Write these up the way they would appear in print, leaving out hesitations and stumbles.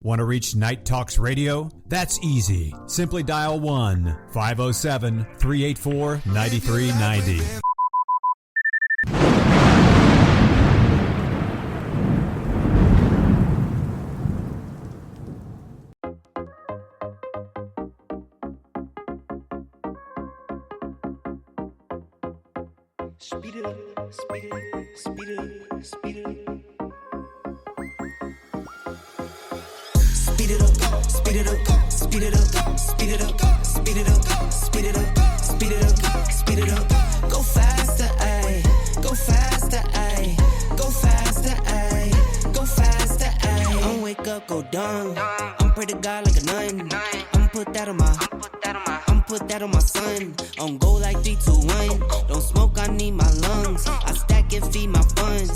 Want to reach Night Talks Radio? That's easy. Simply dial 1-507-384-9390. Speed it up, speed it up, speed it up, speed it up. Speed it up, speed it up, speed it up, speed it up, speed it up, speed it up, speed it up, speed it up. Go faster, ayy, go faster, ayy, go faster, ayy, go faster, ayy. I'ma wake up, go down. I'm pray to God like a nun. I'ma put that on my son. On go like 3, 2, 1. Don't smoke, I need my lungs. I stack and feed my funds.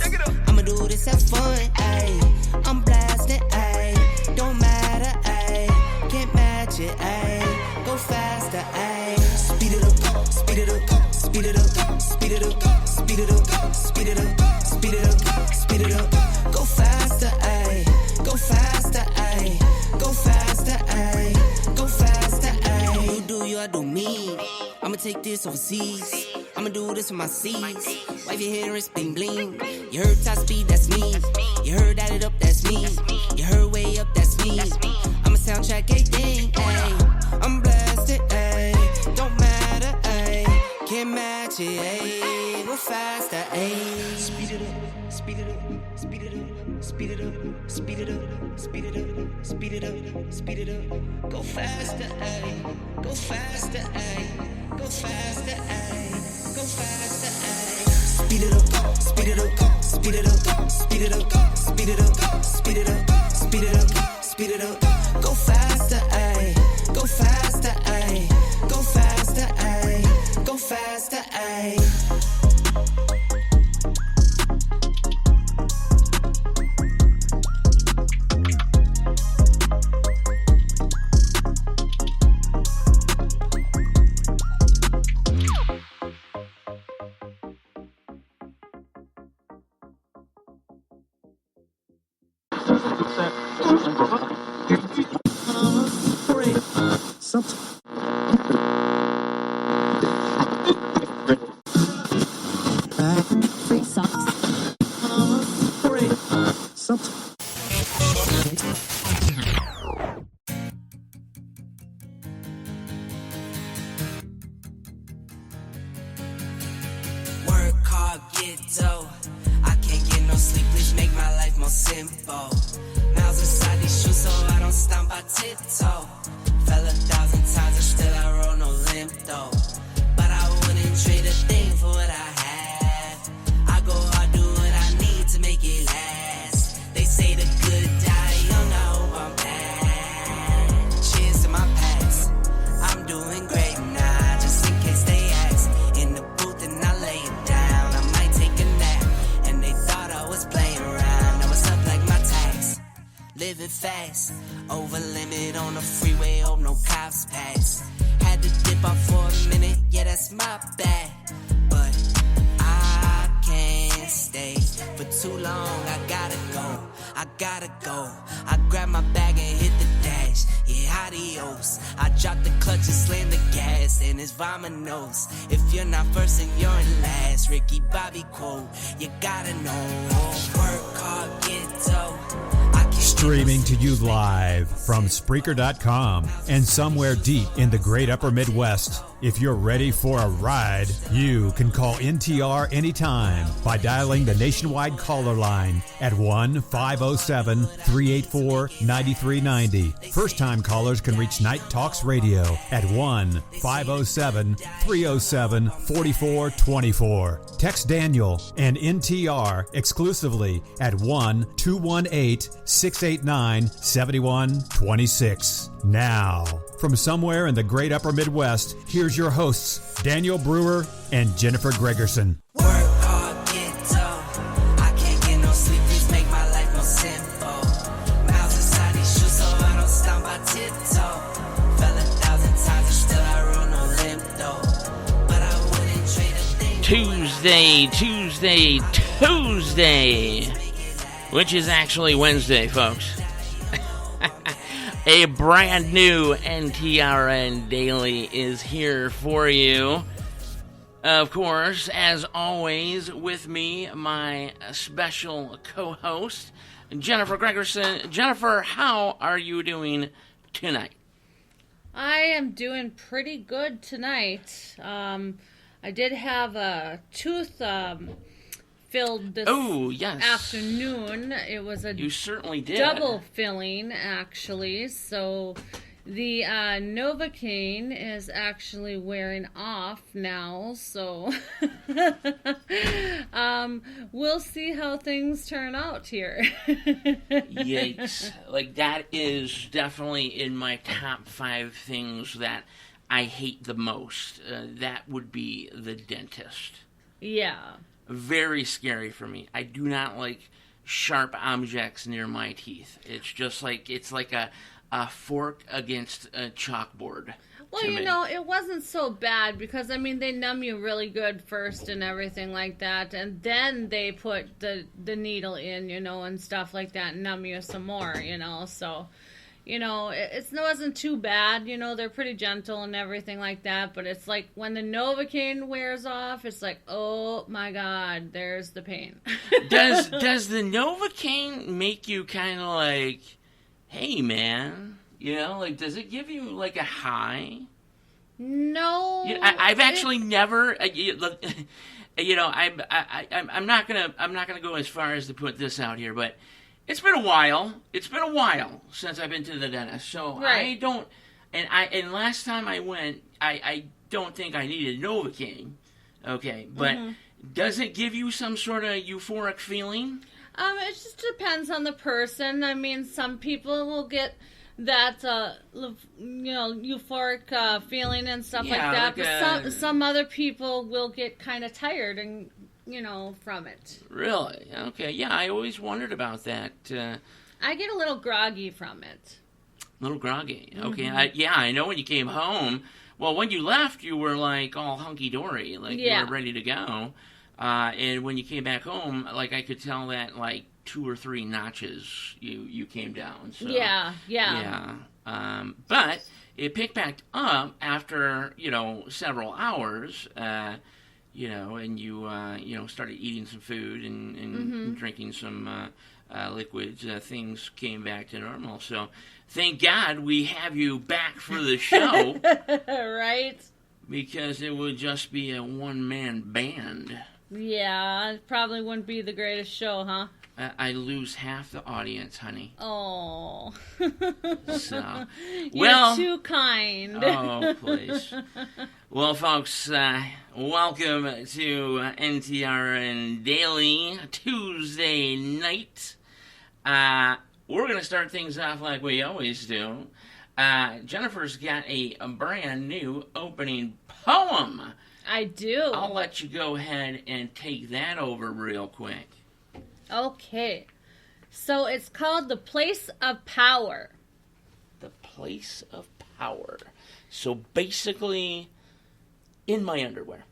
I'ma do this, have fun, ayy. I'm blasting, ayy. Don't matter, ayy. Can't match it, ayy. Go faster, ayy. Speed it up, speed it up, speed it up, speed it up, speed it up, speed it up, speed it up, speed it up. Go faster, ayy. Go faster, ayy. Go faster, ayy. Go faster, ayy. You do you, I do me. I'ma take this overseas. I'ma do this for my seeds. Wife your hair and bling bling. You heard top speed, that's me. You heard add it up, that's me. You heard way up, that's me. I'ma soundtrack everything, ayy. I'm blasted, ayy. Don't matter, ayy. Can't match it, ayy. Go faster, ayy. Speed it up, speed it up, speed it up, speed it up, speed it up, speed it up, speed it up, speed it up. Go faster, ayy. Go faster, ayy. Go faster, ayy. Go faster, ayy. Speed it up, speed it up, speed it up, speed it up, speed it up, speed it up, speed it up, speed it up. Go faster, ayy. Go faster, ayy. Go faster, ayy. Go faster, ayy. Over limit on the freeway, hope no cops pass. Had to dip out for a minute, yeah, that's my bad. But I can't stay for too long, I gotta go, I gotta go. I grab my bag and hit the dash, yeah, adios. I drop the clutch and slam the gas, and it's vamonos. If you're not first and you're in last, Ricky Bobby quote, you gotta know. Work hard, get dough. Streaming to you live from Spreaker.com and somewhere deep in the great upper Midwest. If you're ready for a ride, you can call NTR anytime by dialing the nationwide caller line at 1-507-384-9390. First-time callers can reach Night Talks Radio at 1-507-307-4424. Text Daniel and NTR exclusively at 1-218-689-7126. Now, from somewhere in the great upper Midwest, here's your hosts, Daniel Brewer and Jennifer Gregerson. Work hard, get dough. I can't get no sleep, please make my life more simple. Miles inside these shoes so I don't stomp, I tiptoe. Fell 1,000 times and still I roll no limp though. But I wouldn't trade a thing. Tuesday, which is actually Wednesday, folks. A brand new NTRN Daily is here for you. Of course, as always, with me, my special co-host, Jennifer Gregerson. Jennifer, how are you doing tonight? I am doing pretty good tonight. I did have a tooth filled this afternoon. It was you certainly did. Double filling, actually. So the Novocaine is actually wearing off now. So we'll see how things turn out here. Yikes. Like, that is definitely in my top 5 things that I hate the most. That would be the dentist. Yeah. Very scary for me. I do not like sharp objects near my teeth. It's just like, it's like a fork against a chalkboard. Well, you know, it wasn't so bad because, I mean, they numb you really good first and everything like that. And then they put the needle in, you know, and stuff like that and numb you some more, you know. So, you know, it wasn't too bad. You know, they're pretty gentle and everything like that. But it's like when the Novocaine wears off, it's like, oh, my God, there's the pain. Does the Novocaine make you kind of like, hey, man, you know, like, does it give you like a high? No. You know, I've actually never, you know, I'm not gonna go as far as to put this out here, but it's been a while. It's been a while since I've been to the dentist, so right. I don't. And last time I went, I don't think I needed Novocaine. Okay, but does it give you some sort of euphoric feeling? It just depends on the person. I mean, some people will get that, you know, euphoric feeling and stuff like that. Like but some other people will get kind of tired and, you know, from it. Really? Okay. Yeah, I always wondered about that. I get a little groggy from it. A little groggy. Okay. I know when you came home. Well, when you left, you were like all hunky-dory. Like you were ready to go. And when you came back home, like I could tell that like 2 or 3 notches you came down. So, yeah. But it picked back up after, you know, several hours. You know, and you you know, started eating some food and drinking some liquids. Things came back to normal. So thank God we have you back for the show, right? Because it would just be a one-man band. Yeah, it probably wouldn't be the greatest show, huh? I lose half the audience, honey. Oh. So, You're too kind. Oh, please. Well, folks, welcome to NTRN Daily Tuesday night. We're going to start things off like we always do. Jennifer's got a brand new opening poem. I do. I'll let you go ahead and take that over real quick. Okay. So it's called The Place of Power. The Place of Power. So basically, in my underwear.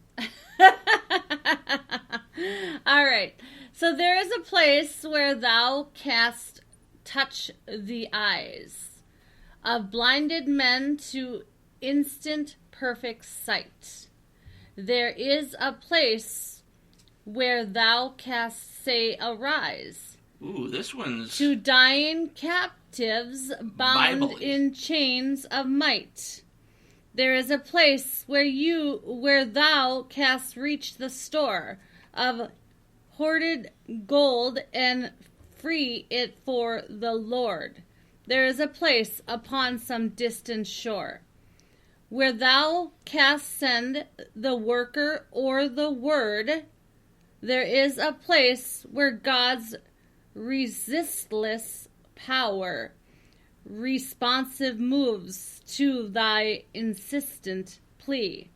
All right. So there is a place where thou canst touch the eyes of blinded men to instant perfect sight. There is a place where thou canst say arise. Ooh, this one's... To dying captives bound Bible-y. in chains of might. There is a place where thou canst reach the store of hoarded gold and free it for the Lord. There is a place upon some distant shore where thou canst send the worker or the word. There is a place where God's resistless power responsive moves to thy insistent plea.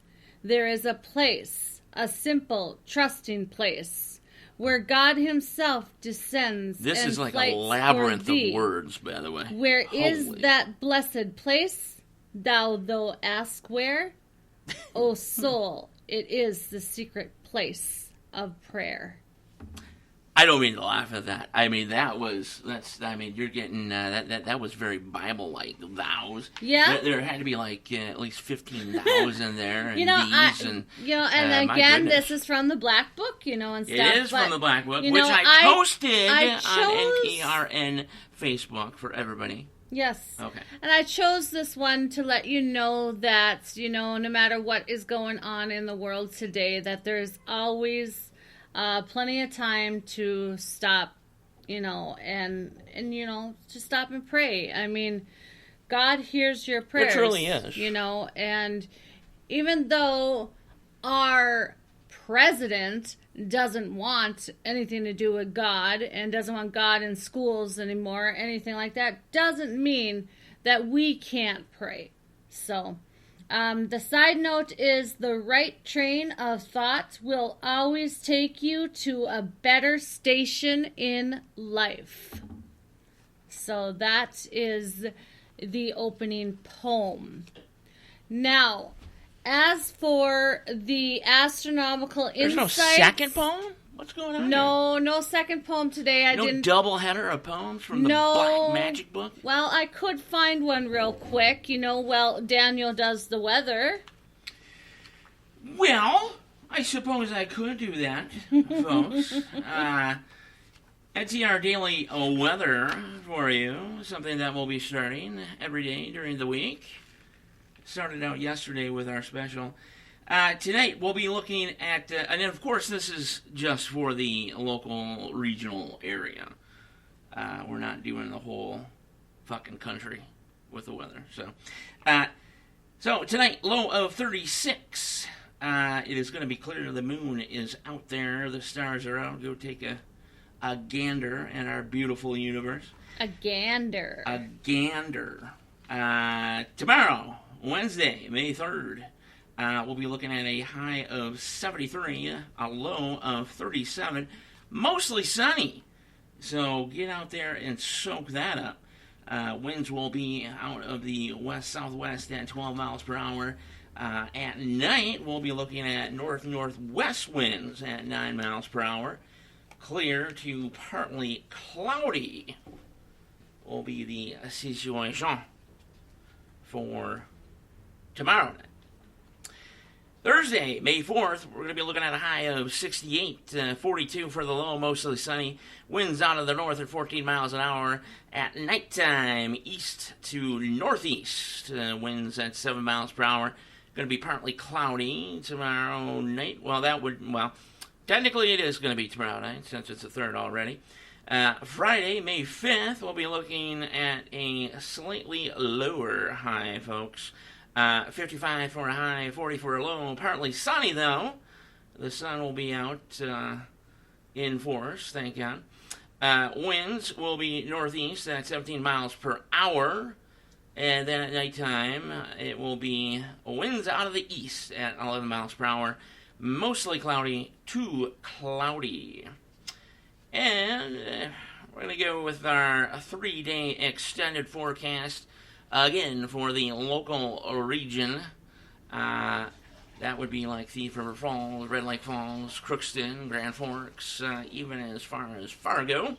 There is a place, a simple, trusting place, where God himself descends This and is like flights a labyrinth for thee. of words, by the way. Where is Holy. that blessed place? Thou ask where? O soul, it is the secret place of prayer. I don't mean to laugh at that. I mean, you're getting, that was very Bible-like, vows. Yeah. There had to be, like, at least 15 vows in there, and and again, this is from the Black Book, and stuff. It is from the Black Book, which I posted on NTRN Facebook for everybody. Yes. Okay. And I chose this one to let you know that, no matter what is going on in the world today, that there's always plenty of time to stop, and to stop and pray. I mean, God hears your prayers. It truly is. And even though our president doesn't want anything to do with God and doesn't want God in schools anymore, anything like that, doesn't mean that we can't pray. So, the side note is the right train of thought will always take you to a better station in life. So that is the opening poem. Now, as for the astronomical insights... There's no second poem? What's going on here? No second poem today. I didn't... No double-header of poems from the Black Magic Book? Well, I could find one real quick, Daniel does the weather. Well, I suppose I could do that, folks. NTR Daily Weather for you, something that will be starting every day during the week. Started out yesterday with our special. Tonight we'll be looking at, and of course this is just for the local regional area. We're not doing the whole fucking country with the weather. So tonight, low of 36. It is going to be clear. The moon is out there. The stars are out. Go take a gander at our beautiful universe. A gander. Tomorrow, Wednesday, May 3rd. We'll be looking at a high of 73, a low of 37, mostly sunny. So get out there and soak that up. Winds will be out of the west-southwest at 12 miles per hour. At night, we'll be looking at north-northwest winds at 9 miles per hour. Clear to partly cloudy will be the situation for tomorrow night. Thursday, May 4th, we're going to be looking at a high of 68, 42 for the low, mostly sunny. Winds out of the north at 14 miles an hour. At nighttime, east to northeast, winds at 7 miles per hour. Going to be partly cloudy tomorrow night. Technically it is going to be tomorrow night, since it's the 3rd already. Friday, May 5th, we'll be looking at a slightly lower high, folks. 55 for a high, 40 for a low. Partly sunny, though. The sun will be out in force, thank God. Winds will be northeast at 17 miles per hour. And then at nighttime, it will be winds out of the east at 11 miles per hour. Mostly cloudy to cloudy. And we're going to go with our 3-day extended forecast. Again, for the local region, that would be like Thief River Falls, Red Lake Falls, Crookston, Grand Forks, even as far as Fargo.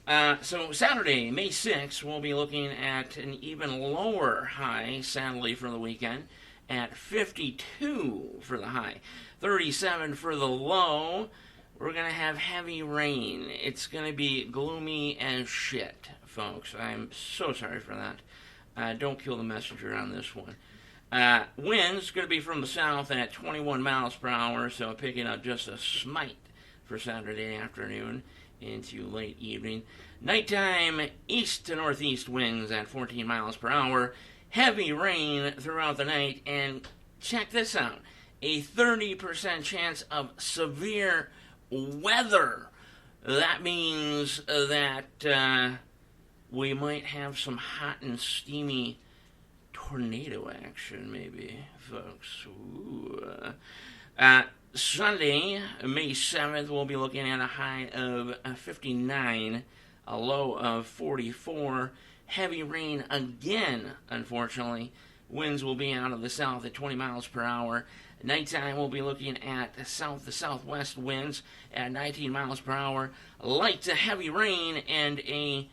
So Saturday, May 6th, we'll be looking at an even lower high, sadly, for the weekend, at 52 for the high, 37 for the low. We're going to have heavy rain. It's going to be gloomy as shit, folks. I'm so sorry for that. Don't kill the messenger on this one. Winds going to be from the south at 21 miles per hour, so picking up just a smite for Saturday afternoon into late evening. Nighttime, east to northeast winds at 14 miles per hour. Heavy rain throughout the night, and check this out. A 30% chance of severe weather. That means that we might have some hot and steamy tornado action, maybe, folks. Sunday, May 7th, we'll be looking at a high of 59, a low of 44. Heavy rain again, unfortunately, winds will be out of the south at 20 miles per hour. Nighttime, we'll be looking at south to southwest winds at 19 miles per hour. Light to heavy rain and a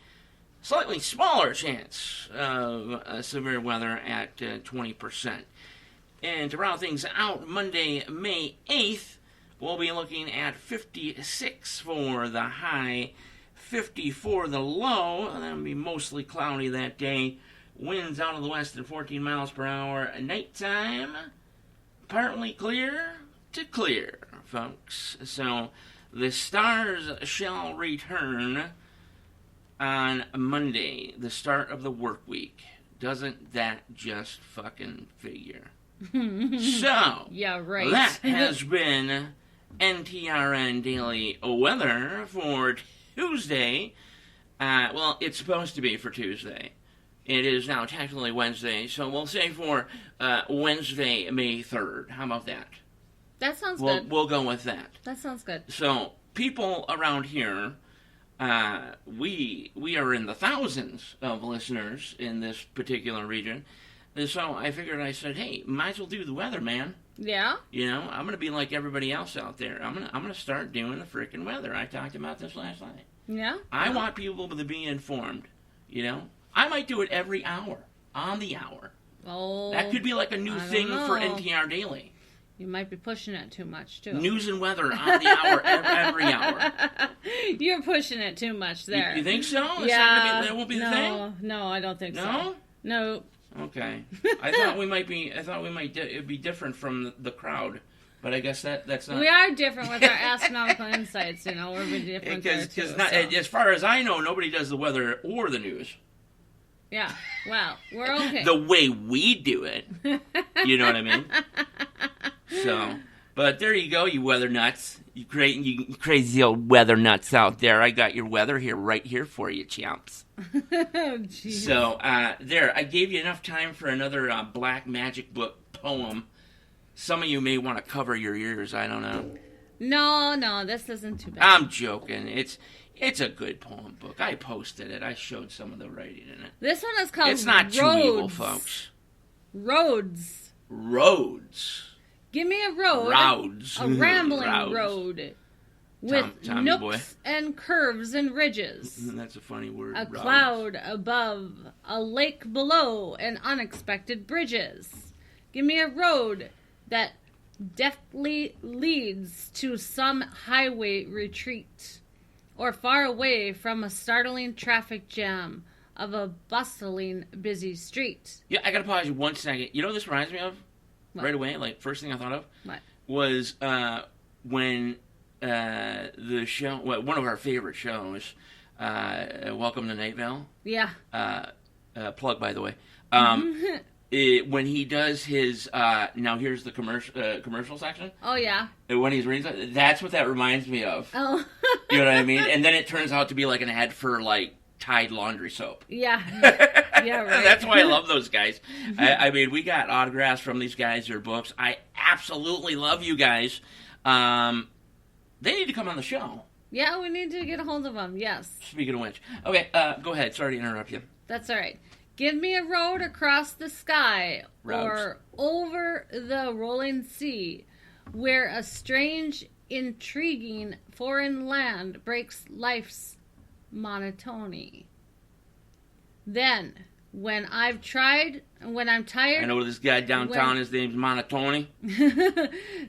slightly smaller chance of severe weather at 20%. And to round things out, Monday, May 8th, we'll be looking at 56 for the high, 50 for the low. That'll be mostly cloudy that day. Winds out of the west at 14 miles per hour. Nighttime, partly clear to clear, folks. So the stars shall return on Monday, the start of the work week. Doesn't that just fucking figure? So, yeah, right. That has been NTRN Daily Weather for Tuesday. Well, it's supposed to be for Tuesday. It is now technically Wednesday, so we'll say for Wednesday, May 3rd. How about that? That sounds good. We'll go with that. That sounds good. So, people around here, we are in the thousands of listeners in this particular region. And so I figured, I said, hey, might as well do the weather, man. Yeah? You know, I'm going to be like everybody else out there. I'm gonna start doing the freaking weather. I talked about this last night. Yeah? I want people to be informed, you know. I might do it every hour, on the hour. Oh. That could be like a new thing for NTR Daily. You might be pushing it too much, too. News and weather on the hour, every hour. You're pushing it too much there. You think so? Yeah. That won't be the thing? No, I don't think so. No? No. Okay. I thought it'd be different from the crowd. But I guess that's not... We are different with our astronomical insights, you know. We're different there, too. As far as I know, nobody does the weather or the news. Yeah. Well, we're okay. The way we do it. You know what I mean? So, but there you go, you weather nuts. You crazy old weather nuts out there. I got your weather right here for you, champs. Oh, geez. So, there, I gave you enough time for another Black Magic Book poem. Some of you may want to cover your ears, I don't know. No, this isn't too bad. I'm joking. It's a good poem book. I posted it. I showed some of the writing in it. This one is called It's not Roads. too evil, folks. Roads. Give me a road. Roads. A rambling road. With Tommy nooks boy. and curves and ridges. That's a funny word. A roads. cloud above, a lake below, and unexpected bridges. Give me a road that deftly leads to some highway retreat, or far away from a startling traffic jam of a bustling, busy street. Yeah, I gotta pause you 1 second. You know what this reminds me of? What? Right away, like, first thing I thought of? What? Was when the show, one of our favorite shows, Welcome to Night Vale. Yeah. Plug, by the way. When he does his, now here's the commercial section. Oh, yeah. When he's reading, that's what that reminds me of. Oh. You know what I mean? And then it turns out to be like an ad for, like, Tide laundry soap. Yeah. Yeah, right. That's why I love those guys. I mean, we got autographs from these guys, their books. I absolutely love you guys. They need to come on the show. Yeah, we need to get a hold of them, yes. Speaking of which. Okay, go ahead. Sorry to interrupt you. That's all right. Give me a road across the sky Roads. or over the rolling sea where a strange, intriguing foreign land breaks life's monotony. Then, when I'm tired... I know this guy downtown, his name's Monotony.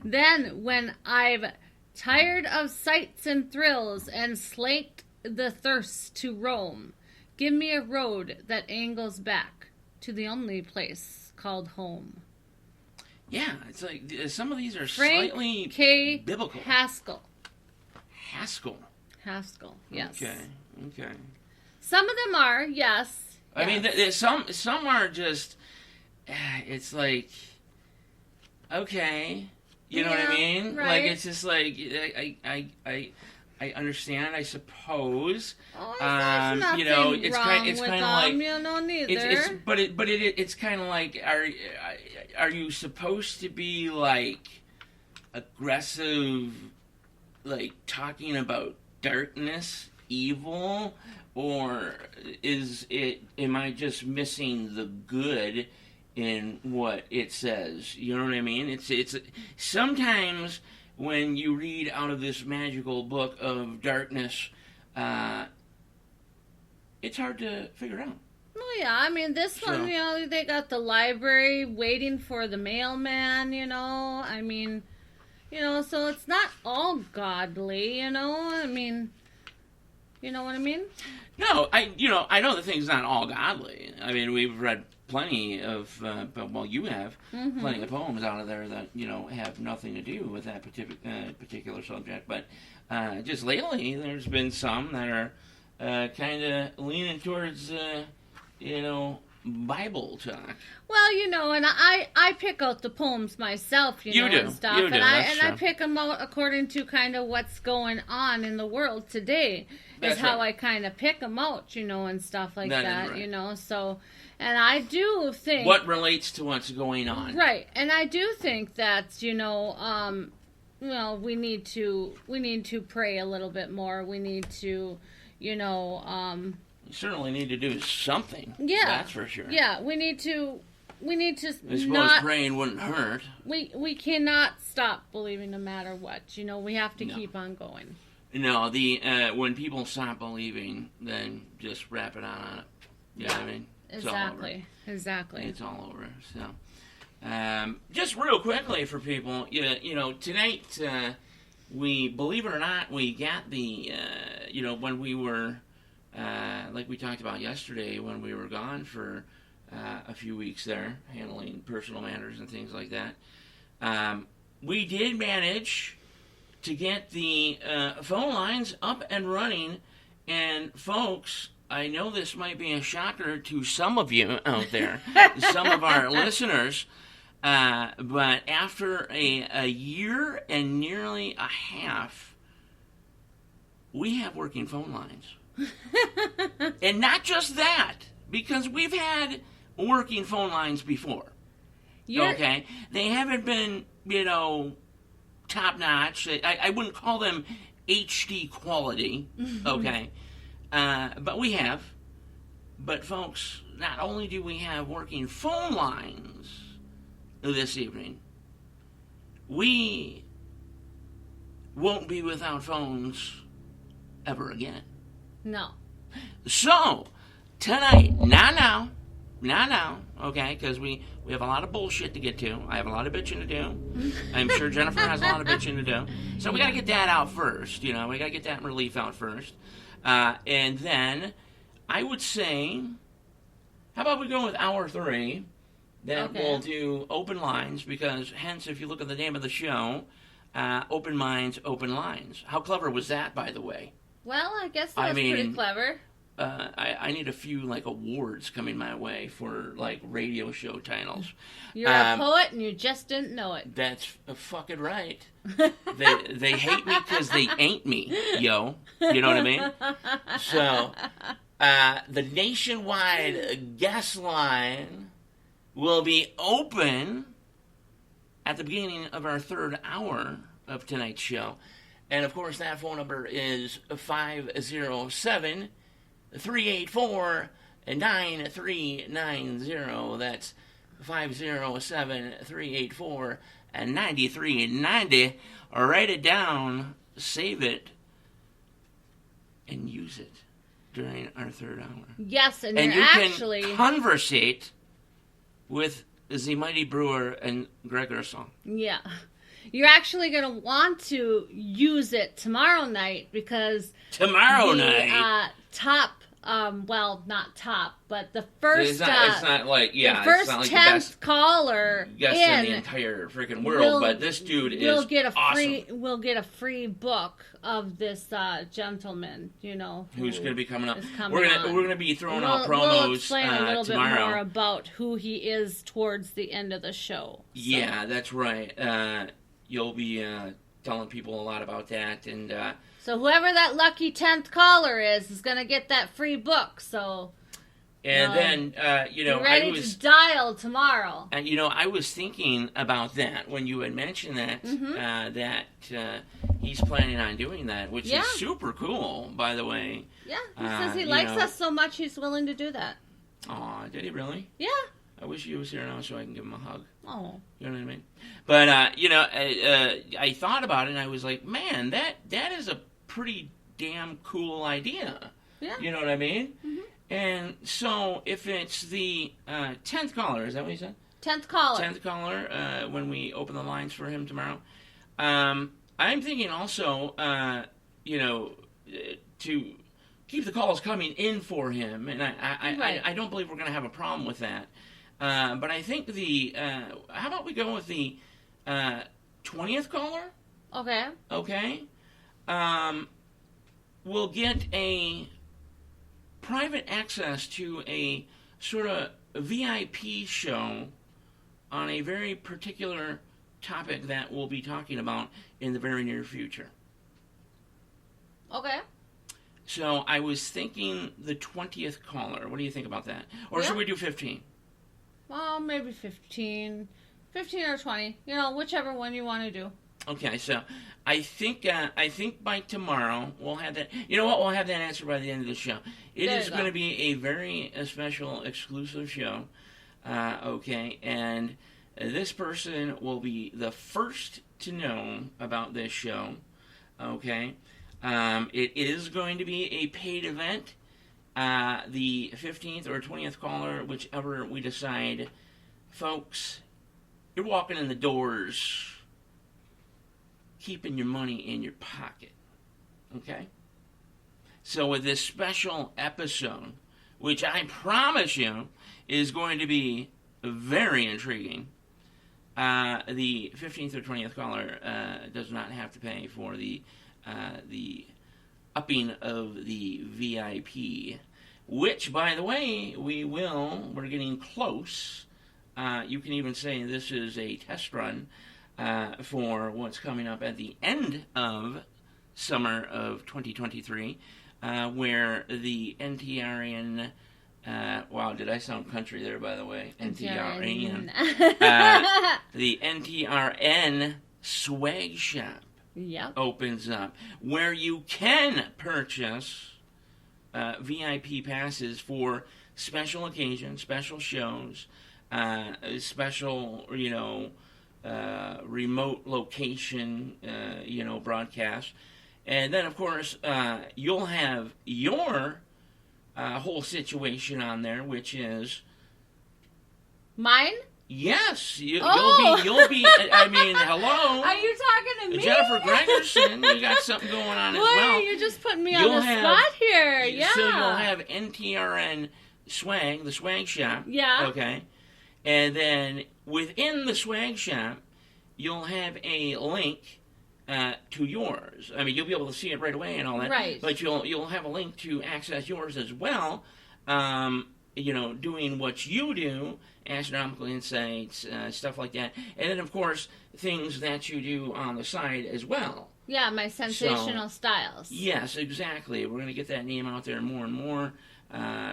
Then, when I've tired of sights and thrills and slaked the thirst to roam, give me a road that angles back to the only place called home. Yeah, it's like some of these are Frank slightly K. biblical. Haskell, yes. Okay. Some of them are, yes. I mean, some are just. It's like, okay, you know what I mean? Right. Like it's just like I understand, I suppose. Oh, there's nothing you know, it's wrong kind of with like them, you know, neither. it's kind of like are you supposed to be like aggressive, like talking about darkness, evil, or am I just missing the good in what it says. You know what I mean? It's sometimes when you read out of this magical book of darkness, it's hard to figure out. Oh, yeah. I mean, this one, they got the library waiting for the mailman, I mean, so it's not all godly, I mean, you know what I mean? No, I know the thing's not all godly. I mean, we've read plenty of, you have plenty of poems out of there that, have nothing to do with that particular subject. But just lately, there's been some that are kind of leaning towards, Bible talk. Well, and I pick out the poems myself, you do. And stuff. You do. I pick them out according to kind of what's going on in the world today. That's how right. I kind of pick them out, and stuff like that, right. So, and I do think... What relates to what's going on. Right, and I do think that, we need to pray a little bit more. We need to, You certainly need to do something. Yeah. That's for sure. Yeah, we need to I suppose praying wouldn't hurt. We cannot stop believing no matter what. We have to keep on going. No, when people stop believing, then just wrap it on it. You know what I mean? It's exactly. It's all over. So, just real quickly for people, tonight, we, believe it or not, we got the, when we were, like we talked about yesterday, when we were gone for a few weeks there, handling personal matters and things like that, we did manage to get the phone lines up and running. And folks, I know this might be a shocker to some of you out there, some of our listeners, but after a year and nearly a half, we have working phone lines. And not just that, because we've had working phone lines before. Okay? They haven't been, top-notch. I wouldn't call them HD quality, okay? But we have. But, folks, not only do we have working phone lines this evening, we won't be without phones ever again. No. So, tonight, not now, okay, because we have a lot of bullshit to get to. I have a lot of bitching to do. I'm sure Jennifer has a lot of bitching to do. So we got to get that out first, we got to get that relief out first. And then, I would say, how about we go with hour 3? Then we'll do open lines, because hence, if you look at the name of the show, Open Minds, Open Lines. How clever was that, by the way? Well, I guess that was pretty clever. I need a few, awards coming my way for, radio show titles. You're a poet and you just didn't know it. That's fucking right. They hate me because they ain't me, yo. You know what I mean? So, the nationwide guest line will be open at the beginning of our 3rd hour of tonight's show. And, of course, that phone number is 507-384-9390. That's 507-384-9390. Write it down, save it, and use it during our 3rd hour. Yes, and you actually can conversate with the Mighty Brewer and Gregerson. Yeah. You're actually going to want to use it tomorrow night, because tomorrow night top, not top, but the first it's not like the first it's not like 10th the best caller guest in the entire freaking world, but this dude is awesome. We'll get a free book of this gentleman, who's going to be coming up. We're going to be throwing out promos We'll explain a little tomorrow. bit more about who he is towards the end of the show. So. Yeah, that's right. You'll be telling people a lot about that, and so whoever that lucky 10th caller is going to get that free book. So, and then be ready to dial tomorrow. And I was thinking about that when you had mentioned that that he's planning on doing that, which is super cool, by the way. Yeah, he says he likes us so much he's willing to do that. Aw, did he really? Yeah. I wish he was here now so I can give him a hug. Oh. You know what I mean? But, I thought about it, and I was like, man, that is a pretty damn cool idea. Yeah. You know what I mean? Mm-hmm. And so, if it's the 10th caller, is that what you said? 10th caller. 10th caller, when we open the lines for him tomorrow. I'm thinking also, to keep the calls coming in for him, and I don't believe we're going to have a problem with that. But I think how about we go with the 20th caller? Okay. Okay. We'll get a private access to a sort of VIP show on a very particular topic that we'll be talking about in the very near future. Okay. So I was thinking the 20th caller. What do you think about that? Or should we do 15? Well, maybe 15. 15 or 20. Whichever one you want to do. Okay, so I think by tomorrow we'll have that. You know what? We'll have that answer by the end of the show. It is going to be a very special, exclusive show. Okay, and this person will be the first to know about this show. Okay, it is going to be a paid event. The 15th or 20th caller, whichever we decide, folks, you're walking in the doors, keeping your money in your pocket. Okay? So with this special episode, which I promise you is going to be very intriguing, the 15th or 20th caller does not have to pay for the upping of the VIP, which, by the way, we're getting close. You can even say this is a test run for what's coming up at the end of summer of 2023, where the NTRN, wow, did I sound country there, by the way? NTRN. The NTRN swag shop opens up, where you can purchase VIP passes for special occasions, special shows, special, remote location, broadcast. And then, of course, you'll have your whole situation on there, which is... Mine? Yes. You'll be, I mean, hello. Are you talking to me? Jennifer Gregerson, you got something going on as well. You're just putting me on the spot here. Yeah. So you'll have NTRN swag, the swag shop. Yeah. Okay. And then within the swag shop, you'll have a link to yours. I mean, you'll be able to see it right away and all that. Right. But you'll have a link to access yours as well. Doing what you do, astronomical insights, stuff like that. And then, of course, things that you do on the side as well. Yeah, my sensational styles. Yes, exactly. We're going to get that name out there more and more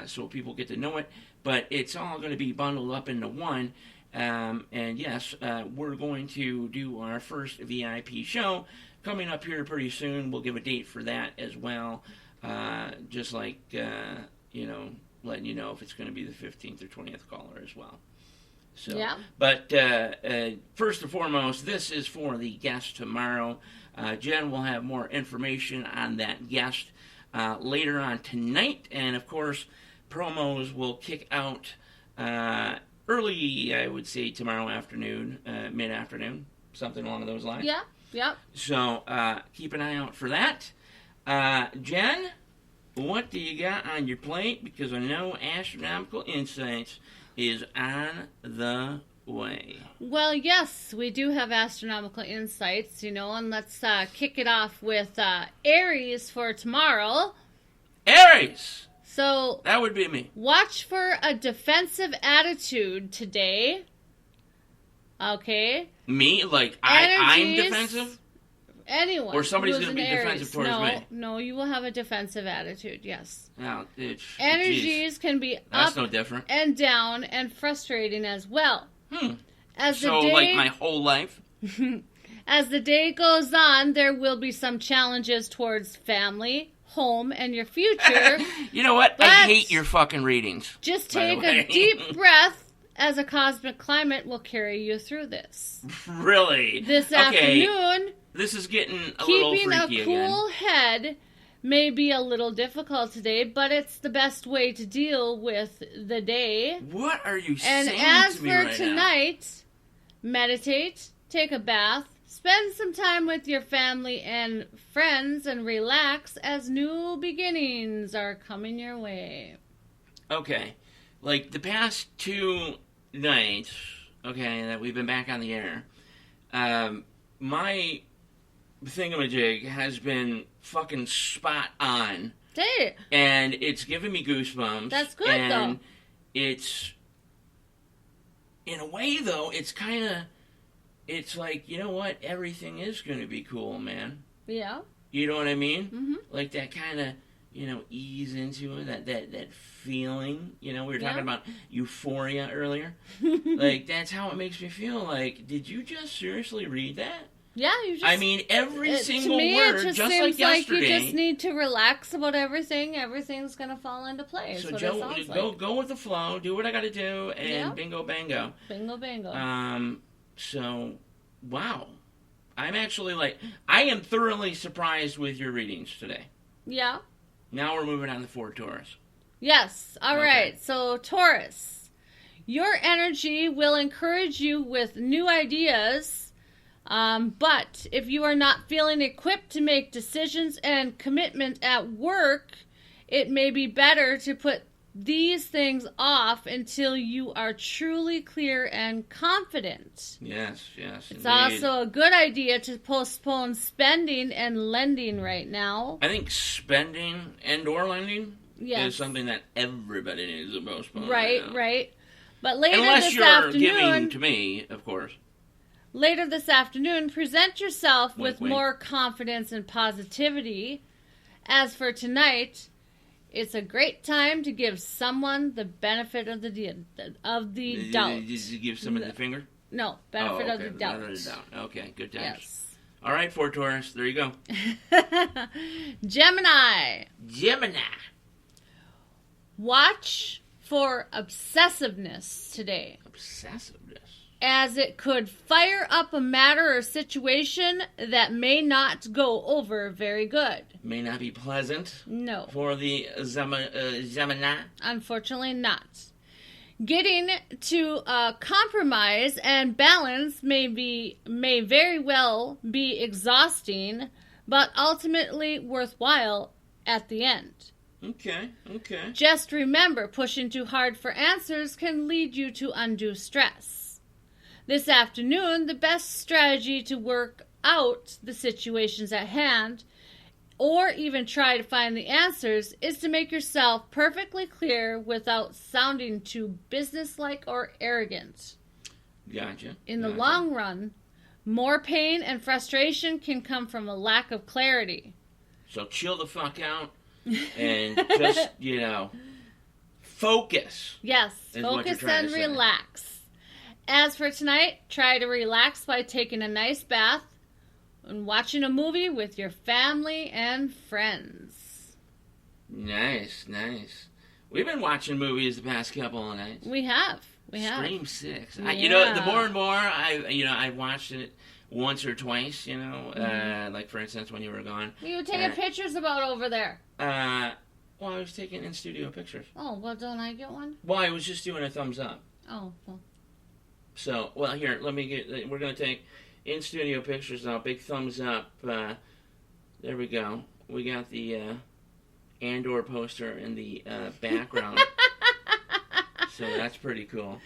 so people get to know it. But it's all going to be bundled up into one. And yes, we're going to do our first VIP show coming up here pretty soon. We'll give a date for that as well. Just like, letting you know if it's going to be the 15th or 20th caller as well. So, yeah. But first and foremost, this is for the guest tomorrow. Jen will have more information on that guest later on tonight. And, of course, promos will kick out early, I would say, tomorrow afternoon, mid-afternoon, something along those lines. Yeah, yeah. So keep an eye out for that. Jen, what do you got on your plate? Because I know Astronomical Insights is on the way. Well, yes, we do have Astronomical Insights, and let's kick it off with Aries for tomorrow. Aries! So that would be me. Watch for a defensive attitude today. Okay? Me? Like, I'm defensive? Anyone. Or somebody's going to be defensive towards me. No, you will have a defensive attitude, yes. Oh, energies can be That's up no different. And down and frustrating as well. Like my whole life? As the day goes on, there will be some challenges towards family, home, and your future. You know what? I hate your fucking readings. Just take a deep breath as a cosmic climate will carry you through this. Really? This afternoon, this is getting a little freaky again. Keeping a cool head may be a little difficult today, but it's the best way to deal with the day. What are you saying to me And as right for tonight, meditate, take a bath, spend some time with your family and friends, and relax as new beginnings are coming your way. Okay. Like, the past 2 nights, okay, that we've been back on the air, my thingamajig has been fucking spot on. Hey. And it's giving me goosebumps. That's good, and though. It's, in a way, though, it's kind of, it's like, you know what? Everything is going to be cool, man. Yeah. You know what I mean? Mm-hmm. Like that kind of, ease into it, that feeling. We were talking about euphoria earlier. Like, that's how it makes me feel. Like, did you just seriously read that? Yeah, you just... I mean, every single to me, word, it just just seems like yesterday. You just need to relax about everything. Everything's going to fall into place. So, what Joe, it sounds like. go with the flow. Do what I got to do, and bingo, bango. Bingo, bango. So, wow. I'm actually, I am thoroughly surprised with your readings today. Yeah. Now we're moving on to 4 Taurus. Yes. All right. So, Taurus, your energy will encourage you with new ideas. But if you are not feeling equipped to make decisions and commitment at work, it may be better to put these things off until you are truly clear and confident. Yes. It's indeed. also a good idea to postpone spending and lending right now. I think spending and/or lending is something that everybody needs to postpone. Right. But later Unless this you're afternoon, giving to me, of course. Later this afternoon, present yourself with wink. more confidence and positivity. As for tonight, it's a great time to give someone the benefit of the doubt. Did you give someone the finger? No, benefit of the doubt. Benefit of the doubt. Okay, good times. Yes. All right, 4 Taurus, there you go. Gemini. Gemini. Watch for obsessiveness today. Obsessiveness. As it could fire up a matter or situation that may not go over very good. May not be pleasant. No. For the Gemini. Unfortunately not. Getting to a compromise and balance may very well be exhausting, but ultimately worthwhile at the end. Okay. Just remember, pushing too hard for answers can lead you to undue stress. This afternoon, the best strategy to work out the situations at hand, or even try to find the answers, is to make yourself perfectly clear without sounding too businesslike or arrogant. Gotcha. In the long run, more pain and frustration can come from a lack of clarity. So chill the fuck out and just, focus. Yes, focus and relax. As for tonight, try to relax by taking a nice bath and watching a movie with your family and friends. Nice. We've been watching movies the past couple of nights. We have. Stream 6. Yeah. The more and more I've watched it once or twice, like for instance when you were gone. You were taking pictures about over there. Well, I was taking in-studio pictures. Oh, well, don't I get one? Well, I was just doing a thumbs up. Oh, well. So, here, we're going to take in-studio pictures now. Big thumbs up. There we go. We got the Andor poster in the background. So that's pretty cool.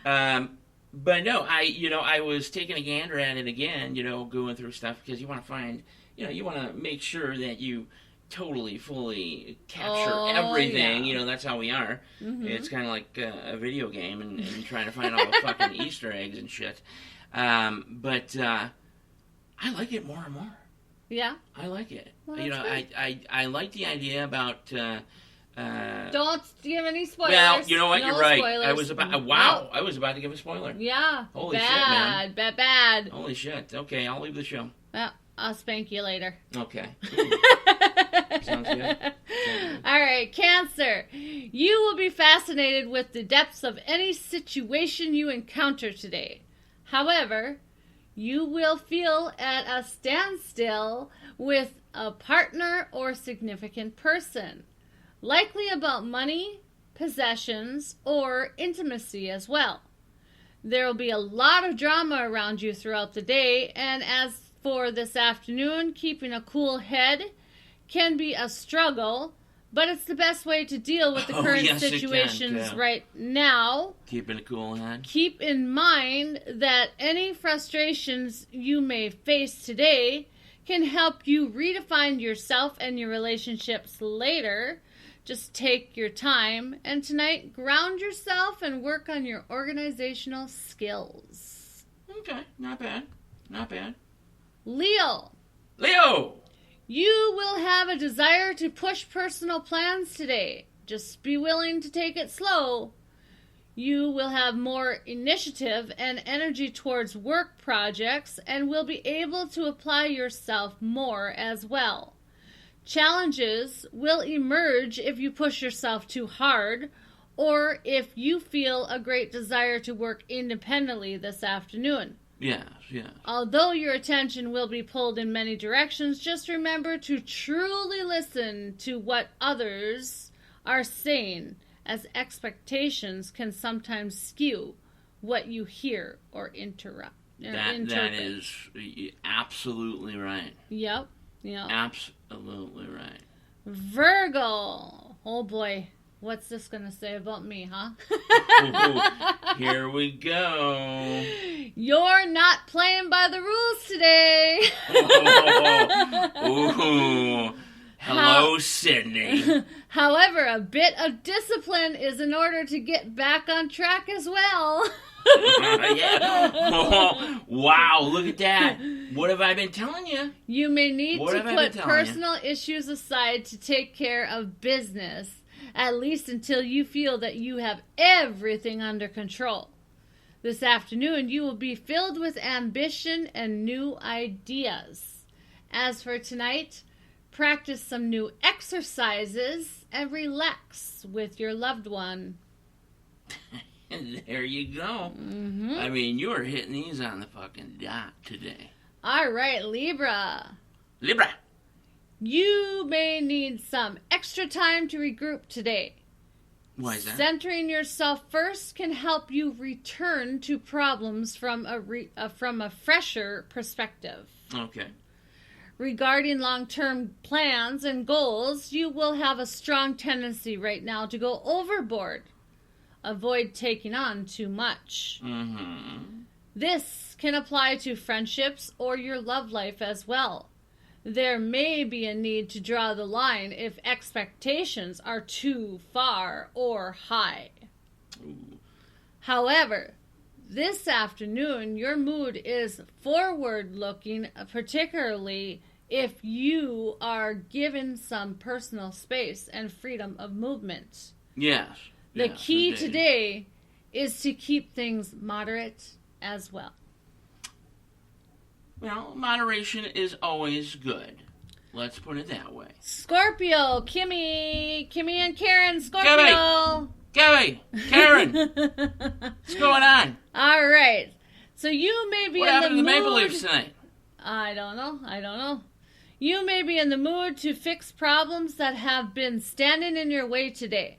But no, I was taking a gander at it again, going through stuff because you want to find, you want to make sure that you totally, fully capture everything. Yeah. That's how we are. Mm-hmm. It's kind of like a video game and trying to find all the fucking Easter eggs and shit. But I like it more and more. Yeah? I like it. Well, I like the idea about... don't give any spoilers. Well, you know what? No You're right. spoilers. I was about to give a spoiler. Yeah. Holy shit, man. Bad. Holy shit. Okay, I'll leave the show. Well, I'll spank you later. Okay. Sounds good. All right, Cancer. You will be fascinated with the depths of any situation you encounter today. However, you will feel at a standstill with a partner or significant person, likely about money, possessions, or intimacy as well. There will be a lot of drama around you throughout the day, and as for this afternoon, keeping a cool head can be a struggle, but it's the best way to deal with the current situations right now. Keeping a cool head. Keep in mind that any frustrations you may face today can help you redefine yourself and your relationships later. Just take your time, and tonight, ground yourself and work on your organizational skills. Okay, not bad. Not bad. Leo. You will have a desire to push personal plans today. Just be willing to take it slow. You will have more initiative and energy towards work projects and will be able to apply yourself more as well. Challenges will emerge if you push yourself too hard or if you feel a great desire to work independently this afternoon. Yes. Although your attention will be pulled in many directions, just remember to truly listen to what others are saying, as expectations can sometimes skew what you hear or interrupt. That is absolutely right. Yep. Absolutely right. Virgo. Oh boy. What's this going to say about me, huh? Ooh, here we go. You're not playing by the rules today. Ooh. Hello, Sydney. However, a bit of discipline is in order to get back on track as well. Yeah. Oh, wow, look at that. What have I been telling you? You may need to put personal issues aside to take care of business, at least until you feel that you have everything under control. This afternoon, you will be filled with ambition and new ideas. As for tonight, practice some new exercises and relax with your loved one. And there you go. Mm-hmm. I mean, you are hitting these on the fucking dot today. All right, Libra. You may need some extra time to regroup today. Why is that? Centering yourself first can help you return to problems from a fresher perspective. Okay. Regarding long-term plans and goals, you will have a strong tendency right now to go overboard. Avoid taking on too much. Mm-hmm. This can apply to friendships or your love life as well. There may be a need to draw the line if expectations are too far or high. Ooh. However, this afternoon, your mood is forward-looking, particularly if you are given some personal space and freedom of movement. Yes. The key indeed. today is to keep things moderate as well. Well, moderation is always good. Let's put it that way. Scorpio, Kimmy and Karen, Scorpio. Gabby, Karen, what's going on? All right. So you may be What in happened the to the mood. Maple Leafs tonight? I don't know. You may be in the mood to fix problems that have been standing in your way today.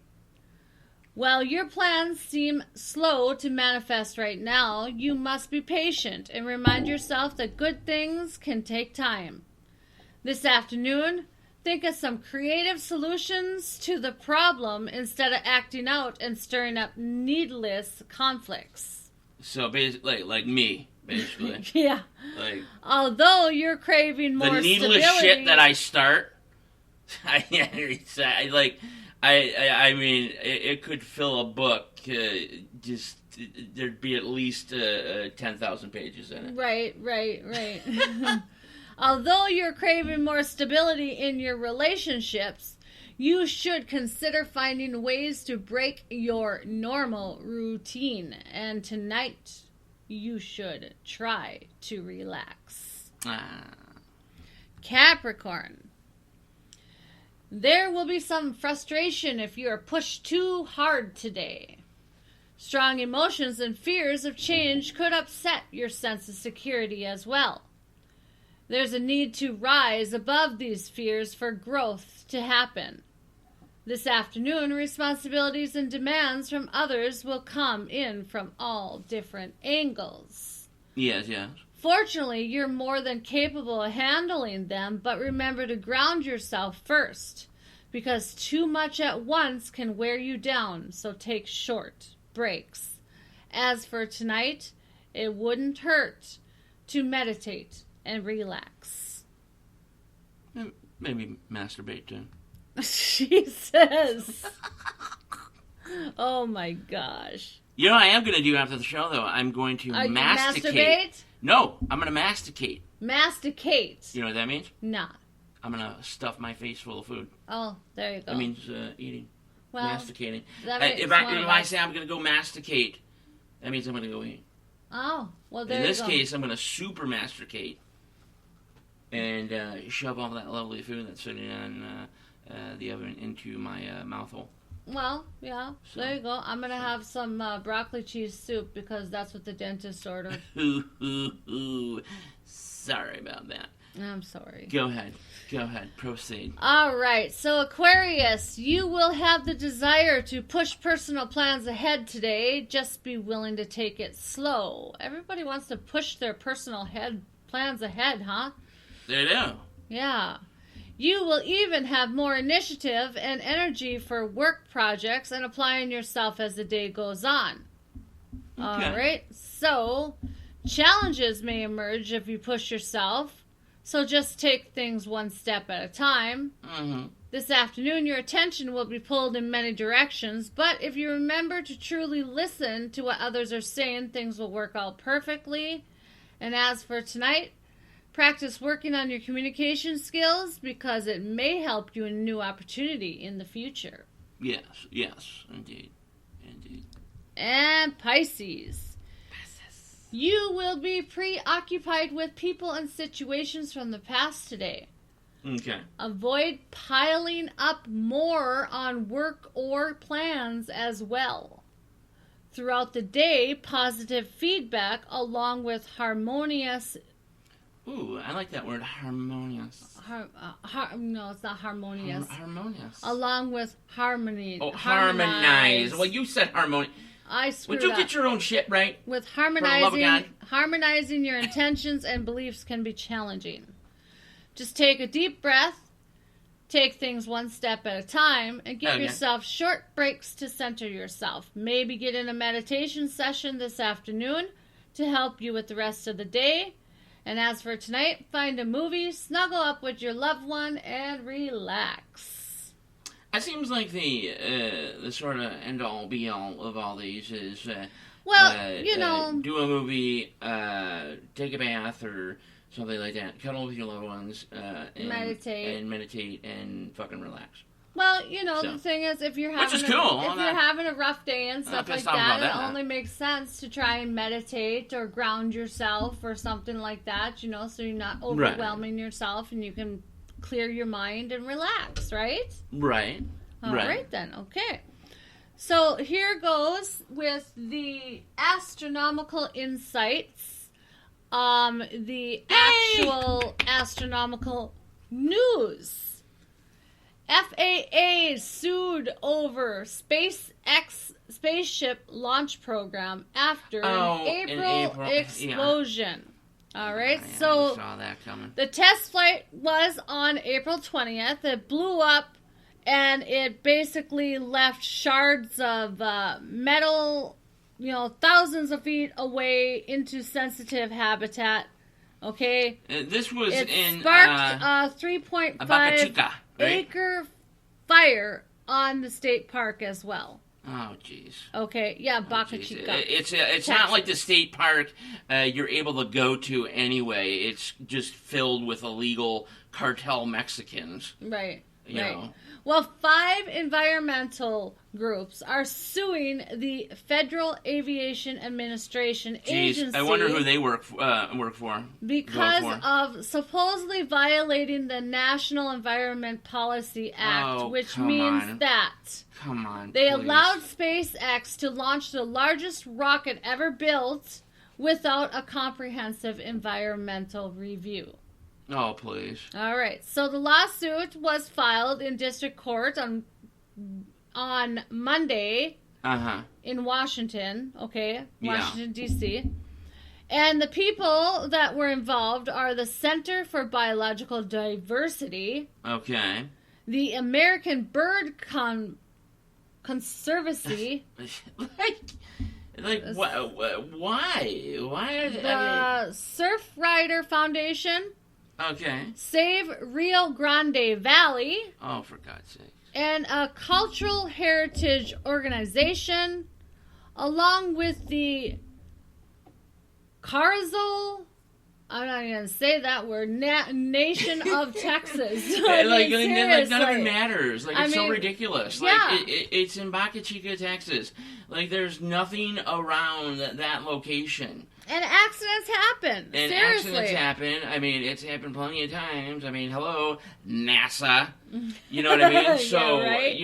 While your plans seem slow to manifest right now, you must be patient and remind yourself that good things can take time. This afternoon, think of some creative solutions to the problem instead of acting out and stirring up needless conflicts. So basically, like me, basically. Yeah. Like although you're craving more the needless stability, shit that I start. I mean, it could fill a book. Just there'd be at least 10,000 pages in it. Right. Although you're craving more stability in your relationships, you should consider finding ways to break your normal routine. And tonight, you should try to relax. Capricorn. There will be some frustration if you are pushed too hard today. Strong emotions and fears of change could upset your sense of security as well. There's a need to rise above these fears for growth to happen. This afternoon, responsibilities and demands from others will come in from all different angles. Yes, yes. Fortunately, you're more than capable of handling them, but remember to ground yourself first, because too much at once can wear you down, so take short breaks. As for tonight, it wouldn't hurt to meditate and relax. Maybe masturbate too. She says. Oh my gosh. You know what I am going to do after the show, though? I'm going to masticate. Masturbate? No, I'm going to masticate. Masticate. You know what that means? Nah. I'm going to stuff my face full of food. Oh, there you go. That means eating. Well, masticating. If I say I'm going to go masticate, that means I'm going to go eat. Oh, well, there you go. In this case, I'm going to super masticate and shove all that lovely food that's sitting on the oven into my mouth hole. Well, yeah, so. There you go. I'm going to have some broccoli cheese soup because that's what the dentist ordered. Sorry about that. I'm sorry. Go ahead. Proceed. All right. So, Aquarius, you will have the desire to push personal plans ahead today. Just be willing to take it slow. Everybody wants to push their personal plans ahead, huh? They do. Yeah. You will even have more initiative and energy for work projects and applying yourself as the day goes on. Okay. All right. So, challenges may emerge if you push yourself. So just take things one step at a time. Mm-hmm. This afternoon, your attention will be pulled in many directions, but if you remember to truly listen to what others are saying, things will work out perfectly. And as for tonight, practice working on your communication skills because it may help you in a new opportunity in the future. Yes, indeed. And Pisces. You will be preoccupied with people and situations from the past today. Okay. Avoid piling up more on work or plans as well. Throughout the day, positive feedback along with harmonious... Ooh, I like that word, harmonious. No, it's not harmonious. Harmonious. Along with harmony. Oh, harmonize. Well, you said harmonious. I screwed up. Would you up. get your own shit right? With harmonizing your intentions and beliefs can be challenging. Just take a deep breath, take things one step at a time, and give yourself short breaks to center yourself. Maybe get in a meditation session this afternoon to help you with the rest of the day. And as for tonight, find a movie, snuggle up with your loved one, and relax. It seems like the sort of end-all, be-all of all these is, do a movie, take a bath or something like that, cuddle with your loved ones, and meditate and fucking relax. Well, the thing is, if you're having a rough day and stuff like that, it only makes sense to try and meditate or ground yourself or something like that, so you're not overwhelming yourself and you can clear your mind and relax, right? Right. All right then. Okay. So here goes with the astronomical insights. The actual astronomical news. FAA sued over SpaceX spaceship launch program after an April explosion. All right, so I saw that coming. The test flight was on April 20th. It blew up, and it basically left shards of metal, thousands of feet away into sensitive habitat. Okay? This was it sparked a 3.5 acre fire on the state park as well. Oh, jeez. Okay, yeah, Boca Chica. It's not like the state park you're able to go to anyway. It's just filled with illegal cartel Mexicans. Right. You know. Well, 5 environmental groups are suing the Federal Aviation Administration agency. I wonder who they work for. Because of supposedly violating the National Environment Policy Act, which means that they allowed SpaceX to launch the largest rocket ever built without a comprehensive environmental review. Oh, please. All right. So the lawsuit was filed in district court on Monday in Washington, Washington, D.C. And the people that were involved are the Center for Biological Diversity. Okay. The American Bird Conservancy. Why? Why are they... The Surfrider Foundation. Okay. Save Rio Grande Valley. Oh, for God's sake. And a cultural heritage organization, along with the Carzo, I'm not even going to say that word, Nation of Texas. None of it matters. It's so ridiculous. Yeah. It's in Boca Chica, Texas. There's nothing around that location. And accidents happen. Accidents happen. I mean, it's happened plenty of times. I mean, hello, NASA. You know what I mean? So, right?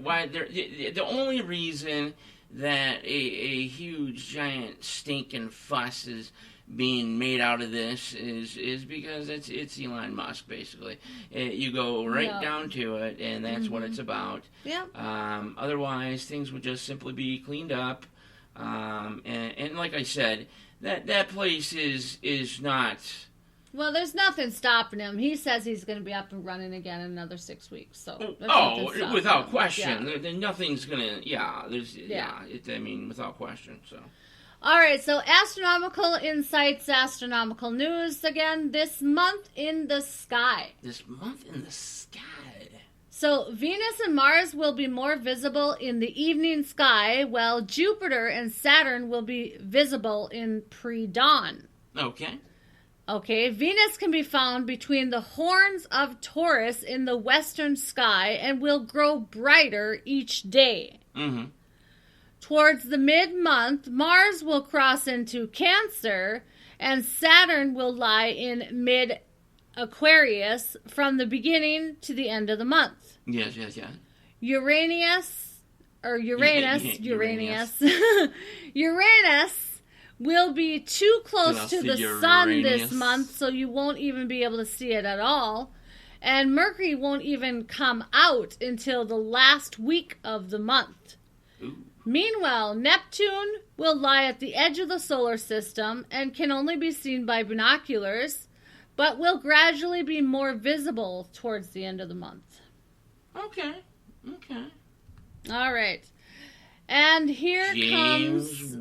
why the only reason that a huge, giant stinking fuss is being made out of this is because it's Elon Musk, basically. You go right down to it, and that's what it's about. Yeah. Otherwise, things would just simply be cleaned up. And like I said, that place is not... Well, there's nothing stopping him. He says he's going to be up and running again in another 6 weeks. So without question. Yeah. Nothing's going to... without question, so... All right, so Astronomical Insights, Astronomical News, again, this month in the sky. This month in the sky. So Venus and Mars will be more visible in the evening sky, while Jupiter and Saturn will be visible in pre-dawn. Okay, Venus can be found between the horns of Taurus in the western sky and will grow brighter each day. Mm-hmm. Towards the mid-month, Mars will cross into Cancer, and Saturn will lie in mid-Aquarius from the beginning to the end of the month. Yes. Uranus will be too close to the sun this month, so you won't even be able to see it at all. And Mercury won't even come out until the last week of the month. Ooh. Meanwhile, Neptune will lie at the edge of the solar system and can only be seen by binoculars, but will gradually be more visible towards the end of the month. Okay. All right. And here comes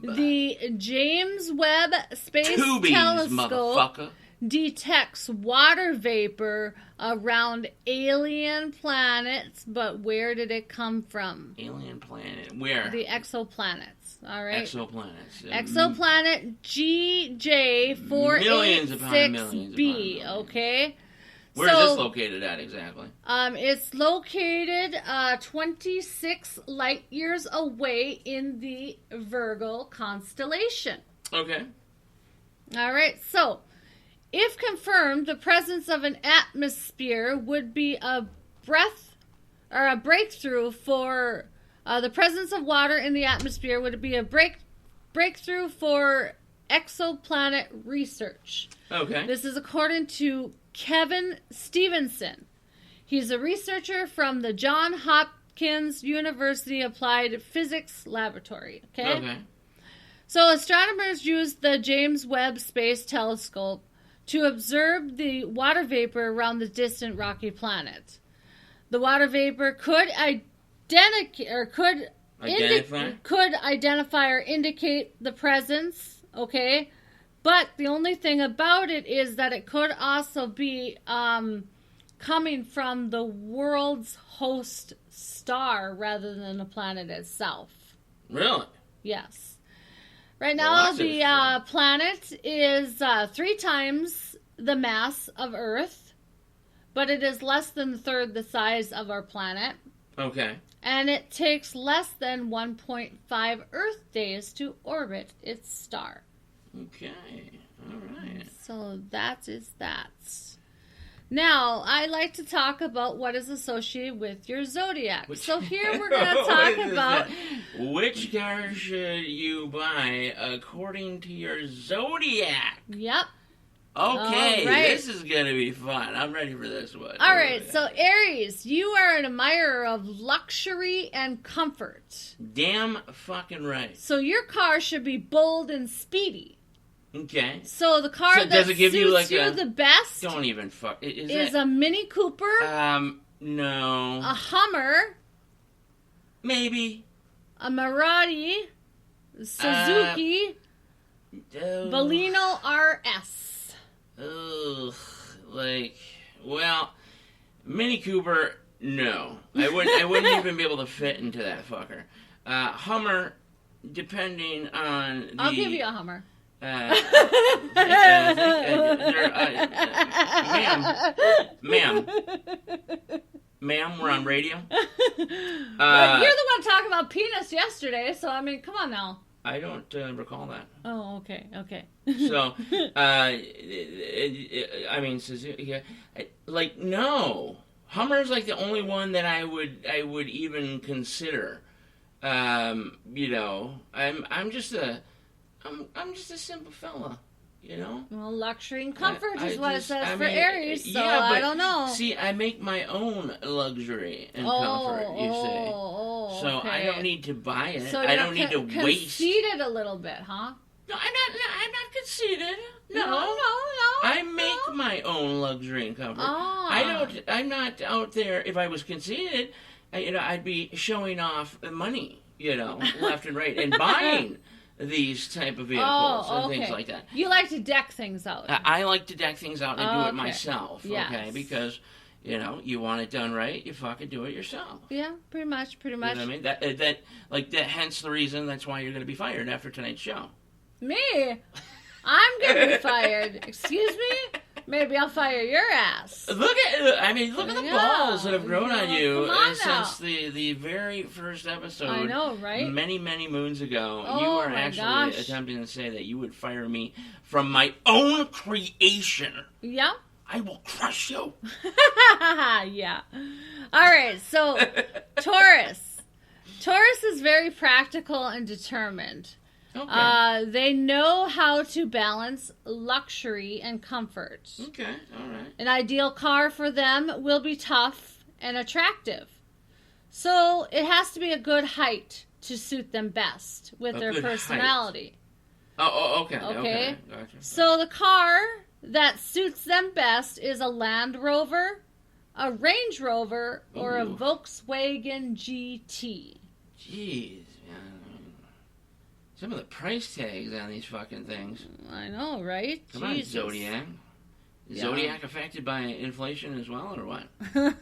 the James Webb Space Telescope detects water vapor around alien planets, but where did it come from? Alien planet. Where? The exoplanets. All right. Exoplanet GJ486b. Okay. Where is this located at exactly? It's located 26 light years away in the Virgo constellation. Okay. All right. So, if confirmed, the presence of an atmosphere would be a breakthrough for the presence of water in the atmosphere would be a breakthrough for exoplanet research. Okay. This is according to Kevin Stevenson. He's a researcher from the Johns Hopkins University Applied Physics Laboratory. Okay. So astronomers used the James Webb Space Telescope to observe the water vapor around the distant rocky planet. The water vapor could identify or indicate the presence, okay? But the only thing about it is that it could also be coming from the world's host star rather than the planet itself. Really? Yes. Right now, the planet is 3 times the mass of Earth, but it is less than a third the size of our planet. Okay. And it takes less than 1.5 Earth days to orbit its star. Okay. All right. So that is that. Now, I like to talk about what is associated with your zodiac. So here we're going to talk about... Which car should you buy according to your zodiac? Yep. Okay, right. This is going to be fun. I'm ready for this one. All right, so Aries, you are an admirer of luxury and comfort. Damn fucking right. So your car should be bold and speedy. Okay. So the car that suits you the best don't even fuck. Is a Mini Cooper. No. A Hummer. Maybe. A Maserati. Suzuki. Baleno RS. Ugh. Well, Mini Cooper, no. I wouldn't even be able to fit into that fucker. Hummer, depending on the... I'll give you a Hummer. Ma'am, we're on radio. You're the one talking about penis yesterday, so I mean, come on now. I don't recall that. Oh, okay. So, I mean, Suzuki, no. Hummer's like the only one that I would even consider. I'm just a simple fella, Well, luxury and comfort is what it says for Aries, so yeah, I don't know. See, I make my own luxury and comfort, you say. So okay. I don't need to buy it. So I don't need to waste. Conceited a little bit, huh? No, I'm not conceited. No. I make my own luxury and comfort. I'm not out there. If I was conceited, I'd be showing off money, left and right, and buying these type of vehicles and things like that. You like to deck things out. I like to deck things out and do it myself, yes. Okay? Because, you want it done right, you fucking do it yourself. Yeah, pretty much. You know what I mean? That hence the reason that's why you're going to be fired after tonight's show. Me? I'm going to be fired. Excuse me? Maybe I'll fire your ass. Look at the balls that have grown on you since the very first episode. I know, right? Many, many moons ago. Oh, you were actually attempting to say that you would fire me from my own creation. Yeah. I will crush you. Yeah. All right, so Taurus. Taurus is very practical and determined. Okay. They know how to balance luxury and comfort. Okay, all right. An ideal car for them will be tough and attractive. So it has to be a good height to suit them best with their personality. Height. Oh, okay. Okay. Gotcha. So the car that suits them best is a Land Rover, a Range Rover, or a Volkswagen GT. Jeez, man. Some of the price tags on these fucking things. I know, right? Come on, Zodiac. Is Zodiac affected by inflation as well, or what? Good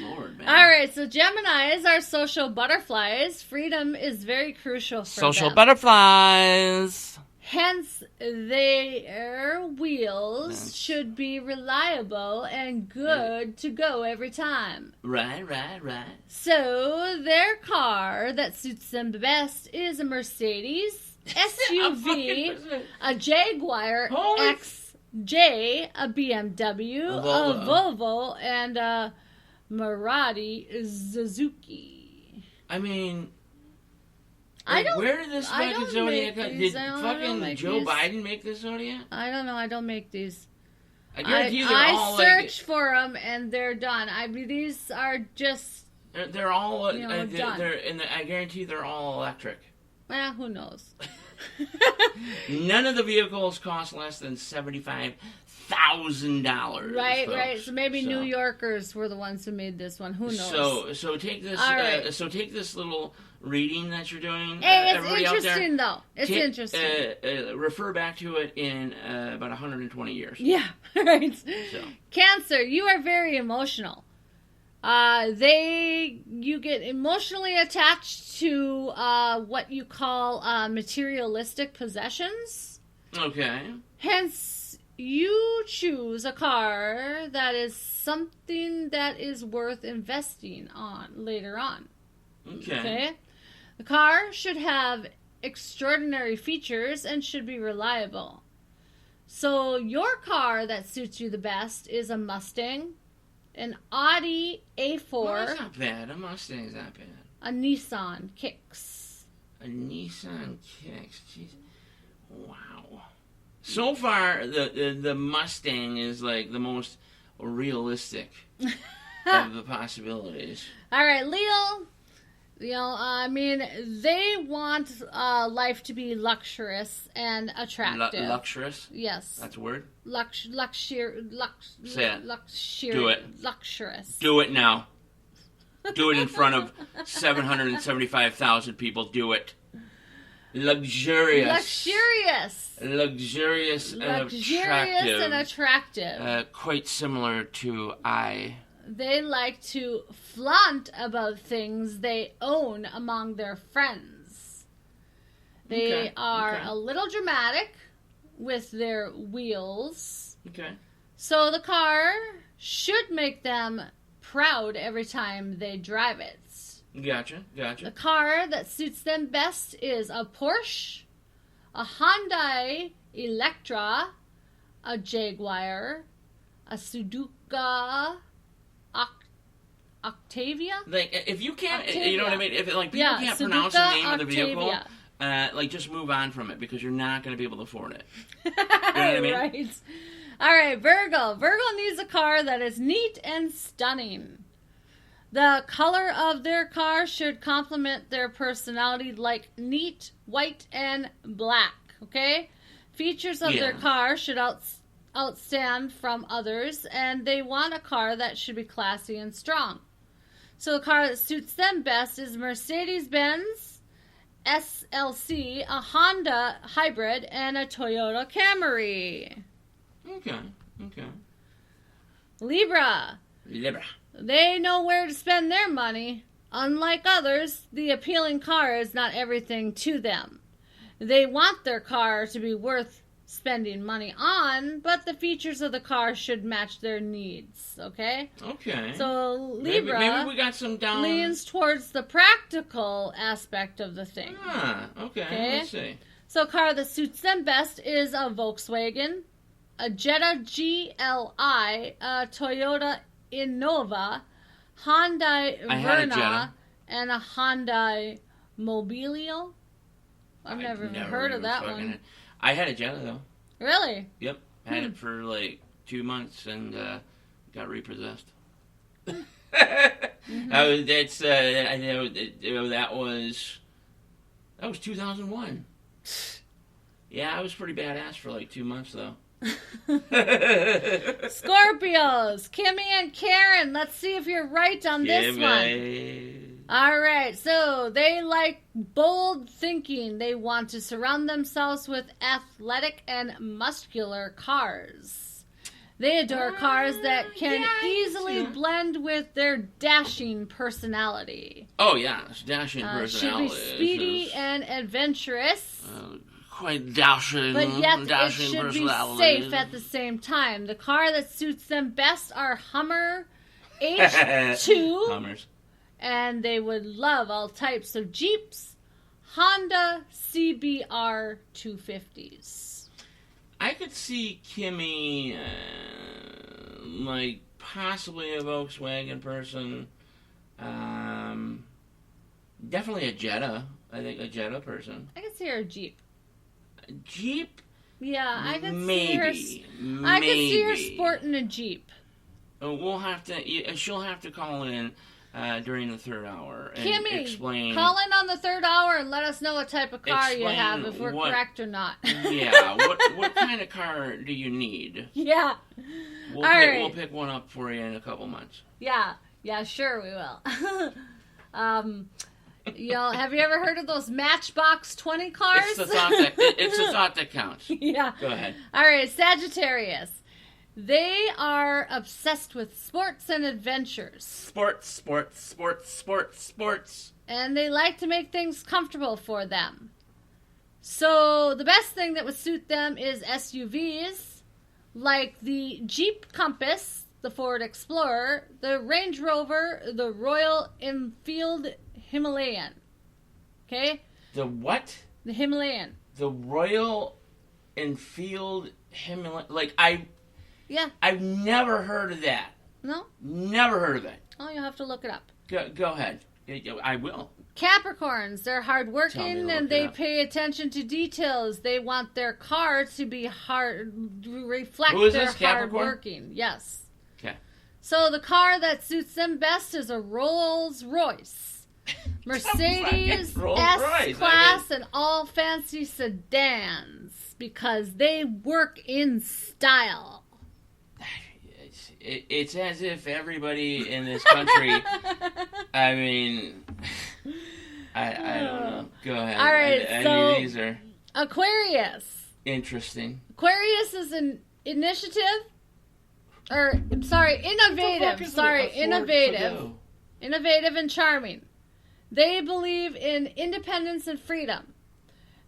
Lord, man. All right, so Geminis are social butterflies. Freedom is very crucial for them. Social butterflies. Hence, their wheels should be reliable and good to go every time. Right. So, their car that suits them the best is a Mercedes, SUV, a Jaguar XJ, a BMW, a Volvo, and a Maserati Suzuki. I mean... where did this fucking Zodiac come? Did fucking Joe Biden make this Zodiac? I don't know. I don't make these. I guarantee they're all search for them and they're done. I mean, these are just. They're all done. I guarantee they're all electric. Well, who knows? None of the vehicles cost less than $75,000. Right. So maybe New Yorkers were the ones who made this one. Who knows? So take this. Right. So take this little reading that you're doing. Hey, it's interesting though. It's interesting. Refer back to it in about 120 years. Yeah. Right. So. Cancer, you are very emotional. You get emotionally attached to what you call materialistic possessions. Okay. Hence, you choose a car that is something that is worth investing on later on. Okay? The car should have extraordinary features and should be reliable. So your car that suits you the best is a Mustang, an Audi A4. Well, that's not bad. A Mustang is not bad. A Nissan Kicks. A Nissan Kicks. Jeez. Wow. So far, the Mustang is like the most realistic of the possibilities. All right, Leo. They want life to be luxurious and attractive. Luxurious? Yes. That's a word? Say it. Do it. Luxurious. Do it now. Do it in front of 775,000 people. Do it. Luxurious. Luxurious and attractive. Quite similar to I. They like to flaunt about things they own among their friends. They are a little dramatic with their wheels. Okay. So the car should make them proud every time they drive it. Gotcha. The car that suits them best is a Porsche, a Hyundai Electra, a Jaguar, a Suzuka Octavia? Like, if you can't, Octavia. you know what I mean? If people can't pronounce the name of the vehicle, just move on from it because you're not going to be able to afford it. You know what I mean? Right. All right, Virgo. Virgo needs a car that is neat and stunning. The color of their car should complement their personality, like neat, white, and black. Okay? Features of their car should outstand from others, and they want a car that should be classy and strong. So the car that suits them best is Mercedes-Benz SLC, a Honda Hybrid, and a Toyota Camry. Okay. Libra. They know where to spend their money. Unlike others, the appealing car is not everything to them. They want their car to be worth spending money on, but the features of the car should match their needs, okay? Okay. So Libra maybe we got some down... leans towards the practical aspect of the thing. Okay. Let's see. So a car that suits them best is a Volkswagen, a Jetta GLI, a Toyota Innova, Hyundai Verna, and a Hyundai Mobilio. I've never even heard of that one. I had a Jetta, though. Really? Yep. I had it for like 2 months and got repossessed. That was 2001. Yeah, I was pretty badass for like 2 months, though. Scorpios, Kimmy and Karen. Let's see if you're right on this one. All right, so they like bold thinking. They want to surround themselves with athletic and muscular cars. They adore cars that can easily blend with their dashing personality. Oh, yeah, dashing personality. Should be speedy and adventurous. Quite dashing, but yet it should be safe at the same time. The car that suits them best are Hummer H2. Hummers. And they would love all types of Jeeps, Honda CBR 250s. I could see Kimmy, like, possibly a Volkswagen person. Definitely a Jetta. I think a Jetta person. I could see her a Jeep. Jeep? Yeah, I could maybe. see her. I could see her sporting a Jeep. We'll have to. She'll have to call in during the third hour and Kimmy, explain. Call in on the third hour and let us know what type of car you have, if we're correct or not. Yeah. What kind of car do you need? Yeah. We'll pick one up for you in a couple months. Yeah. Yeah. Sure, we will. Have you ever heard of those Matchbox 20 cars? It's the thought that counts. Yeah. Go ahead. All right, Sagittarius. They are obsessed with sports and adventures. Sports. And they like to make things comfortable for them. So the best thing that would suit them is SUVs, like the Jeep Compass, the Ford Explorer, the Range Rover, the Royal Enfield Himalayan. Okay? The what? The Himalayan. The Royal Enfield Himalayan. Like, Yeah. I've never heard of that. No? Never heard of it. Oh, you'll have to look it up. Go ahead. I will. Capricorns, they're hardworking and they up. pay attention to details. They want their car to be hard, to reflect Who is their this, Capricorn? hardworking. Yes. Okay. So the car that suits them best is a Rolls Royce, Mercedes S-Class, and all fancy sedans because they work in style. It's as if everybody in this country, I mean, I don't know. Go ahead. All right, I so mean, these are Aquarius. interesting. Aquarius is an initiative, innovative. Innovative and charming. They believe in independence and freedom.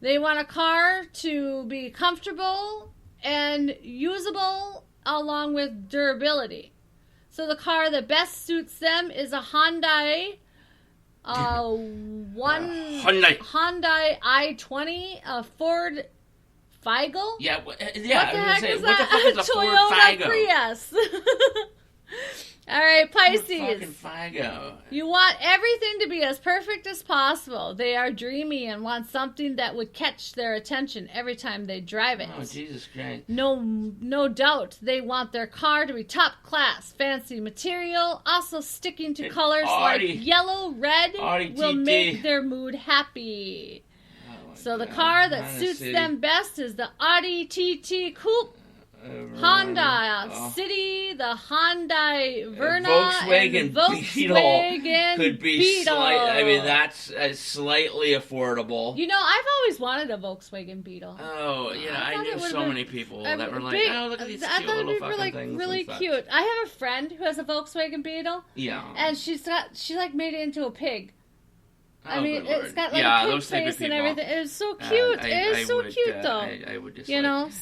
They want a car to be comfortable and usable along with durability. So the car that best suits them is a Hyundai Hyundai i20, a Ford Figo. Yeah, What the heck is that? What the fuck is a Ford Toyota Figo? Prius. All right, Pisces. Fucking Figo. You want everything to be as perfect as possible. They are dreamy and want something that would catch their attention every time they drive it. Oh, Jesus Christ. No doubt they want their car to be top class, fancy material, also sticking to colors like yellow, red will make their mood happy. So the car that suits them best is the Audi TT Coupe, Honda City, the Hyundai Verna, Volkswagen and the Volkswagen could be Beetle. I mean, that's slightly affordable. You know, I've always wanted a Volkswagen Beetle. Oh, I thought knew it would've so been many people that were like, big. oh, look at these I cute thought little it'd be fucking things. really and such. cute. I have a friend who has a Volkswagen Beetle. Yeah. And she made it into a pig. I Oh, mean, good it's got Lord. like a pig those type of face and people. everything. It's so cute. It is so cute, though. I would just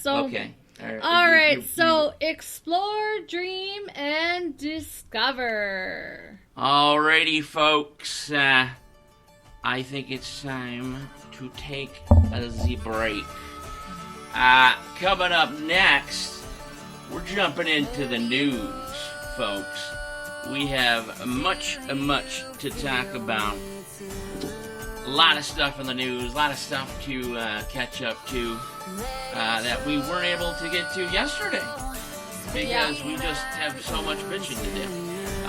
so. Okay. All right, so explore, dream, and discover. Alrighty, folks. I think it's time to take the break. Coming up next, we're jumping into the news, folks. We have much to talk about. A lot of stuff in the news, a lot of stuff to catch up to that we weren't able to get to yesterday because we just have so much bitching to do.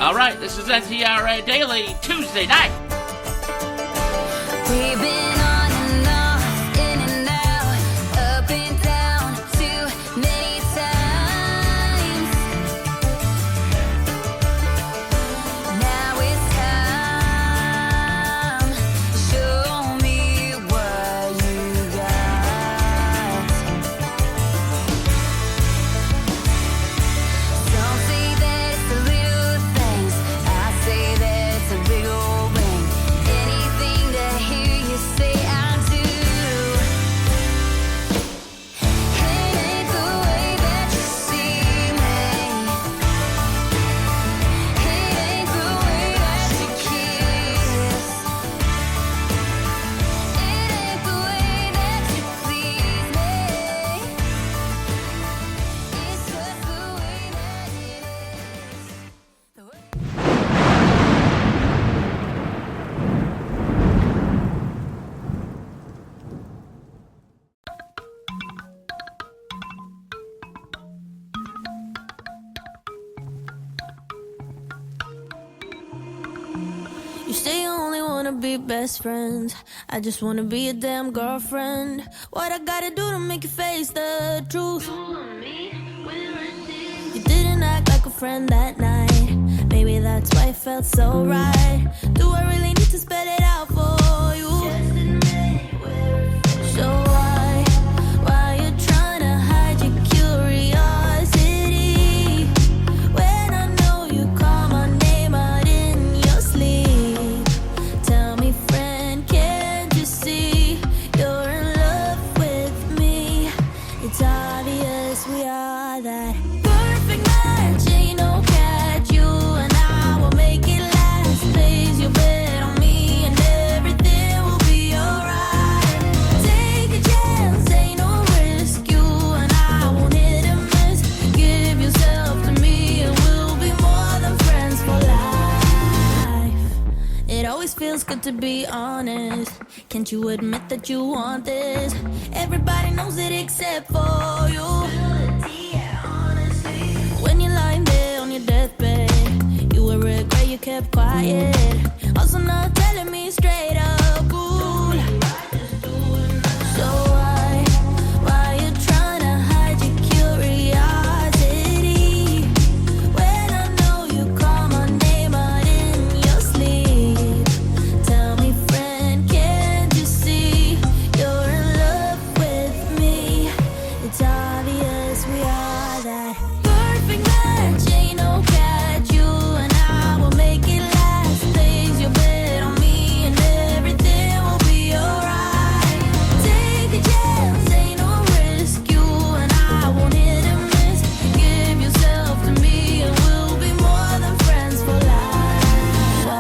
All right, this is NTRN Daily Tuesday night. We've been on and off, in and out, up and down too many times. Now it's time. Show me what you got. Some say that it's the little things. I say that it's a big old ring. Anything to hear you say I do. It ain't the way that you see me. It ain't the way that you kiss. It ain't the way that you please me. It's just the way that it is. The way You say you only wanna be best friends. I just wanna be a damn girlfriend. What I gotta do to make you face the truth? You didn't act like a friend that night. Maybe that's why it felt so right. Do I really need to spell it out for you? So why you trying to hide your curiosity? When I know you call my name out in your sleep. Tell me, friend, can't you see you're in love with me? It's obvious we are that it's good to be honest. Can't you admit that you want this? Everybody knows it except for you. When you're lying there on your deathbed, you will regret you kept quiet. Also not telling me straight up, ooh. So why you trying to hide your curiosity? When I know you call my name out in your sleep. Tell me, friend, can't you see you're in love with me? It's obvious we are that perfect match. Ain't no catch, you and I will make it last. Place your bet on me and everything will be alright. Take a chance, ain't no risk. You and I won't hit and miss. Give yourself to me and we'll be more than friends for life. So,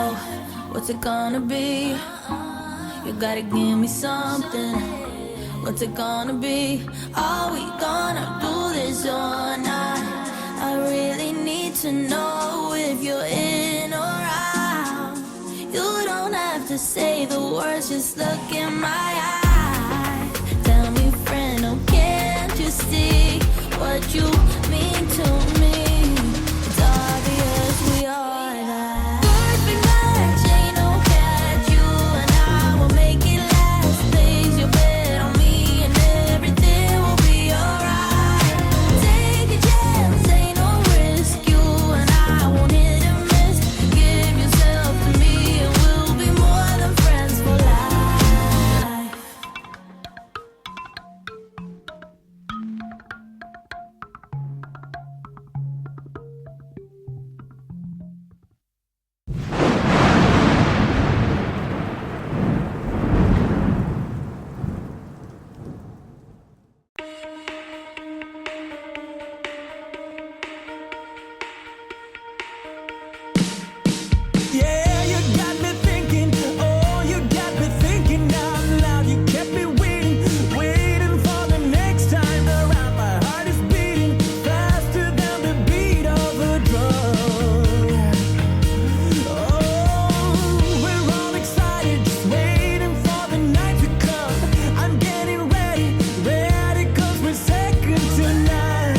what's it gonna be? You gotta give me something. What's it gonna be? Are we gonna do this or not? I really need to know if you're in or out. You don't have to say the words, just look in my eyes. Tell me, friend, oh, can't you see what you mean to me? It's obvious we are that perfect match. Ain't no catch, you and I will make it last. Place your bet on me and everything will be alright. Take a chance, ain't no risk. You and I won't hit and miss. Give yourself to me and we'll be more than friends for life. Yeah, you got me thinking. Oh, you got me thinking out loud. You kept me waiting, waiting for the next time around. My heart is beating faster than the beat of a drum. Oh, we're all excited, just waiting for the night to come. I'm getting ready, ready 'cause we're second tonight.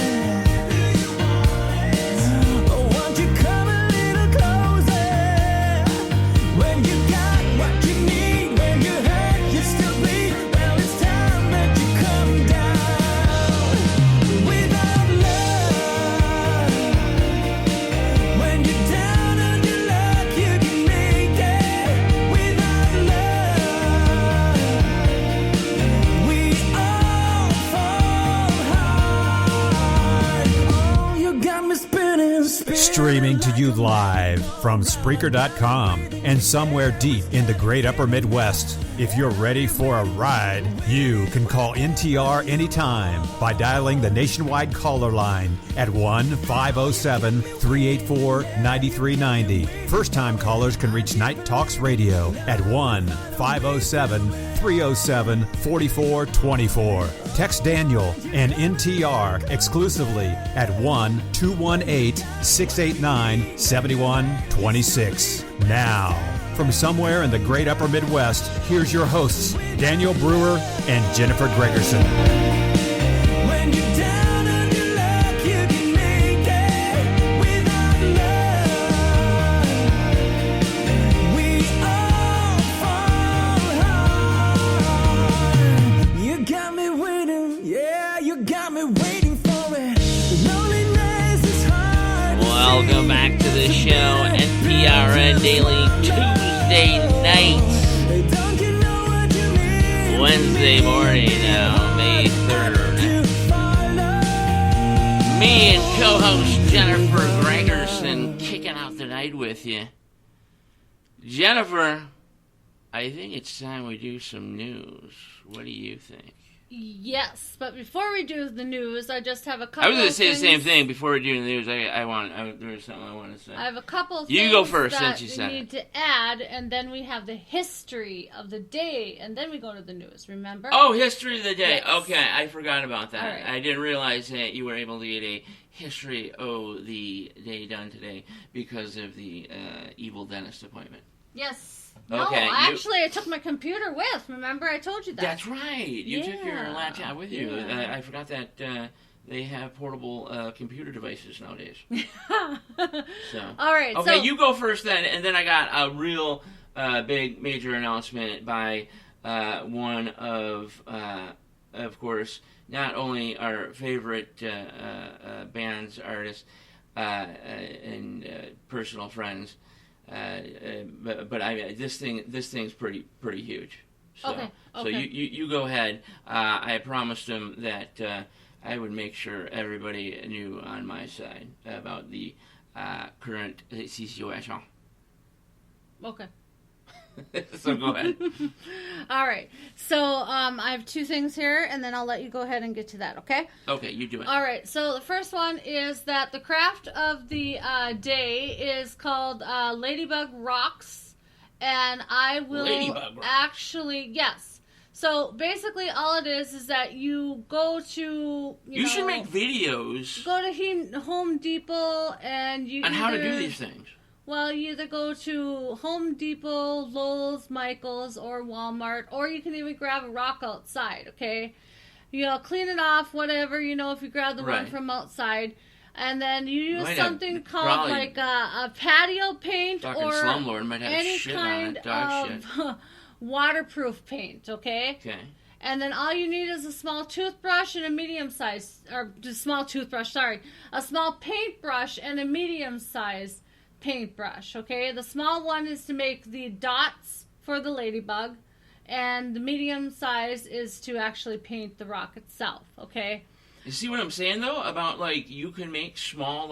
Oh, won't you come a little closer? When you got what you need, when you hurt, you still bleed. Well, it's time that you come down. Without love, when you're down on your luck, you can make it. Without love, we all fall hard. Oh, you got me spinning, spinning. Streaming to you live from Spreaker.com and somewhere deep in the great upper Midwest. If you're ready for a ride, you can call NTR anytime by dialing the nationwide caller line at 1-507-384-9390. First-time callers can reach Night Talks Radio at 1-507-307-4424. Text Daniel and NTR exclusively at 1-218-689-7126. Now, from somewhere in the great upper Midwest, here's your hosts, Daniel Brewer and Jennifer Gregerson. When you're down on your luck, you can make it. Without love, we all fall hard. You got me waiting, yeah, you got me waiting for it. Loneliness is hard. Welcome back to the show, NTRN Daily Tuesday nights, Hey, don't you know what you mean? Wednesday morning now, May 3rd. To follow. Me and co-host Jennifer Gregerson kicking out the night with you. Jennifer, I think it's time we do some news. What do you think? Yes, but before we do the news, I just have a couple. I was going to say the things. same thing before we do the news. There's something I want to say. I have a couple. You things go first that since you we said need to add, and then we have the history of the day, and then we go to the news. Remember? Oh, history of the day. Yes. Okay, I forgot about that. All right. I didn't realize that you were able to get a history of the day done today because of the evil dentist appointment. Yes. Okay, No, actually, I took my computer with. Remember, I told you that. That's right. You took your Yeah. laptop with you. Yeah. I forgot that they have portable computer devices nowadays. So. All right. Okay, so, you go first then, and then I got a real big major announcement by one of course, not only our favorite bands, artists, and personal friends, but this thing's pretty huge. So, Okay. So you go ahead. I promised him that I would make sure everybody knew on my side about the current situation. Okay. So go ahead. All right. So I have two things here, and then I'll let you go ahead and get to that, okay? Okay, you do it. All right. So the first one is that the craft of the day is called Ladybug Rocks, and I will Ladybug Rocks. actually, yes. So basically all it is that you go to, You should make videos go to Home Depot and you on how to either- do these things. Well, you either go to Home Depot, Lowe's, Michael's, or Walmart, or you can even grab a rock outside, okay? Clean it off, whatever, if you grab the one Right. from outside. And then you use Might have- something called probably- like a patio paint Fucking or slumlord might have any shit on kind it, dog of waterproof paint, okay? Okay. And then all you need is a small toothbrush and a medium size, or just small toothbrush, sorry. A small paintbrush and a medium size paintbrush, okay? The small one is to make the dots for the ladybug, and the medium size is to actually paint the rock itself, okay? You see what I'm saying though about you can make small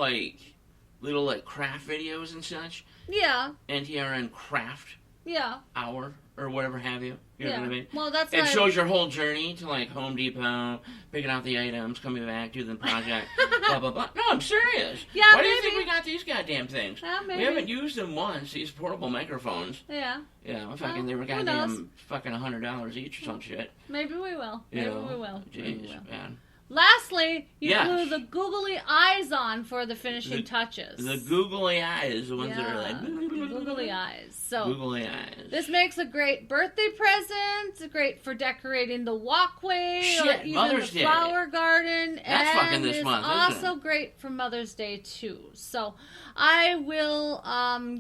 little craft videos and such. Yeah, NTRN craft yeah, hour or whatever have you. You know yeah. what I mean? Well, that's It why shows your whole journey to Home Depot, picking out the items, coming back, doing the project, blah blah blah. No, I'm serious. Yeah, Why do you think maybe. we got these goddamn things? Maybe. We haven't used them once. These portable microphones. Yeah, Yeah, Well, they were who goddamn knows? fucking $100 each or some shit. maybe we will. You Maybe know? we will. Maybe we Jeez, will. man. Lastly, you Yes. glue the googly eyes on for the finishing touches. The googly eyes, the ones that are Yeah, googly eyes. So Googly eyes. this makes a great birthday present, great for decorating the walkway or Shit, even Mother's the Day. flower garden. That's and fucking this it's month, isn't also it? great for Mother's Day too. So I will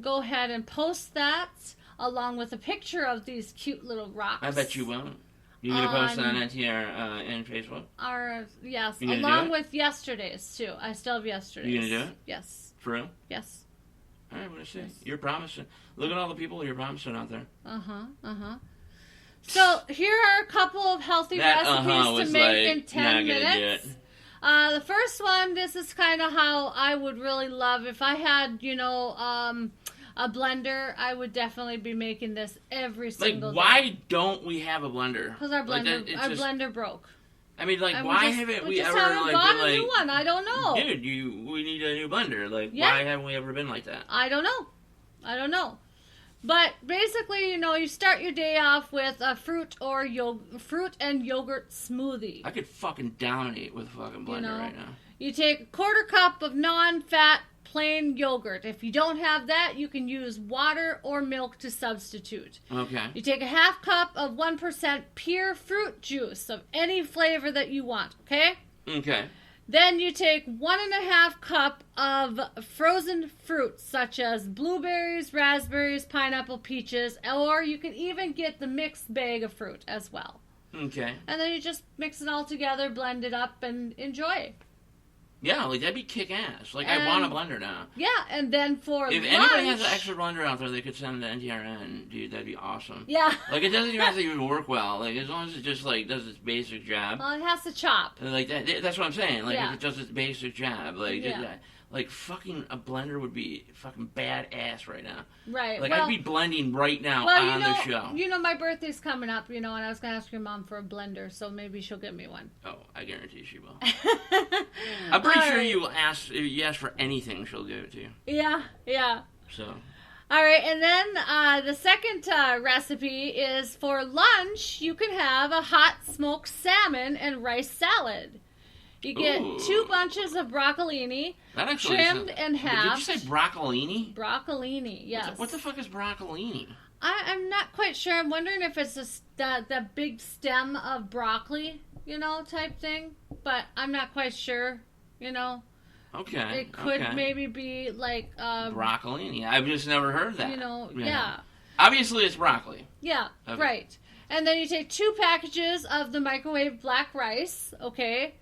go ahead and post that along with a picture of these cute little rocks. I bet you won't. You gonna post On- on NTR Facebook? Yes, You gonna do along it? with yesterday's too. I still have yesterday's. You gonna do it? Yes. For real? Yes. All right, what do you say? You're promising. Look at all the people you're promising out there. So here are a couple of healthy That recipes was to make like, in 10 not gonna do minutes. it. The first one, this is kind of how I would really love if I had, a blender. I would definitely be making this every single day. Why don't we have a blender? Because our It's blender broke. I mean, And why just- haven't we we just ever haven't bought been a new one? I don't know. dude, we need a new blender. Yeah. Why haven't we ever been like that? I don't know. But basically, you start your day off with a fruit and yogurt smoothie. I could fucking dominate with a fucking blender right now. You take a quarter cup of non-fat plain yogurt. If you don't have that, you can use water or milk to substitute. Okay. You take a half cup of 1% pure fruit juice of any flavor that you want, okay? Okay. Then you take 1.5 cup of frozen fruits such as blueberries, raspberries, pineapple, peaches, or you can even get the mixed bag of fruit as well. Okay. And then you just mix it all together, blend it up, and enjoy. Yeah, that'd be kick ass. I want a blender now. Yeah, and then for If lunch... anybody has an extra blender out there, they could send to NTRN, dude. That'd be awesome. Yeah. It doesn't even have to even work well. As long as it just does its basic job. Well, it has to chop. That's what I'm saying. Yeah. If it does its basic job, Yeah. fucking a blender would be fucking badass right now. Right. I'd be blending right now well, on the show. My birthday's coming up, and I was going to ask your mom for a blender, so maybe she'll get me one. Oh, I guarantee she will. I'm pretty All sure right. if you ask for anything, she'll give it to you. Yeah. So. All right, and then the second recipe is for lunch. You can have a hot smoked salmon and rice salad. You get Ooh. 2 bunches of broccolini, That actually trimmed is, and Did halved. you say broccolini? Broccolini, yes. What the fuck is broccolini? I'm not quite sure. I'm wondering if it's the big stem of broccoli, type thing. But I'm not quite sure, Okay. It could okay. maybe be like, broccolini. I've just never heard that. yeah. Obviously, it's broccoli. Yeah, Okay. right. And then you take 2 packages of the microwave black rice, okay?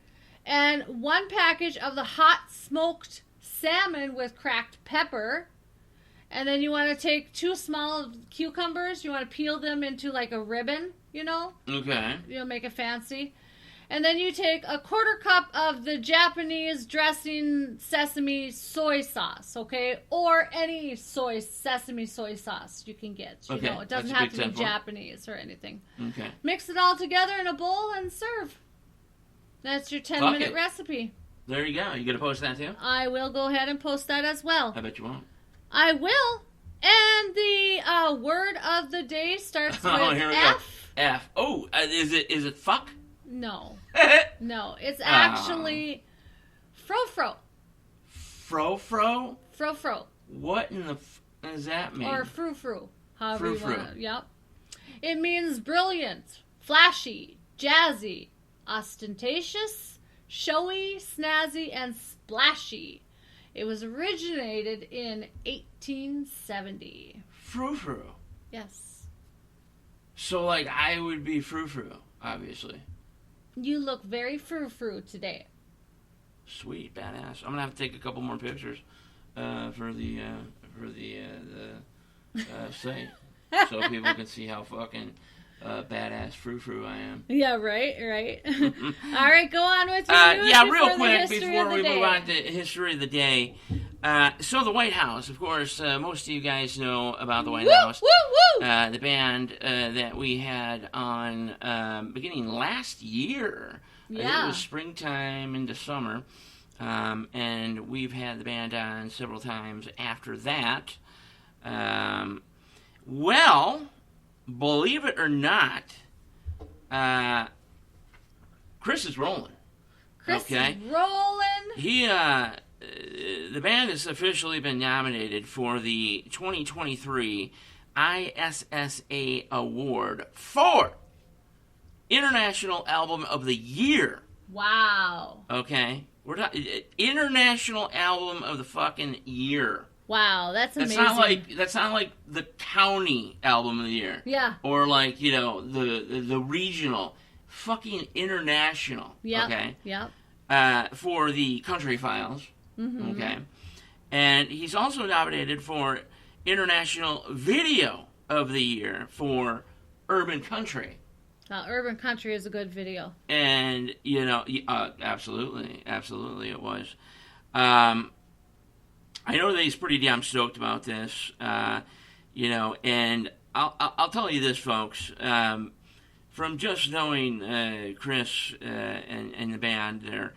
And 1 package of the hot smoked salmon with cracked pepper. And then you want to take 2 small cucumbers. You want to peel them into like a ribbon, Okay. Make it fancy. And then you take a 1/4 cup of the Japanese dressing sesame soy sauce, okay? Or any sesame soy sauce you can get. Okay, It doesn't that's a have big to be 10 for. Japanese or anything. Okay. Mix it all together in a bowl and serve. That's your 10-minute it. recipe. There you go. You gonna post that too? I will go ahead and post that as well. I bet you won't. I will. And the word of the day starts with Oh, here we F. go. F. Oh, is it fuck? No. Fro No. It's actually fro-fro. fro? Fro-fro. What in the does that mean? Or frou-frou. However you Frou-frou. want to. Yep. It means brilliant, flashy, jazzy, ostentatious, showy, snazzy, and splashy. It was originated in 1870. Frou-frou. Yes. So, like, I would be frou-frou, obviously. You look very frou-frou today. Sweet, badass. I'm gonna have to take a couple more pictures for the site, so people can see how fucking badass frou-frou I am. Yeah, right. All right, go on with your news Yeah, before real the quick history before of the we day. move on to history of the day. So the White House, of course, most of you guys know about the White Woo, House. woo, woo! The band that we had on beginning last year. It Yeah. was springtime into summer. And we've had the band on several times after that. Well, believe it or not, Chris is rolling. Chris Okay. is rolling. He, the band has officially been nominated for the 2023 ISSA Award for International Album of the Year. Wow. Okay? We're talking International Album of the fucking Year. Wow, that's amazing. That's not like the county album of the year. Yeah. Or like, the regional. Fucking international. Yep. Okay? Yep. For the Country Files. Mm-hmm. Okay. And he's also nominated for International Video of the Year for Urban Country. Urban Country is a good video. And, absolutely it was. I know that he's pretty damn stoked about this, and I'll tell you this, folks. From just knowing Chris and the band there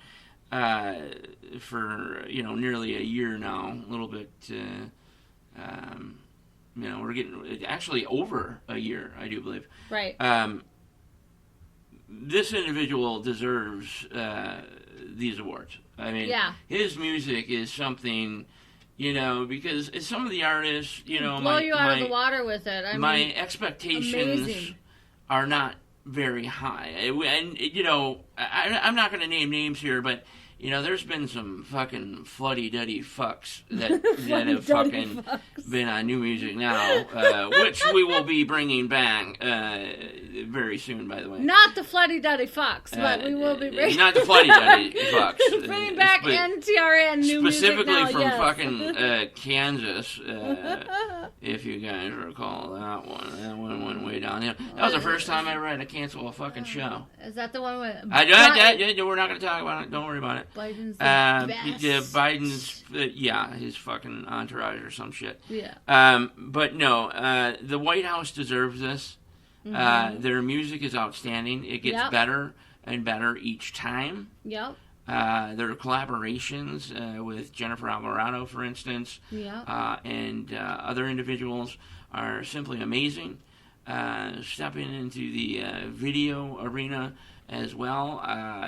for, nearly a year now, a little bit, we're getting, actually over a year, I do believe. Right. This individual deserves these awards. I mean, Yeah. his music is something, because some of the artists, Blow you out of the water with it. my expectations amazing. are not very high. And, I'm not going to name names here, but, there's been some fucking fluddy-duddy fucks that have fucking been on New Music Now, which we will be bringing back very soon, by the way. Not the Floody Duddy Fox, but we will be bringing... Not the fluddy-duddy fucks. bringing back NTRN New Music Specifically Now, from yes. fucking Kansas, if you guys recall that one. That one went way down here. That was the first time I ever had to cancel a fucking show. Is that the one with... We're not going to talk about it. Don't worry about it. Biden's the best. Yeah, Biden's, his fucking entourage or some shit. Yeah. But no, the White House deserves this. Their music is outstanding. It gets Yep. better and better each time. Yep. Their collaborations with Jennifer Alvarado, for instance, Yep. and other individuals are simply amazing. Stepping into the video arena as well.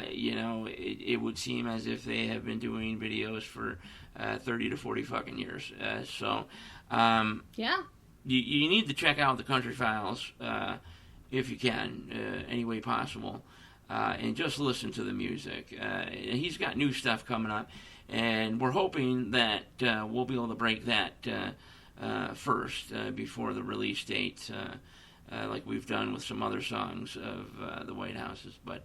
It would seem as if they have been doing videos for 30 to 40 fucking years. Yeah. You need to check out the Country Files if you can, any way possible, and just listen to the music. He's got new stuff coming up, and we're hoping that we'll be able to break that first before the release date, like we've done with some other songs of the White Houses. But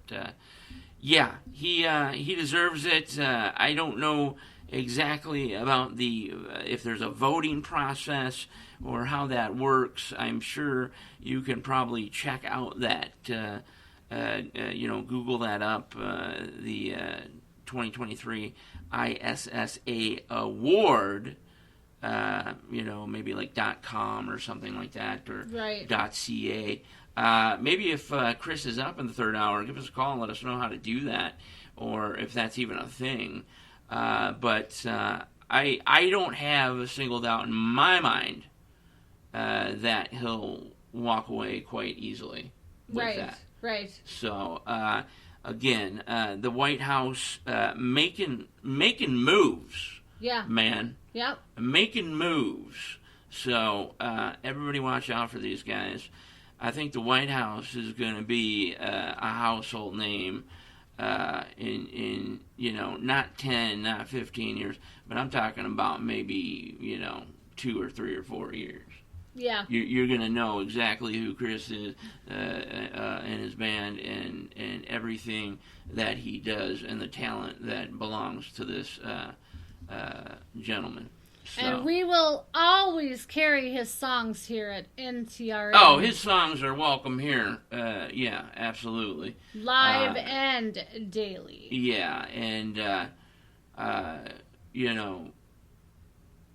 he deserves it. I don't know exactly about if there's a voting process or how that works. I'm sure you can probably check out that, Google that up, the 2023 ISSA Award, maybe like .com or something like that, or Right. .ca. Maybe if Chris is up in the third hour, give us a call and let us know how to do that, or if that's even a thing. But I don't have a single doubt in my mind that he'll walk away quite easily with that. Right. So again, the White House making moves. Yeah. Man. Yep. Making moves. So everybody watch out for these guys. I think the White House is going to be a household name in not 10, not 15 years, but I'm talking about maybe 2 or 3 or 4 years. Yeah. You're going to know exactly who Chris is and his band and everything that he does and the talent that belongs to this gentleman. So. And we will always carry his songs here at NTRN. Oh, his songs are welcome here. Yeah, absolutely. Live and daily. Yeah, and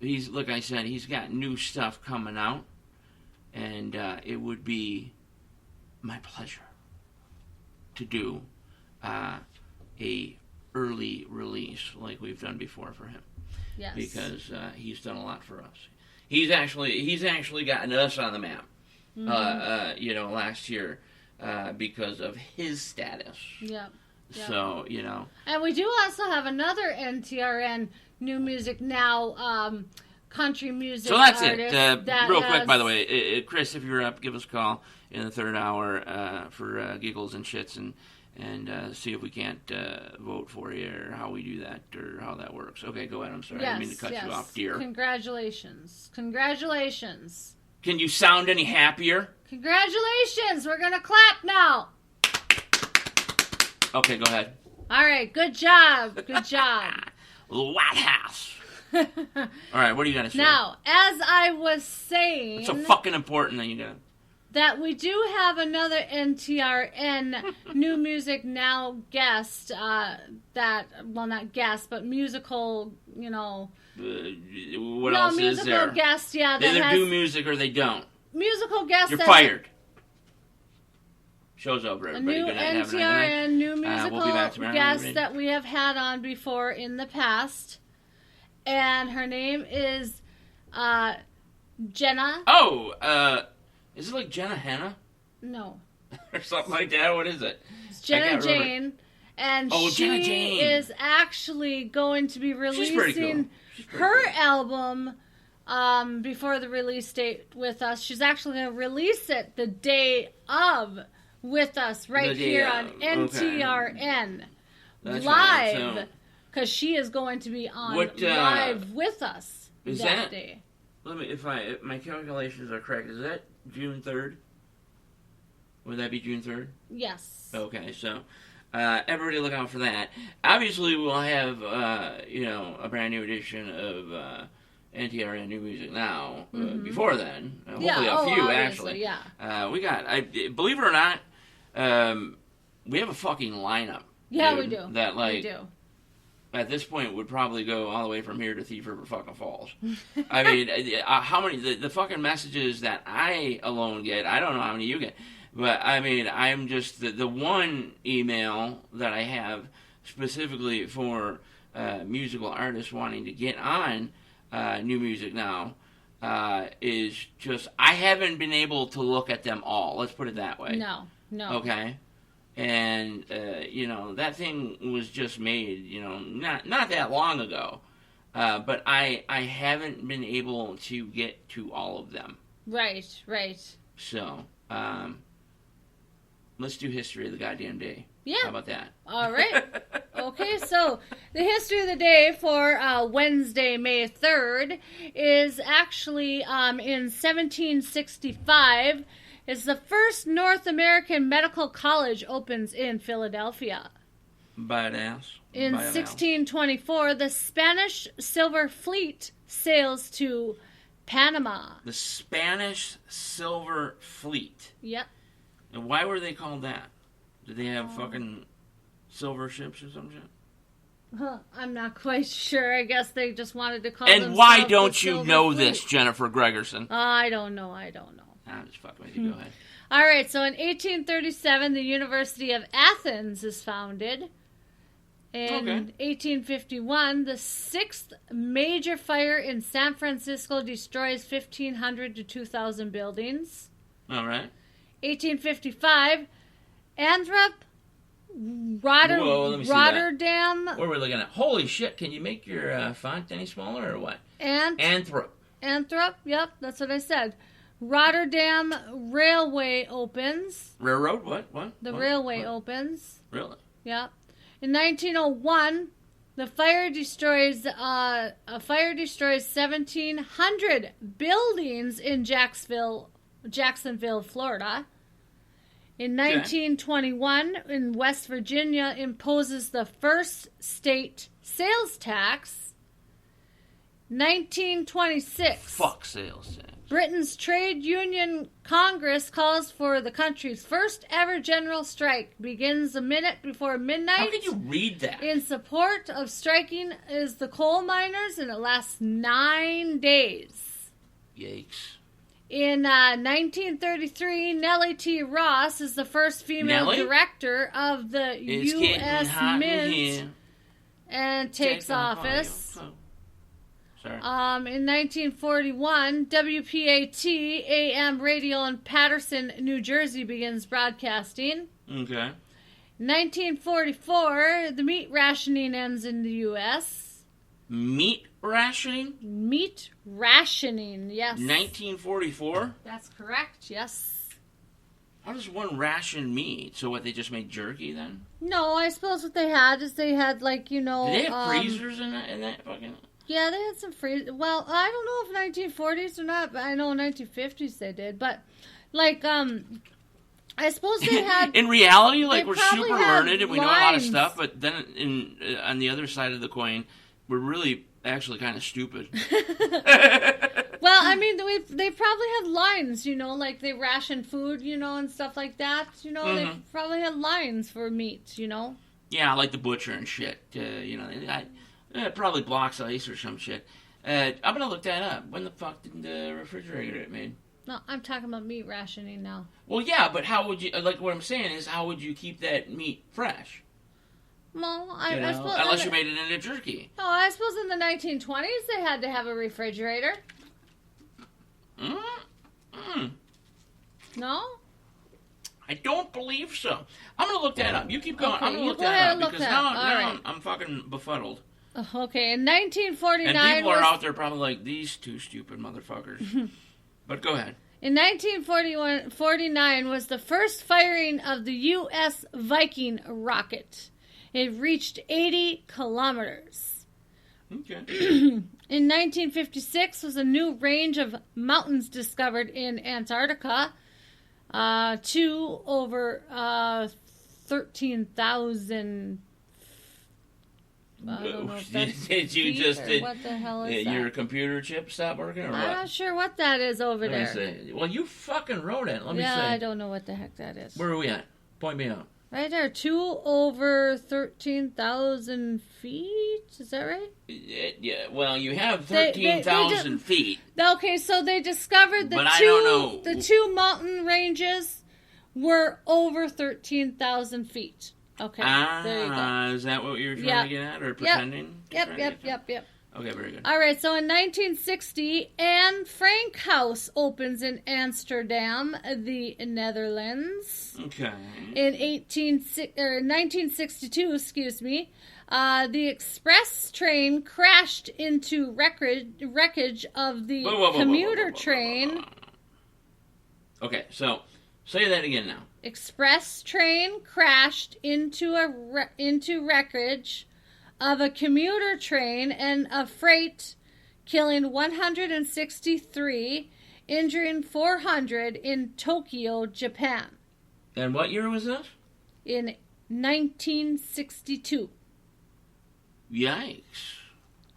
he's, like I said, he's got new stuff coming out, and it would be my pleasure to do a early release like we've done before for him. Yes. Because he's done a lot for us. He's actually gotten us on the map. Last year because of his status. Yep. So And we do also have another NTRN New Music Now country music. So that's artist it. that Real has... quick, by the way, Chris, if you're up, give us a call in the third hour for giggles and shits and see if we can't vote for you or how we do that or how that works. Okay, go ahead. I'm sorry. I didn't mean to cut you off, dear. Congratulations. Can you sound any happier? Congratulations. We're going to clap now. Okay, go ahead. All right. Good job. White House. All right, what do you got to say? Now, as I was saying... It's so fucking important that you got that we do have another NTRN New Music Now guest, not guest, but musical, what else musical is there? Guest, yeah. They either has do music or they don't. Musical guest. You're fired. Show's over, A everybody. new Good night, have a nice NTRN, night. new musical We'll be back tomorrow. guest that we have had on before in the past. And her name is Jenna. Oh, is it like Jenna Hanna? No. Or something like that? What is it? It's Jenna can't remember. Jane. And Jenna she Jane. is actually going to be She's pretty cool. releasing She's pretty her cool. album before the release date with us. She's actually going to release it the day of with us right The day here of. on Okay. NTRN That's live right, so- because she is going to be on What, live with us is that that- day. Let me, if my calculations are correct, is that June 3rd? Would that be June 3rd? Yes. Okay, so everybody look out for that. Obviously, we'll have a brand new edition of NTRN New Music Now before then. Hopefully, a few obviously, actually. Yeah. We got. Believe it or not, we have a fucking lineup. Yeah, dude, we do. That we do. At this point would probably go all the way from here to Thief River fucking Falls. I mean, how many the fucking messages that I alone get? I don't know how many you get. But, I mean, I'm just... The one email that I have specifically for musical artists wanting to get on New Music Now is just... I haven't been able to look at them all. Let's put it that way. No. Okay? And, that thing was just made, not that long ago. But I haven't been able to get to all of them. Right. So, let's do history of the goddamn day. Yeah. How about that? All right. Okay, so the history of the day for Wednesday, May 3rd, is actually in 1765. Is the first North American medical college opens in Philadelphia. Badass. In 1624, the Spanish Silver Fleet sails to Panama. The Spanish Silver Fleet. Yep. And why were they called that? Did they have fucking silver ships or some shit? I'm not quite sure. I guess they just wanted to call And why themselves don't the you Silver know Fleet. this, Jennifer Gregerson? I don't know. I'm just fucking with you. Go ahead. All right, so in 1837, the University of Athens is founded. In 1851, the sixth major fire in San Francisco destroys 1,500 to 2,000 buildings. All right. 1855, Anthrop, Whoa, let me see Rotterdam. What are we looking at? Holy shit, can you make your font any smaller or what? Anthrop. Anthrop, yep, that's what I said. Rotterdam Railway opens. Railroad? What? The railway opens. Really? Yep. In 1901, a fire destroys 1,700 buildings in Jacksonville, Florida. In 1921, in West Virginia, imposes the first state sales tax. 1926. Fuck sales tax. Britain's trade union Congress calls for the country's first ever general strike. Begins a minute before midnight. How can you read that? In support of striking is the coal miners, and it lasts 9 days. Yikes. In 1933, Nellie T. Ross is the first female director of the U.S. Mint and takes office. Sorry. In 1941, WPAT AM radio in Paterson, New Jersey begins broadcasting. Okay. 1944, the meat rationing ends in the U.S. Meat rationing? Meat rationing, yes. 1944? That's correct, yes. How does one ration meat? So what, they just make jerky then? No, I suppose what they had is they had, like, Did they have freezers in that fucking... Yeah, they had some freeze. Well, I don't know if 1940s or not, but I know 1950s they did. But, like, I suppose they had... In reality, like, we're probably super had learned and we know a lot of lines. stuff, but then on the other side of the coin, we're really actually kind of stupid. Well, I mean, they probably had lines, like they ration food, and stuff like that. They probably had lines for meat, Yeah, like the butcher and shit. Probably blocks ice or some shit. I'm going to look that up. When the fuck did the refrigerator get made? No, I'm talking about meat rationing now. Well, yeah, but how would you... Like, what I'm saying is, how would you keep that meat fresh? Well, I suppose... Unless you made it into jerky. Oh, I suppose in the 1920s they had to have a refrigerator. No? I don't believe so. I'm going to look that up. You keep going. Okay, I'm going to look go that ahead up. and look Because that now, up. All right. I'm fucking befuddled. Okay, in 1949... And people are out there probably like, these two stupid motherfuckers. But go ahead. In 1949 was the first firing of the U.S. Viking rocket. It reached 80 kilometers. Okay. In 1956 was a new range of mountains discovered in Antarctica. 2 over 13,000. I don't know if that's did you feet just... or Did, what the hell is that? your computer chip stop working or what? I'm not sure what that is over Let there. me see. Well, you fucking wrote it. Let me see. Yeah, I don't know what the heck that is. Where are we at? Point me out. Right there, 2 over 13,000 feet. Is that right? Yeah, well, you have They 13,000 feet. Okay, so they discovered But I don't know. the 2 mountain ranges were over 13,000 feet. Okay, there you go. Is that what you're trying to get at, or pretending? Yep. Okay, very good. All right, so in 1960, Anne Frank House opens in Amsterdam, the Netherlands. Okay. In 1962, the express train crashed into wreckage of the commuter train. Okay, so say that again now. Express train crashed into wreckage of a commuter train and a freight, killing 163, injuring 400 in Tokyo, Japan. And what year was this? In 1962. Yikes.